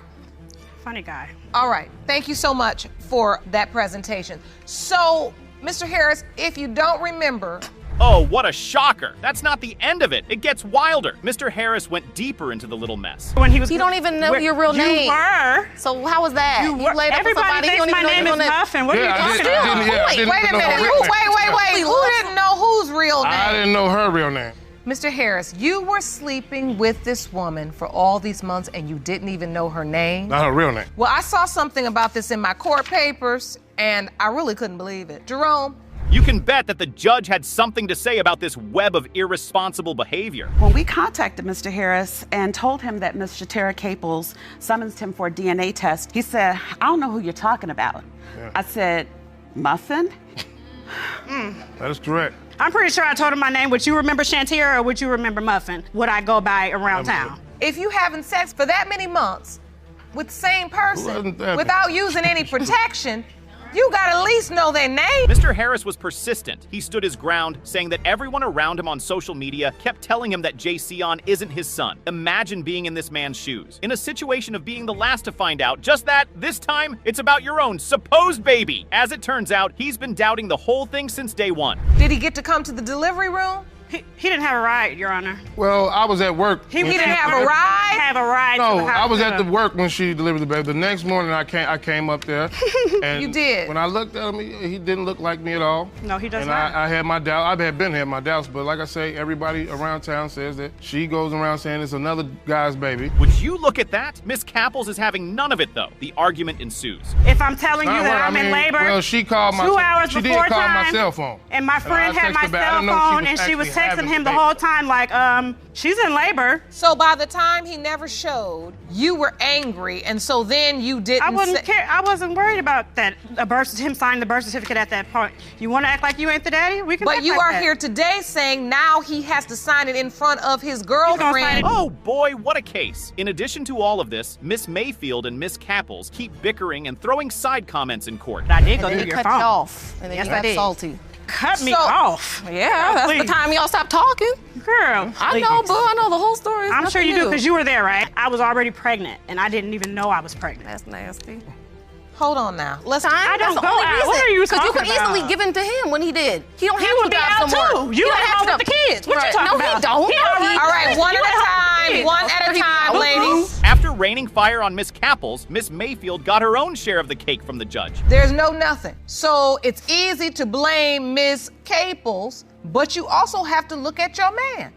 Funny guy. All right. Thank you so much for that presentation. So, Mr. Harris, if you don't remember... Oh, what a shocker. That's not the end of it. It gets wilder. Mr. Harris went deeper into the little mess. He don't even know your real name. You were. So how was that? You laid up with somebody. Everybody thinks my name is Muffin. What are you talking about? Wait a minute. Wait. Who didn't know whose real name? I didn't know her real name. Mr. Harris, you were sleeping with this woman for all these months and you didn't even know her name? Not her real name. Well, I saw something about this in my court papers and I really couldn't believe it. Jerome? You can bet that the judge had something to say about this web of irresponsible behavior. When we contacted Mr. Harris and told him that Ms. Shatera Caples summoned him for a DNA test, he said, I don't know who you're talking about. Yeah. I said, Muffin? That is correct. I'm pretty sure I told him my name. Would you remember Shantira or would you remember Muffin? Would I go by around town? If you having sex for that many months with the same person without using any protection, you gotta at least know their name. Mr. Harris was persistent. He stood his ground, saying that everyone around him on social media kept telling him that Jason isn't his son. Imagine being in this man's shoes. In a situation of being the last to find out, just that, this time, it's about your own supposed baby. As it turns out, he's been doubting the whole thing since day one. Did he get to come to the delivery room? He didn't have a ride, Your Honor. Well, I was at work. He didn't have a ride? Have a ride No, to the I was at the hospital. work when she delivered the baby. The next morning, I came up there. And You did? When I looked at him, he didn't look like me at all. No, he does and not. I had my doubt. I had been had my doubts, but like I say, everybody around town says that she goes around saying it's another guy's baby. Would you look at that? Miss Capples is having none of it, though. The argument ensues. If I'm telling you that I'm in labor, Well, she called my 2 hours she before did call time, my cell phone. and my friend I had my texted back. I cell didn't know phone, and she was actually texting having him the the whole time like, she's in labor. So by the time he never showed, you were angry, and so then you didn't I wasn't worried about that. Him signing the birth certificate at that point. You want to act like you ain't the daddy? We can. But act you like are that. here today saying now he has to sign it in front of his girlfriend. Oh boy, what a case. In addition to all of this, Miss Mayfield and Miss Capples keep bickering and throwing side comments in court. I did go And through then your cut phone. you off, and then Yes, you I got did. salty. Cut me off. Yeah, that's Please. the time y'all stopped talking. Girl, I know, boo. I know the whole story. I'm sure you do because you were there, right? I was already pregnant, and I didn't even know I was pregnant. That's nasty. Hold on now. Let's. I don't That's the go only out. reason. What are you Because you talking could easily about? give in to him when he did. He don't He have would to be drive out somewhere. too. You He went don't have home to. with the kids. What you talking No, about? he don't. He already- All right, one You at went a home with time. the kids. One at a time, ladies. After raining fire on Miss Capples, Miss Mayfield got her own share of the cake from the judge. There's no nothing. So it's easy to blame Miss Caples, but you also have to look at your man.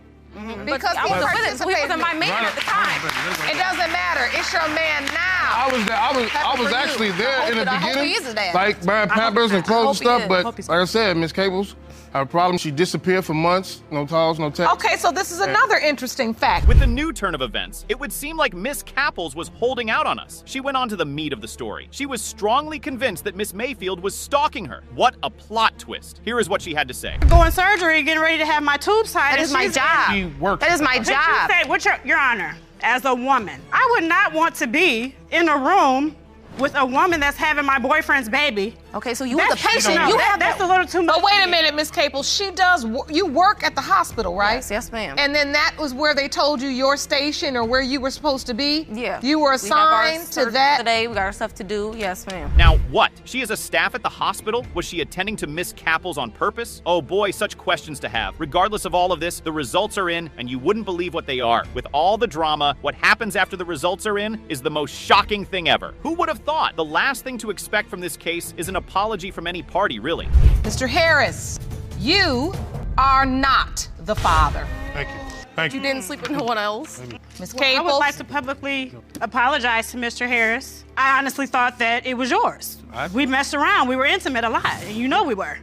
Because I he wasn't with it, so he participated. wasn't my man at the time. It doesn't matter. It's your man now. I was there. I was for actually you. there in the I hope beginning, he is a dad. like buying Pampers and clothes and hope he stuff. is. But Hope he's- like I said, Miss Cables, had a problem. She disappeared for months. No calls, no texts. Okay, so this is another interesting fact. With the new turn of events, it would seem like Miss Capples was holding out on us. She went on to the meat of the story. She was strongly convinced that Miss Mayfield was stalking her. What a plot twist. Here is what she had to say. Going surgery, getting ready to have my tubes tied. That is my job. She worked. That is my But you job. said, what's your honor, as a woman, I would not want to be in a room with a woman that's having my boyfriend's baby. Okay, so you as a patient, no, you have that's a little too much. But wait a minute, Miss Caples. She does. You work at the hospital, right? Yes, ma'am. And then that was where they told you your station or where you were supposed to be. Yeah. You were We have our assigned to surgery that. today. We got our stuff to do. Yes, ma'am. Now, what? She is a staff at the hospital? Was she attending to Miss Capples on purpose? Oh boy, such questions to have. Regardless of all of this, the results are in, and you wouldn't believe what they are. With all the drama, what happens after the results are in is the most shocking thing ever. Who would have thought? The last thing to expect from this case is an apology from any party, really. Mr. Harris, you are not the father. Thank you. Thank You you. didn't sleep with no one else. Miss Well, I Caples. would like to publicly apologize to Mr. Harris. I honestly thought that it was yours. We messed around. We were intimate a lot, and you know we were.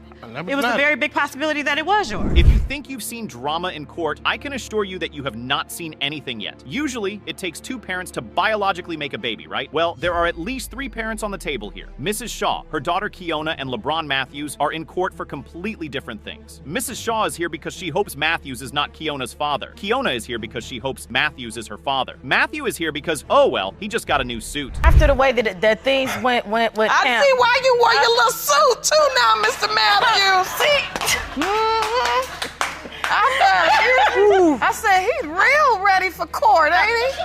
It was a very big possibility that it was yours. If you think you've seen drama in court, I can assure you that you have not seen anything yet. Usually, it takes two parents to biologically make a baby, right? Well, there are at least three parents on the table here. Mrs. Shaw, her daughter Kiona, and LeBron Matthews are in court for completely different things. Mrs. Shaw is here because she hopes Matthews is not Kiona's father. Kiona is here because she hopes Matthews is her father. Matthew is here because, oh well, he just got a new suit. After the way that things went with I him. see why you wore your little suit too now, Mr. Matthews. I said he's real ready for court, ain't he?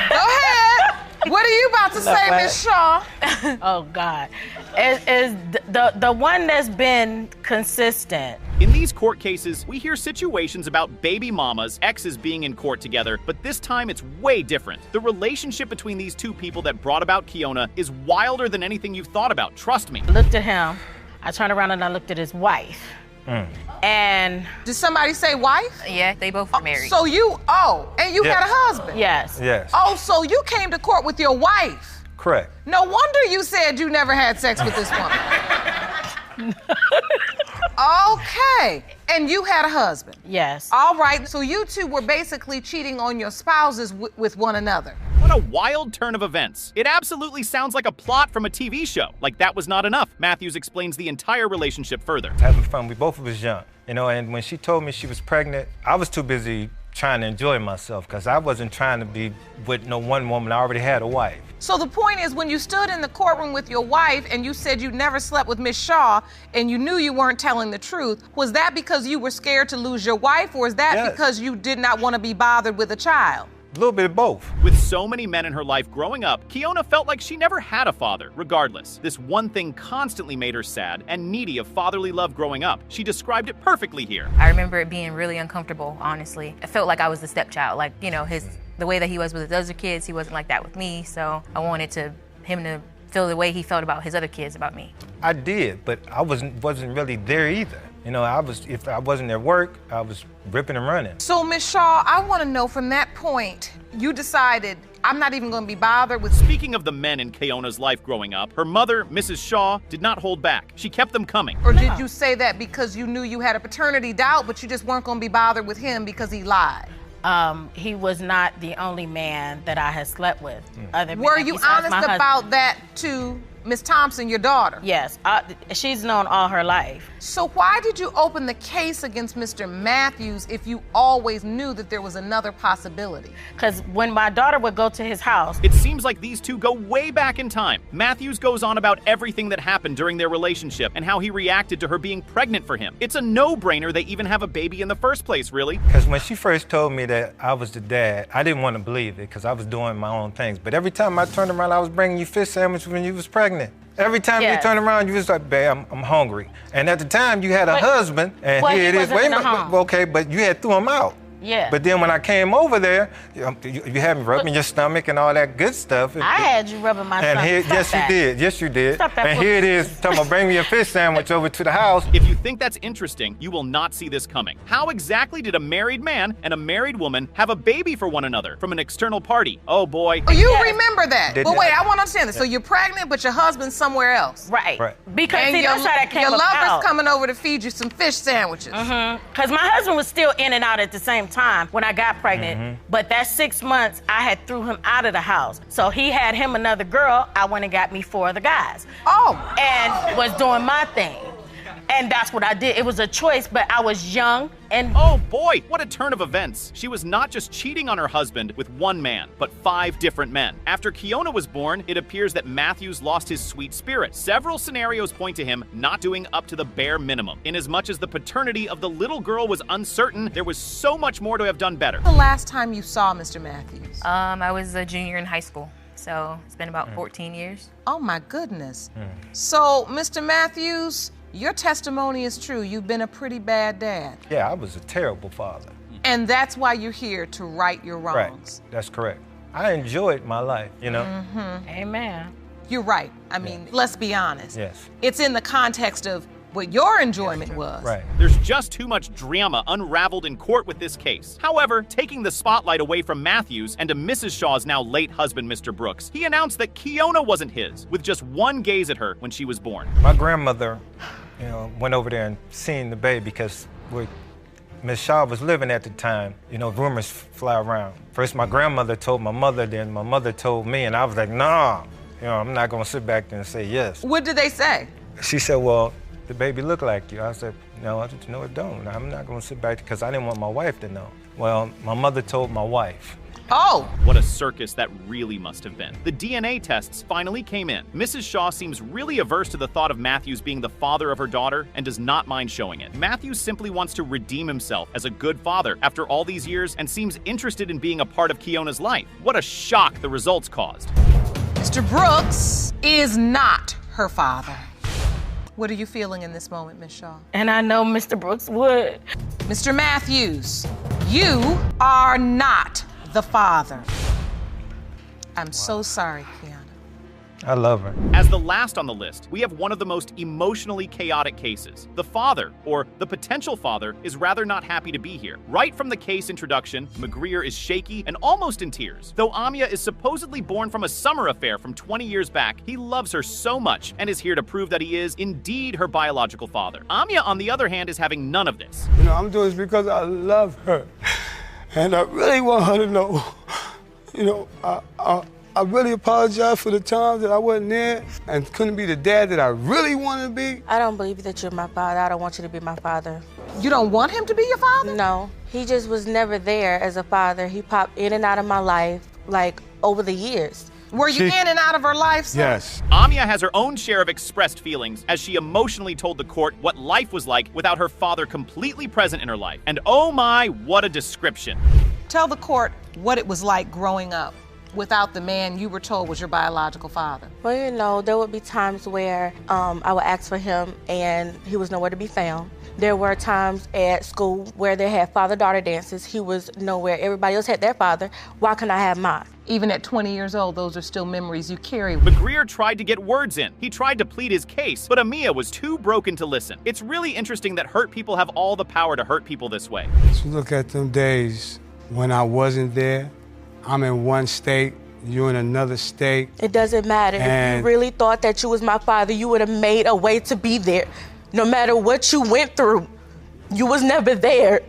Go ahead. What are you about to say, Miss Shaw? Oh God, is the one that's been consistent. In these court cases, we hear situations about baby mamas, exes being in court together, but this time it's way different. The relationship between these two people that brought about Kiona is wilder than anything you've thought about, trust me. I looked at him, I turned around and I looked at his wife. And did somebody say wife? Yeah, they both were married. So you, and you had a husband? Yes. Yes. Oh, so you came to court with your wife? Correct. No wonder you said you never had sex with this woman. Okay. And you had a husband? Yes. All right. So you two were basically cheating on your spouses with one another. What a wild turn of events. It absolutely sounds like a plot from a TV show. Like that was not enough. Matthews explains the entire relationship further. Having fun. We both was young, and when she told me she was pregnant, I was too busy trying to enjoy myself because I wasn't trying to be with no one woman. I already had a wife. So the point is, when you stood in the courtroom with your wife and you said you never slept with Miss Shaw and you knew you weren't telling the truth, was that because you were scared to lose your wife, or is that because you did not want to be bothered with a child? A little bit of both. With so many men in her life growing up, Kiona felt like she never had a father. Regardless, this one thing constantly made her sad and needy of fatherly love growing up. She described it perfectly here. I remember it being really uncomfortable, honestly. I felt like I was the stepchild. Like, you know, the way that he was with his other kids, he wasn't like that with me. So I wanted him to feel the way he felt about his other kids about me. I did, but I wasn't really there either. You know, if I wasn't at work, I was ripping and running. So, Ms. Shaw, I want to know from that point, you decided, I'm not even going to be bothered with... Speaking of the men in Keona's life growing up, her mother, Mrs. Shaw, did not hold back. She kept them coming. Or did you say that because you knew you had a paternity doubt, but you just weren't going to be bothered with him because he lied? He was not the only man that I had slept with. Were you honest about that to Miss Thompson, your daughter? Yes, she's known all her life. So why did you open the case against Mr. Matthews if you always knew that there was another possibility? Because when my daughter would go to his house... It seems like these two go way back in time. Matthews goes on about everything that happened during their relationship and how he reacted to her being pregnant for him. It's a no-brainer they even have a baby in the first place, really. Because when she first told me that I was the dad, I didn't want to believe it because I was doing my own things. But every time I turned around, I was bringing you fish sandwiches when you was pregnant. Every time you turn around, you was like, babe, I'm hungry. And at the time, you had a husband, and here it is. Wait a minute, okay, but you had threw him out. Yeah. But then when I came over there, you had me rubbing your stomach and all that good stuff. I had you rubbing my stomach. Yes, you did. Yes, you did. And here it is, talking about bring me a fish sandwich over to the house. If you think that's interesting, you will not see this coming. How exactly did a married man and a married woman have a baby for one another from an external party? Oh, boy. Oh, you remember that. But wait, I want to understand this. So you're pregnant, but your husband's somewhere else. Right. Because and that's how that came about. Your lover's coming over to feed you some fish sandwiches. Because my husband was still in and out at the same time when I got pregnant. But that 6 months, I had threw him out of the house. So he had him another girl. I went and got me 4 other guys. And was doing my thing. And that's what I did. It was a choice, but I was young and... Oh boy, what a turn of events. She was not just cheating on her husband with one man, but 5 different men. After Kiona was born, it appears that Matthews lost his sweet spirit. Several scenarios point to him not doing up to the bare minimum. Inasmuch as the paternity of the little girl was uncertain, there was so much more to have done better. The last time you saw Mr. Matthews? I was a junior in high school. So it's been about 14 years. Oh my goodness. So, Mr. Matthews, your testimony is true. You've been a pretty bad dad. Yeah, I was a terrible father. And that's why you're here, to right your wrongs. Right, that's correct. I enjoyed my life, you know. Amen. You're right. I mean, let's be honest. Yes. It's in the context of what your enjoyment was. Right. There's just too much drama unraveled in court with this case. However, taking the spotlight away from Matthews and to Mrs. Shaw's now late husband, Mr. Brooks, he announced that Kiona wasn't his, with just one gaze at her when she was born. My grandmother, went over there and seen the baby because Miss Shaw was living at the time. Rumors fly around. First, my grandmother told my mother, then my mother told me, and I was like, nah, I'm not gonna sit back there and say yes. What did they say? She said, well, the baby look like you. I said, no, it don't. I'm not gonna sit back because I didn't want my wife to know. Well, my mother told my wife. Oh! What a circus that really must have been. The DNA tests finally came in. Mrs. Shaw seems really averse to the thought of Matthews being the father of her daughter and does not mind showing it. Matthews simply wants to redeem himself as a good father after all these years and seems interested in being a part of Kiona's life. What a shock the results caused. Mr. Brooks is not her father. What are you feeling in this moment, Ms. Shaw? And I know Mr. Brooks would. Mr. Matthews, you are not the father. I'm so sorry, Kiona. I love her. As the last on the list, we have one of the most emotionally chaotic cases. The father, or the potential father, is rather not happy to be here. Right from the case introduction, McGreer is shaky and almost in tears. Though Amia is supposedly born from a summer affair from 20 years back, he loves her so much and is here to prove that he is indeed her biological father. Amia, on the other hand, is having none of this. I'm doing this because I love her. And I really want her to know, I really apologize for the times that I wasn't there and couldn't be the dad that I really want to be. I don't believe that you're my father. I don't want you to be my father. You don't want him to be your father? No. He just was never there as a father. He popped in and out of my life, over the years. Were you in and out of her life, sir? Yes. Amia has her own share of expressed feelings as she emotionally told the court what life was like without her father completely present in her life. And oh my, what a description. Tell the court what it was like growing up without the man you were told was your biological father. Well, you know, there would be times where I would ask for him and he was nowhere to be found. There were times at school where they had father-daughter dances. He was nowhere. Everybody else had their father. Why couldn't I have mine? Even at 20 years old, those are still memories you carry. McGreer tried to get words in. He tried to plead his case, but Amia was too broken to listen. It's really interesting that hurt people have all the power to hurt people this way. So look at them days when I wasn't there. I'm in one state, you in another state. It doesn't matter. If you really thought that you was my father, you would have made a way to be there. No matter what you went through, you was never there.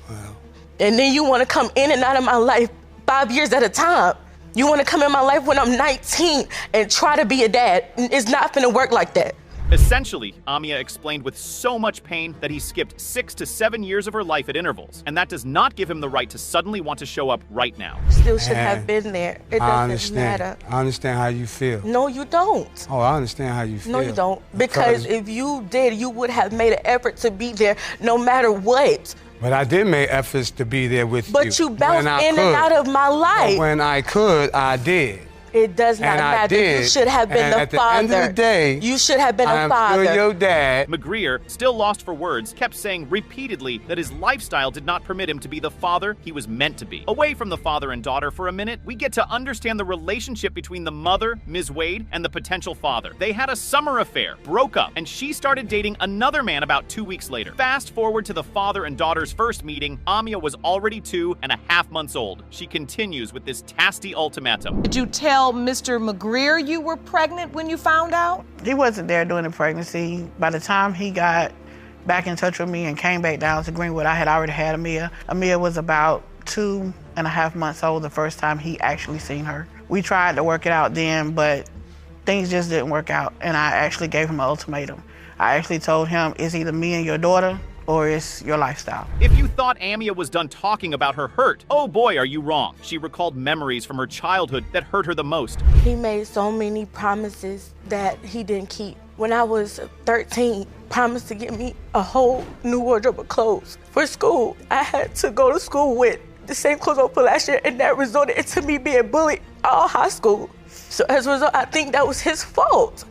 Wow. And then you want to come in and out of my life 5 years at a time. You want to come in my life when I'm 19 and try to be a dad. It's not gonna work like that. Essentially, Amia explained with so much pain that he skipped 6 to 7 years of her life at intervals, and that does not give him the right to suddenly want to show up right now. Still should have been there. It doesn't matter. I understand how you feel. No, you don't. Oh, I understand how you feel. No, you don't. Because if you did, you would have made an effort to be there no matter what. But I did make efforts to be there with you. But you bounced in and out of my life. But when I could, I did. It does not matter. You should have been the father. At the end of the day, you should have been a father. I'm still your dad. McGreer, still lost for words, kept saying repeatedly that his lifestyle did not permit him to be the father he was meant to be. Away from the father and daughter for a minute, we get to understand the relationship between the mother, Ms. Wade, and the potential father. They had a summer affair, broke up, and she started dating another man about 2 weeks later. Fast forward to the father and daughter's first meeting, Amia was already 2.5 months old. She continues with this tasty ultimatum. Did you tell Mr. McGreer you were pregnant when you found out? He wasn't there during the pregnancy. By the time he got back in touch with me and came back down to Greenwood, I had already had Amia. Amia was about 2.5 months old the first time he actually seen her. We tried to work it out then, but things just didn't work out, and I actually gave him an ultimatum. I actually told him, it's either me and your daughter, or it's your lifestyle. If you thought Amia was done talking about her hurt, oh boy, are you wrong. She recalled memories from her childhood that hurt her the most. He made so many promises that he didn't keep. When I was 13, promised to get me a whole new wardrobe of clothes for school. I had to go to school with the same clothes I put last year, and that resulted into me being bullied all high school. So as a result, I think that was his fault.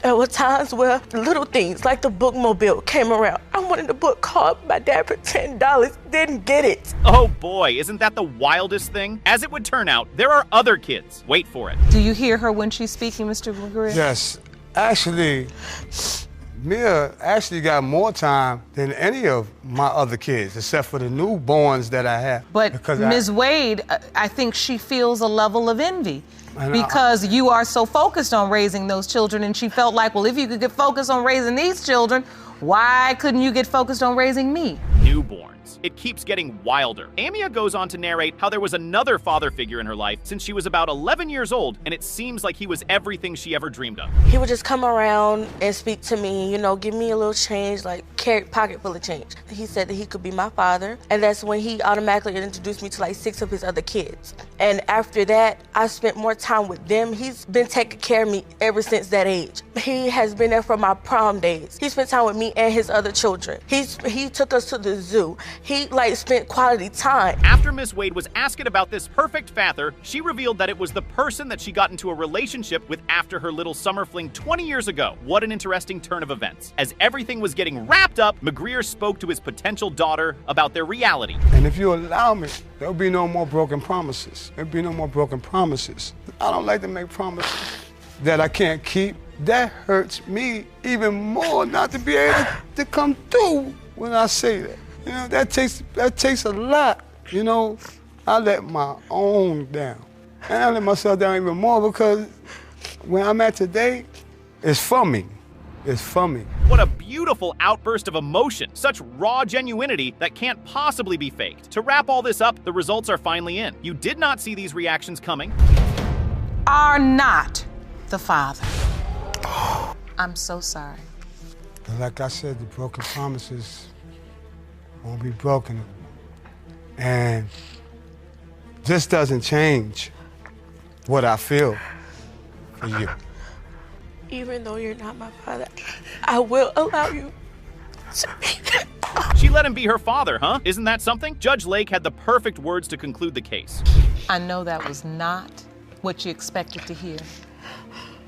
There were times where little things like the bookmobile came around. I wanted a book called My Dad for $10, didn't get it. Oh boy, isn't that the wildest thing? As it would turn out, there are other kids. Wait for it. Do you hear her when she's speaking, Mr. McGreer? Yes. Actually, Mia actually got more time than any of my other kids, except for the newborns that I have. But Ms. Wade, I think she feels a level of envy. Because you are so focused on raising those children, and she felt like, well, if you could get focused on raising these children, why couldn't you get focused on raising me? Newborns. It keeps getting wilder. Amia goes on to narrate how there was another father figure in her life since she was about 11 years old, and it seems like he was everything she ever dreamed of. He would just come around and speak to me, you know, give me a little change, like pocket full of change. He said that he could be my father, and that's when he automatically introduced me to like 6 of his other kids. And after that, I spent more time with them. He's been taking care of me ever since that age. He has been there for my prom days. He spent time with me and his other children. He took us to the zoo. He spent quality time. After Miss Wade was asked about this perfect father, she revealed that it was the person that she got into a relationship with after her little summer fling 20 years ago. What an interesting turn of events. As everything was getting wrapped up, McGreer spoke to his potential daughter about their reality. And if you allow me, there'll be no more broken promises. There'll be no more broken promises. I don't like to make promises that I can't keep. That hurts me even more not to be able to come through when I say that. You know, that takes a lot. You know, I let my own down. And I let myself down even more because where I'm at today is for me. It's for me. What a beautiful outburst of emotion. Such raw genuinity that can't possibly be faked. To wrap all this up, the results are finally in. You did not see these reactions coming. Are not the father. I'm so sorry. But like I said, the broken promises won't be broken. And this doesn't change what I feel for you. Even though you're not my father, I will allow you to be She let him be her father, huh? Isn't that something? Judge Lake had the perfect words to conclude the case. I know that was not what you expected to hear.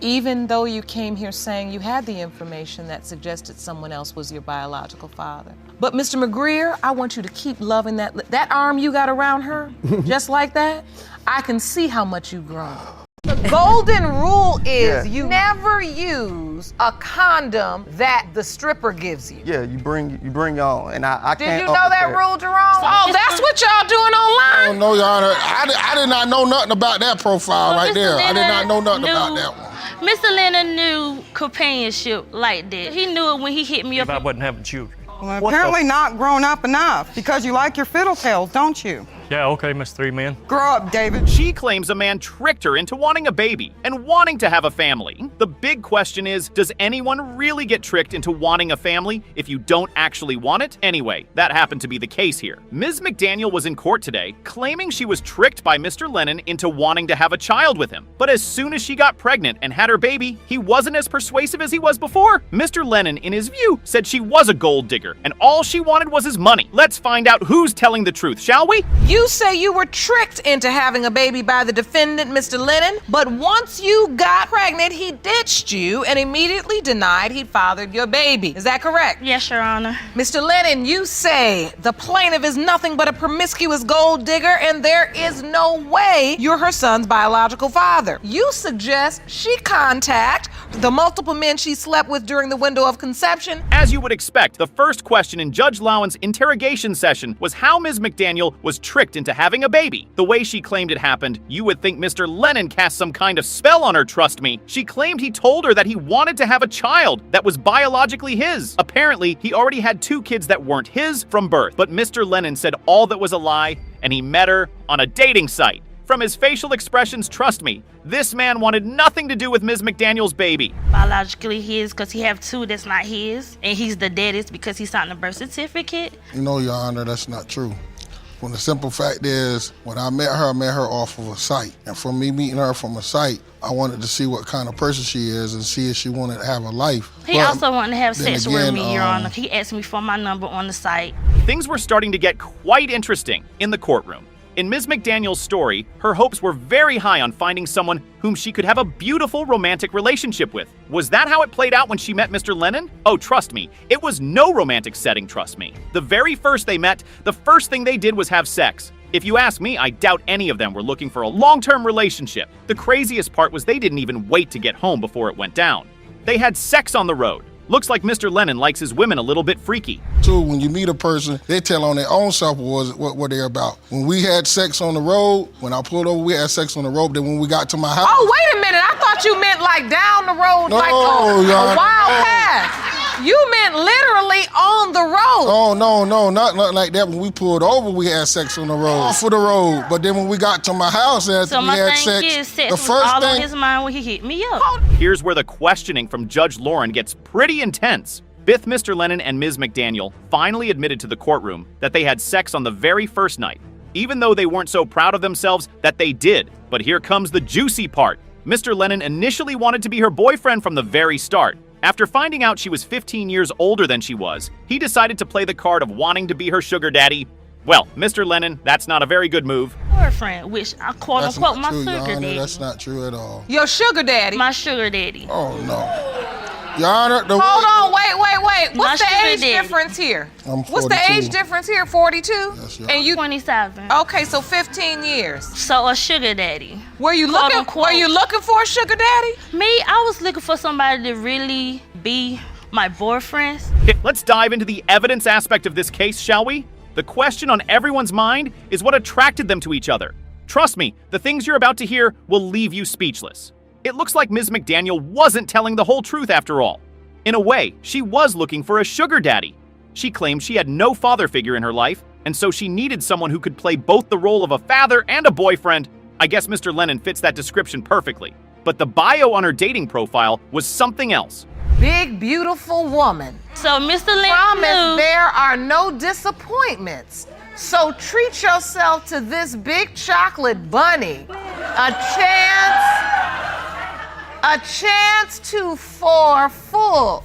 Even though you came here saying you had the information that suggested someone else was your biological father. But Mr. McGreer, I want you to keep loving that arm you got around her, just like that. I can see how much you've grown. The golden rule is you never use a condom that the stripper gives you. Yeah, you bring your own, and I can't. Did you know that rule, Jerome? Oh, that's what y'all doing online? Oh, no, Your Honor. I did not know nothing about that profile right there. I did not know nothing about that one. Mr. Leonard knew companionship like that. He knew it when he hit me up. If I wasn't having children. Well, apparently not grown up enough, because you like your fiddletails, don't you? Yeah, okay, Miss Three Men. Grow up, David. She claims a man tricked her into wanting a baby and wanting to have a family. The big question is, does anyone really get tricked into wanting a family if you don't actually want it? Anyway, that happened to be the case here. Ms. McDaniel was in court today, claiming she was tricked by Mr. Lennon into wanting to have a child with him. But as soon as she got pregnant and had her baby, he wasn't as persuasive as he was before. Mr. Lennon, in his view, said she was a gold digger, and all she wanted was his money. Let's find out who's telling the truth, shall we? You say you were tricked into having a baby by the defendant, Mr. Lennon, but once you got pregnant, he ditched you and immediately denied he'd fathered your baby. Is that correct? Yes, Your Honor. Mr. Lennon, you say the plaintiff is nothing but a promiscuous gold digger and there is no way you're her son's biological father. You suggest she contact the multiple men she slept with during the window of conception. As you would expect, the first question in Judge Lowen's interrogation session was how Ms. McDaniel was tricked into having a baby. The way she claimed it happened, you would think Mr. Lennon cast some kind of spell on her, trust me. She claimed he told her that he wanted to have a child that was biologically his. Apparently, he already had 2 kids that weren't his from birth, but Mr. Lennon said all that was a lie, and he met her on a dating site. From his facial expressions, trust me, this man wanted nothing to do with Ms. McDaniel's baby. Biologically his because he have 2 that's not his, and he's the deadest because he signed a birth certificate. You know, Your Honor, that's not true. When the simple fact is, when I met her off of a site. And from me meeting her from a site, I wanted to see what kind of person she is and see if she wanted to have a life. He also wanted to have sex with me, Your Honor. He asked me for my number on the site. Things were starting to get quite interesting in the courtroom. In Ms. McDaniel's story, her hopes were very high on finding someone whom she could have a beautiful romantic relationship with. Was that how it played out when she met Mr. Lennon? Oh, trust me, it was no romantic setting, trust me. The very first they met, the first thing they did was have sex. If you ask me, I doubt any of them were looking for a long-term relationship. The craziest part was they didn't even wait to get home before it went down. They had sex on the road. Looks like Mr. Lennon likes his women a little bit freaky. Too, when you meet a person, they tell on their own self what they're about. When we had sex on the road, when I pulled over, we had sex on the road. Then when we got to my house... Oh, wait a minute. I thought you meant like down the road, like a wild path. You meant literally on the road. Oh, no, not like that. When we pulled over, we had sex on the road, off of the road. But then when we got to my house after we had sex, the first was all on his mind when he hit me up. Here's where the questioning from Judge Lauren gets pretty intense. Both Mr. Lennon and Ms. McDaniel finally admitted to the courtroom that they had sex on the very first night, even though they weren't so proud of themselves that they did. But here comes the juicy part. Mr. Lennon initially wanted to be her boyfriend from the very start. After finding out she was 15 years older than she was, he decided to play the card of wanting to be her sugar daddy. Well, Mr. Lennon, that's not a very good move. Boyfriend, which I quote-unquote my sugar daddy. That's not true at all. Your sugar daddy? My sugar daddy. Oh, no. Your Honor, hold on, wait. What's the age difference here? I'm 42. What's the age difference here? 42? Yes, and you 27. Okay, so 15 years. So a sugar daddy. Were you looking for a sugar daddy? Me, I was looking for somebody to really be my boyfriend. Okay, let's dive into the evidence aspect of this case, shall we? The question on everyone's mind is what attracted them to each other. Trust me, the things you're about to hear will leave you speechless. It looks like Ms. McDaniel wasn't telling the whole truth after all. In a way, she was looking for a sugar daddy. She claimed she had no father figure in her life, and so she needed someone who could play both the role of a father and a boyfriend. I guess Mr. Lennon fits that description perfectly. But the bio on her dating profile was something else. Big, beautiful woman. So Mr. Lennon promise there are no disappointments. So treat yourself to this big chocolate bunny. A chance to fulfill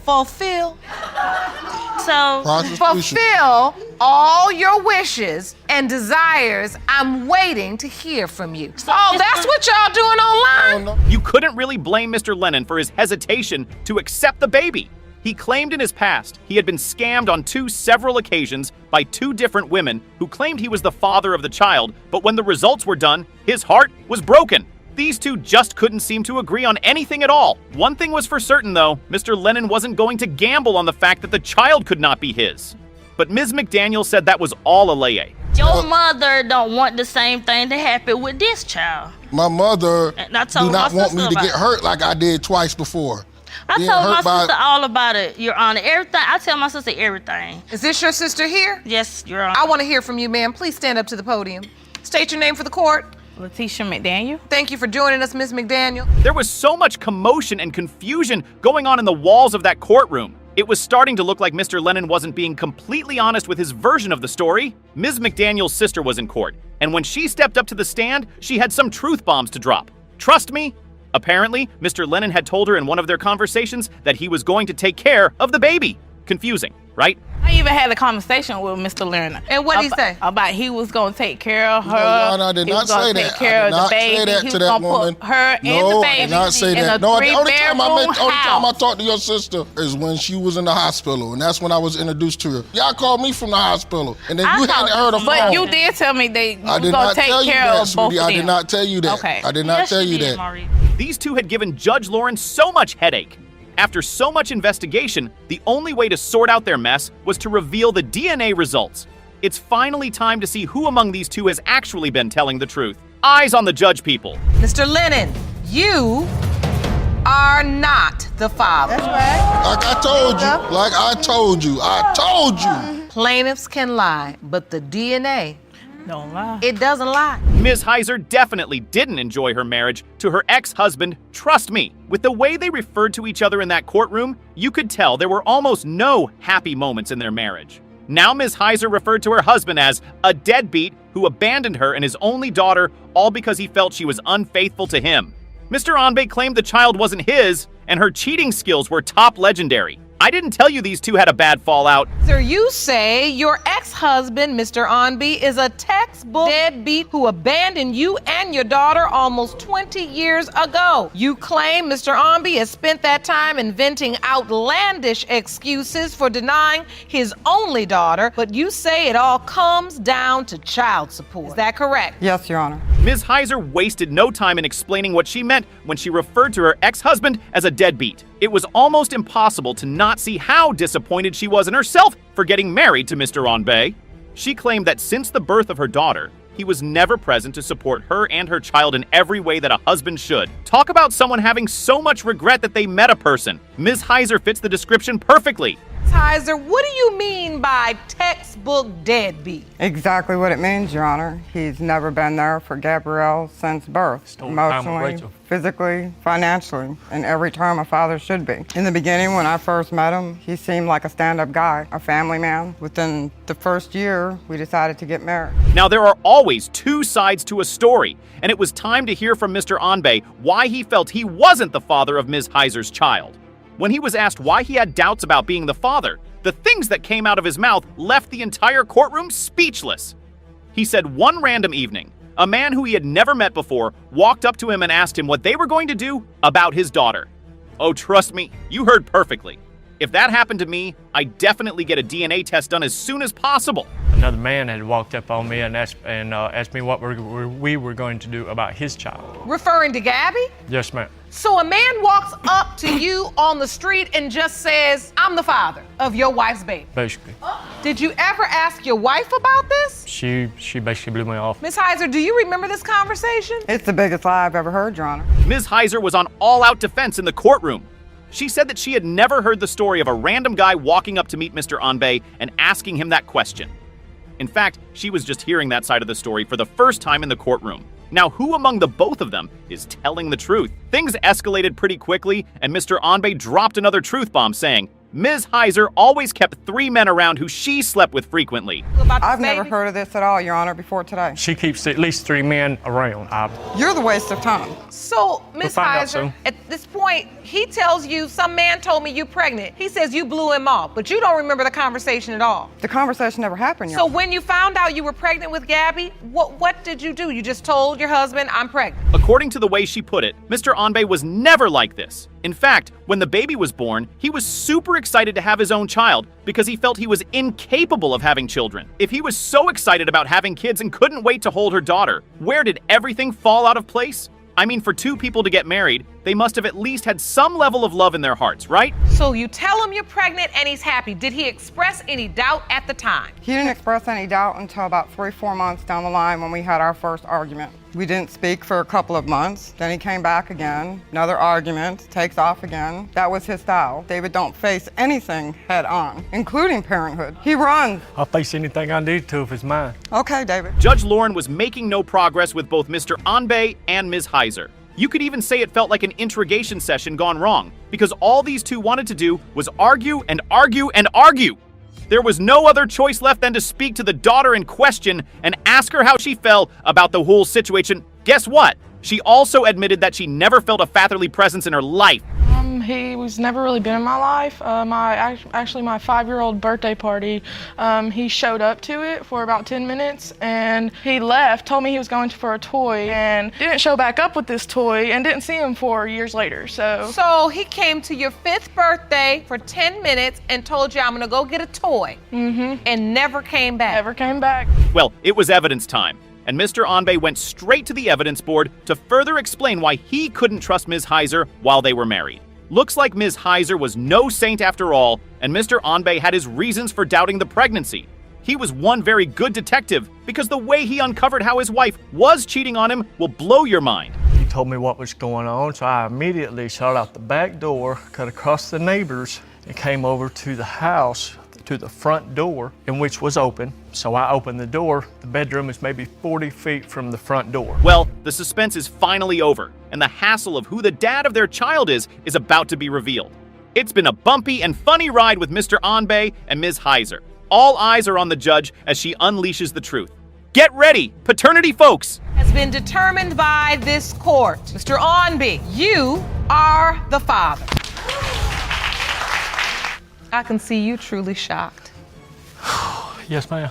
So fulfill all your wishes and desires. I'm waiting to hear from you. Oh, that's what y'all doing online? You couldn't really blame Mr. Lennon for his hesitation to accept the baby. He claimed in his past he had been scammed on several occasions by 2 different women who claimed he was the father of the child, but when the results were done, his heart was broken. These 2 just couldn't seem to agree on anything at all. One thing was for certain, though, Mr. Lennon wasn't going to gamble on the fact that the child could not be his. But Ms. McDaniel said that was all a lie. Your mother don't want the same thing to happen with this child. My mother And I do told not my want me sister to about get it. hurt like I did twice before. I Being told my hurt by- sister all about it, Your Honor. Everything. I tell my sister everything. Is this your sister here? Yes, Your Honor. I want to hear from you, ma'am. Please stand up to the podium. State your name for the court. Letitia McDaniel. Thank you for joining us, Ms. McDaniel. There was so much commotion and confusion going on in the walls of that courtroom. It was starting to look like Mr. Lennon wasn't being completely honest with his version of the story. Ms. McDaniel's sister was in court, and when she stepped up to the stand, she had some truth bombs to drop. Trust me. Apparently, Mr. Lennon had told her in one of their conversations that he was going to take care of the baby. Confusing, right? I even had a conversation with Mr. Lerner. And what did he say? About he was going to take care of her. No, Your Honor, I did not say that. Take care I of did the not baby. say that He to was that gonna woman. put her and the No, baby I did not say in that. a No, the only time I house. talked to your sister is when she was in the hospital, and that's when I was introduced to her. Y'all called me from the hospital, and then you hadn't heard of phone. But you did tell me that you I was did going to not take tell you care that, of both sweetie. of I them. did not tell you that. Okay. I did not tell you that. These 2 had given Judge Lawrence so much headache. After so much investigation, the only way to sort out their mess was to reveal the DNA results. It's finally time to see who among these 2 has actually been telling the truth. Eyes on the judge, people. Mr. Lennon, you are not the father. Like I told you. Plaintiffs can lie, but the DNA don't lie. It doesn't lie. Ms. Heiser definitely didn't enjoy her marriage to her ex-husband. Trust me, with the way they referred to each other in that courtroom, you could tell there were almost no happy moments in their marriage. Now Ms. Heiser referred to her husband as a deadbeat who abandoned her and his only daughter, all because he felt she was unfaithful to him. Mr. Onbe claimed the child wasn't his, and her cheating skills were top legendary. I didn't tell you these 2 had a bad fallout. Sir, you say your ex-husband, Mr. Onbe, is a textbook deadbeat who abandoned you and your daughter almost 20 years ago. You claim Mr. Onbe has spent that time inventing outlandish excuses for denying his only daughter, but you say it all comes down to child support. Is that correct? Yes, Your Honor. Ms. Heiser wasted no time in explaining what she meant when she referred to her ex-husband as a deadbeat. It was almost impossible to not see how disappointed she was in herself for getting married to Mr. Onbe. She claimed that since the birth of her daughter, he was never present to support her and her child in every way that a husband should. Talk about someone having so much regret that they met a person. Ms. Heiser fits the description perfectly. Heiser, what do you mean by textbook deadbeat? Exactly what it means, Your Honor. He's never been there for Gabrielle since birth. Emotionally, physically, financially, in every term a father should be. In the beginning, when I first met him, he seemed like a stand-up guy, a family man. Within the first year, we decided to get married. Now, there are always 2 sides to a story, and it was time to hear from Mr. Onbe why he felt he wasn't the father of Ms. Heiser's child. When he was asked why he had doubts about being the father, the things that came out of his mouth left the entire courtroom speechless. He said one random evening, a man who he had never met before walked up to him and asked him what they were going to do about his daughter. Oh, trust me, you heard perfectly. If that happened to me, I'd definitely get a DNA test done as soon as possible. Another man had walked up on me and asked me what we were going to do about his child. Referring to Gabby? Yes, ma'am. So a man walks up to you on the street and just says, I'm the father of your wife's baby. Basically. Did you ever ask your wife about this? She basically blew me off. Ms. Heiser, do you remember this conversation? It's the biggest lie I've ever heard, Your Honor. Ms. Heiser was on all-out defense in the courtroom. She said that she had never heard the story of a random guy walking up to meet Mr. Onbe and asking him that question. In fact, she was just hearing that side of the story for the first time in the courtroom. Now, who among the both of them is telling the truth? Things escalated pretty quickly, and Mr. Onbe dropped another truth bomb saying, Ms. Heiser always kept 3 men around who she slept with frequently. I've never heard of this at all, Your Honor, before today. She keeps at least 3 men around. You're the waste of time. So, Ms. find out Heiser, soon. at this point, he tells you, some man told me you pregnant. He says you blew him off, but you don't remember the conversation at all. The conversation never happened, Your So Honor. when you found out you were pregnant with Gabby, what did you do? You just told your husband, I'm pregnant. According to the way she put it, Mr. Onbe was never like this. In fact, when the baby was born, he was super excited to have his own child because he felt he was incapable of having children. If he was so excited about having kids and couldn't wait to hold her daughter, where did everything fall out of place? I mean, for 2 people to get married, they must have at least had some level of love in their hearts, right? So you tell him you're pregnant and he's happy. Did he express any doubt at the time? He didn't express any doubt until about 3-4 months down the line when we had our first argument. We didn't speak for a couple of months. Then he came back again, another argument, takes off again. That was his style. David don't face anything head on, including parenthood. He runs. I'll face anything I need to if it's mine. Okay, David. Judge Lauren was making no progress with both Mr. Onbe and Ms. Heiser. You could even say it felt like an interrogation session gone wrong, because all these 2 wanted to do was argue and argue and argue. There was no other choice left than to speak to the daughter in question and ask her how she felt about the whole situation. Guess what? She also admitted that she never felt a fatherly presence in her life. He was never really been in my life. My 5-year-old birthday party, he showed up to it for about 10 minutes and he left, told me he was going for a toy and didn't show back up with this toy and didn't see him for years later, So he came to your 5th birthday for 10 minutes and told you, I'm gonna go get a toy. And never came back. Never came back. Well, it was evidence time, and Mr. Onbe went straight to the evidence board to further explain why he couldn't trust Ms. Heiser while they were married. Looks like Ms. Heiser was no saint after all, and Mr. Onbe had his reasons for doubting the pregnancy. He was one very good detective because the way he uncovered how his wife was cheating on him will blow your mind. He told me what was going on, so I immediately shot out the back door, cut across the neighbors, and came over to the house, to the front door, in which was open. So I opened the door. The bedroom is maybe 40 feet from the front door. Well, the suspense is finally over, and the hassle of who the dad of their child is about to be revealed. It's been a bumpy and funny ride with Mr. Onbe and Ms. Heiser. All eyes are on the judge as she unleashes the truth. Get ready, paternity folks! Has been determined by this court. Mr. Onbe, you are the father. I can see you truly shocked. Yes, ma'am.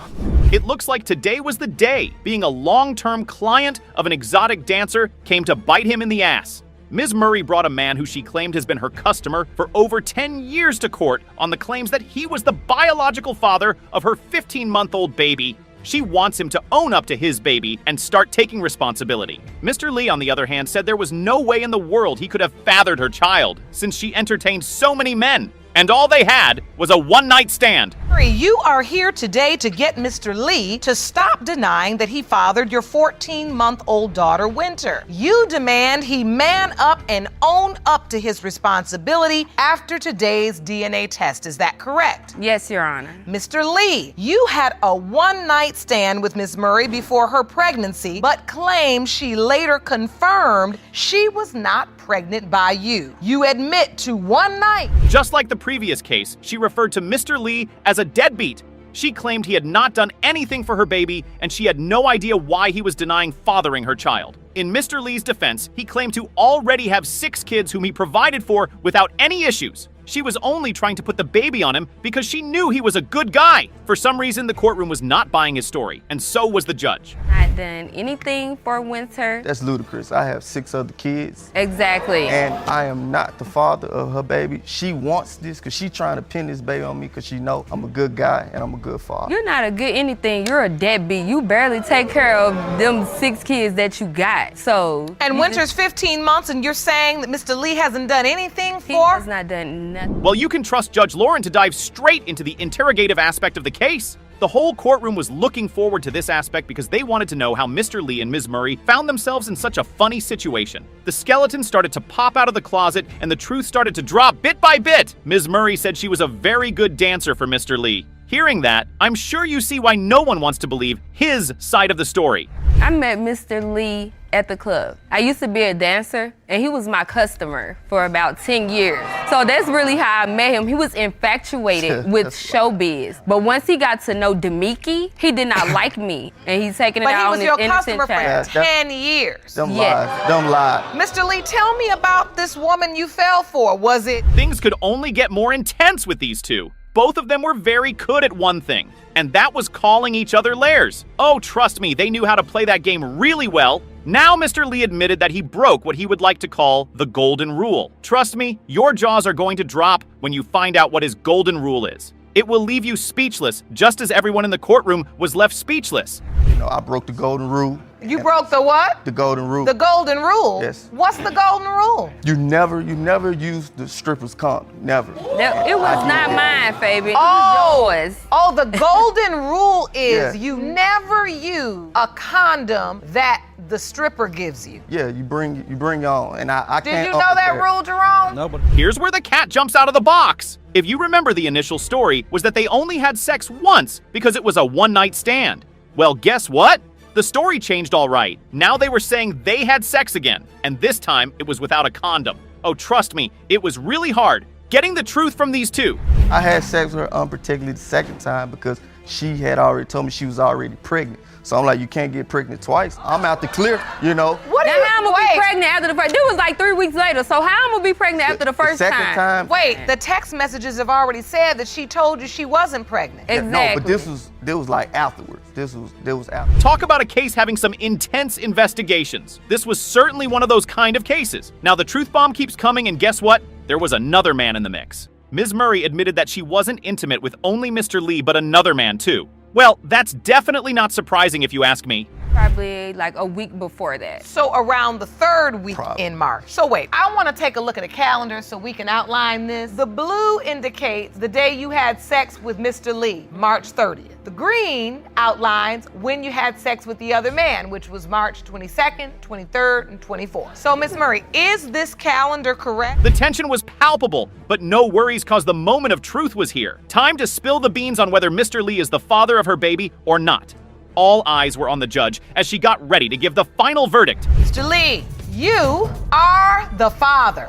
It looks like today was the day. Being a long-term client of an exotic dancer came to bite him in the ass. Ms. Murray brought a man who she claimed has been her customer for over 10 years to court on the claims that he was the biological father of her 15-month-old baby. She wants him to own up to his baby and start taking responsibility. Mr. Lee, on the other hand, said there was no way in the world he could have fathered her child, since she entertained so many men, and all they had was a one-night stand. You are here today to get Mr. Lee to stop denying that he fathered your 14-month-old daughter, Winter. You demand he man up and own up to his responsibility after today's DNA test. Is that correct? Yes, Your Honor. Mr. Lee, you had a one-night stand with Ms. Murray before her pregnancy, but claimed she later confirmed she was not pregnant by you. You admit to one night. Just like the previous case, she referred to Mr. Lee as a deadbeat. She claimed he had not done anything for her baby, and she had no idea why he was denying fathering her child. In Mr. Lee's defense, he claimed to already have 6 kids whom he provided for without any issues. She was only trying to put the baby on him because she knew he was a good guy. For some reason, the courtroom was not buying his story, and so was the judge. Not done anything for Winter. That's ludicrous. I have 6 other kids. Exactly. And I am not the father of her baby. She wants this because she's trying to pin this baby on me because she know I'm a good guy and I'm a good father. You're not a good anything. You're a deadbeat. You barely take care of them 6 kids that you got. So. And Winter's 15 months, and you're saying that Mr. Lee hasn't done anything for? He has not done nothing. Well, you can trust Judge Lauren to dive straight into the interrogative aspect of the case. The whole courtroom was looking forward to this aspect because they wanted to know how Mr. Lee and Ms. Murray found themselves in such a funny situation. The skeleton started to pop out of the closet and the truth started to drop bit by bit. Ms. Murray said she was a very good dancer for Mr. Lee. Hearing that, I'm sure you see why no one wants to believe his side of the story. I met Mr. Lee at the club. I used to be a dancer, and he was my customer for about 10 years. So that's really how I met him. He was infatuated with showbiz. But once he got to know Demiki, he did not like me, and he's taking it out on his innocent child. But he was your customer for 10 years. Them lies. Mr. Lee, tell me about this woman you fell for. Was it? Things could only get more intense with these two. Both of them were very good at one thing, and that was calling each other lairs. Oh, trust me, they knew how to play that game really well. Now Mr. Lee admitted that he broke what he would like to call the golden rule. Trust me, your jaws are going to drop when you find out what his golden rule is. It will leave you speechless, just as everyone in the courtroom was left speechless. You know, I broke the golden rule. You broke the what? The golden rule. The golden rule? Yes. What's the golden rule? You never use the stripper's condom. Never. It was not mine, Fabian. It was yours. Oh, the golden rule is you never use a condom that the stripper gives you. Yeah, you bring your own, and I can't. Did you know that rule, Jerome? No, but here's where the cat jumps out of the box. If you remember, the initial story was that they only had sex once because it was a one-night stand. Well, guess what? The story changed all right. Now they were saying they had sex again, and this time it was without a condom. Oh, trust me, it was really hard getting the truth from these two. I had sex with her unprotectedly the second time because she had already told me she was already pregnant. So I'm like, you can't get pregnant twice. I'm out the clear, you know. What now how I'm gonna be pregnant after the first? It was like 3 weeks later. So how I'm gonna be pregnant after the first time? Wait, the text messages have already said that she told you she wasn't pregnant. Exactly. No, but this was like afterwards. This was after. Talk about a case having some intense investigations. This was certainly one of those kind of cases. Now the truth bomb keeps coming, and guess what? There was another man in the mix. Ms. Murray admitted that she wasn't intimate with only Mr. Lee, but another man too. Well, that's definitely not surprising if you ask me. Probably like a week before that. So around the 3rd week in March. So wait, I want to take a look at a calendar so we can outline this. The blue indicates the day you had sex with Mr. Lee, March 30th. The green outlines when you had sex with the other man, which was March 22nd, 23rd, and 24th. So Ms. Murray, is this calendar correct? The tension was palpable, but no worries cause the moment of truth was here. Time to spill the beans on whether Mr. Lee is the father of her baby or not. All eyes were on the judge as she got ready to give the final verdict. Mr. Lee, you are the father.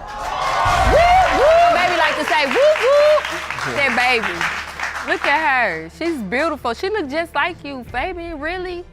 Woo, woo. Baby like to say, woo, woo. That baby. Look at her. She's beautiful. She looks just like you, baby. Really?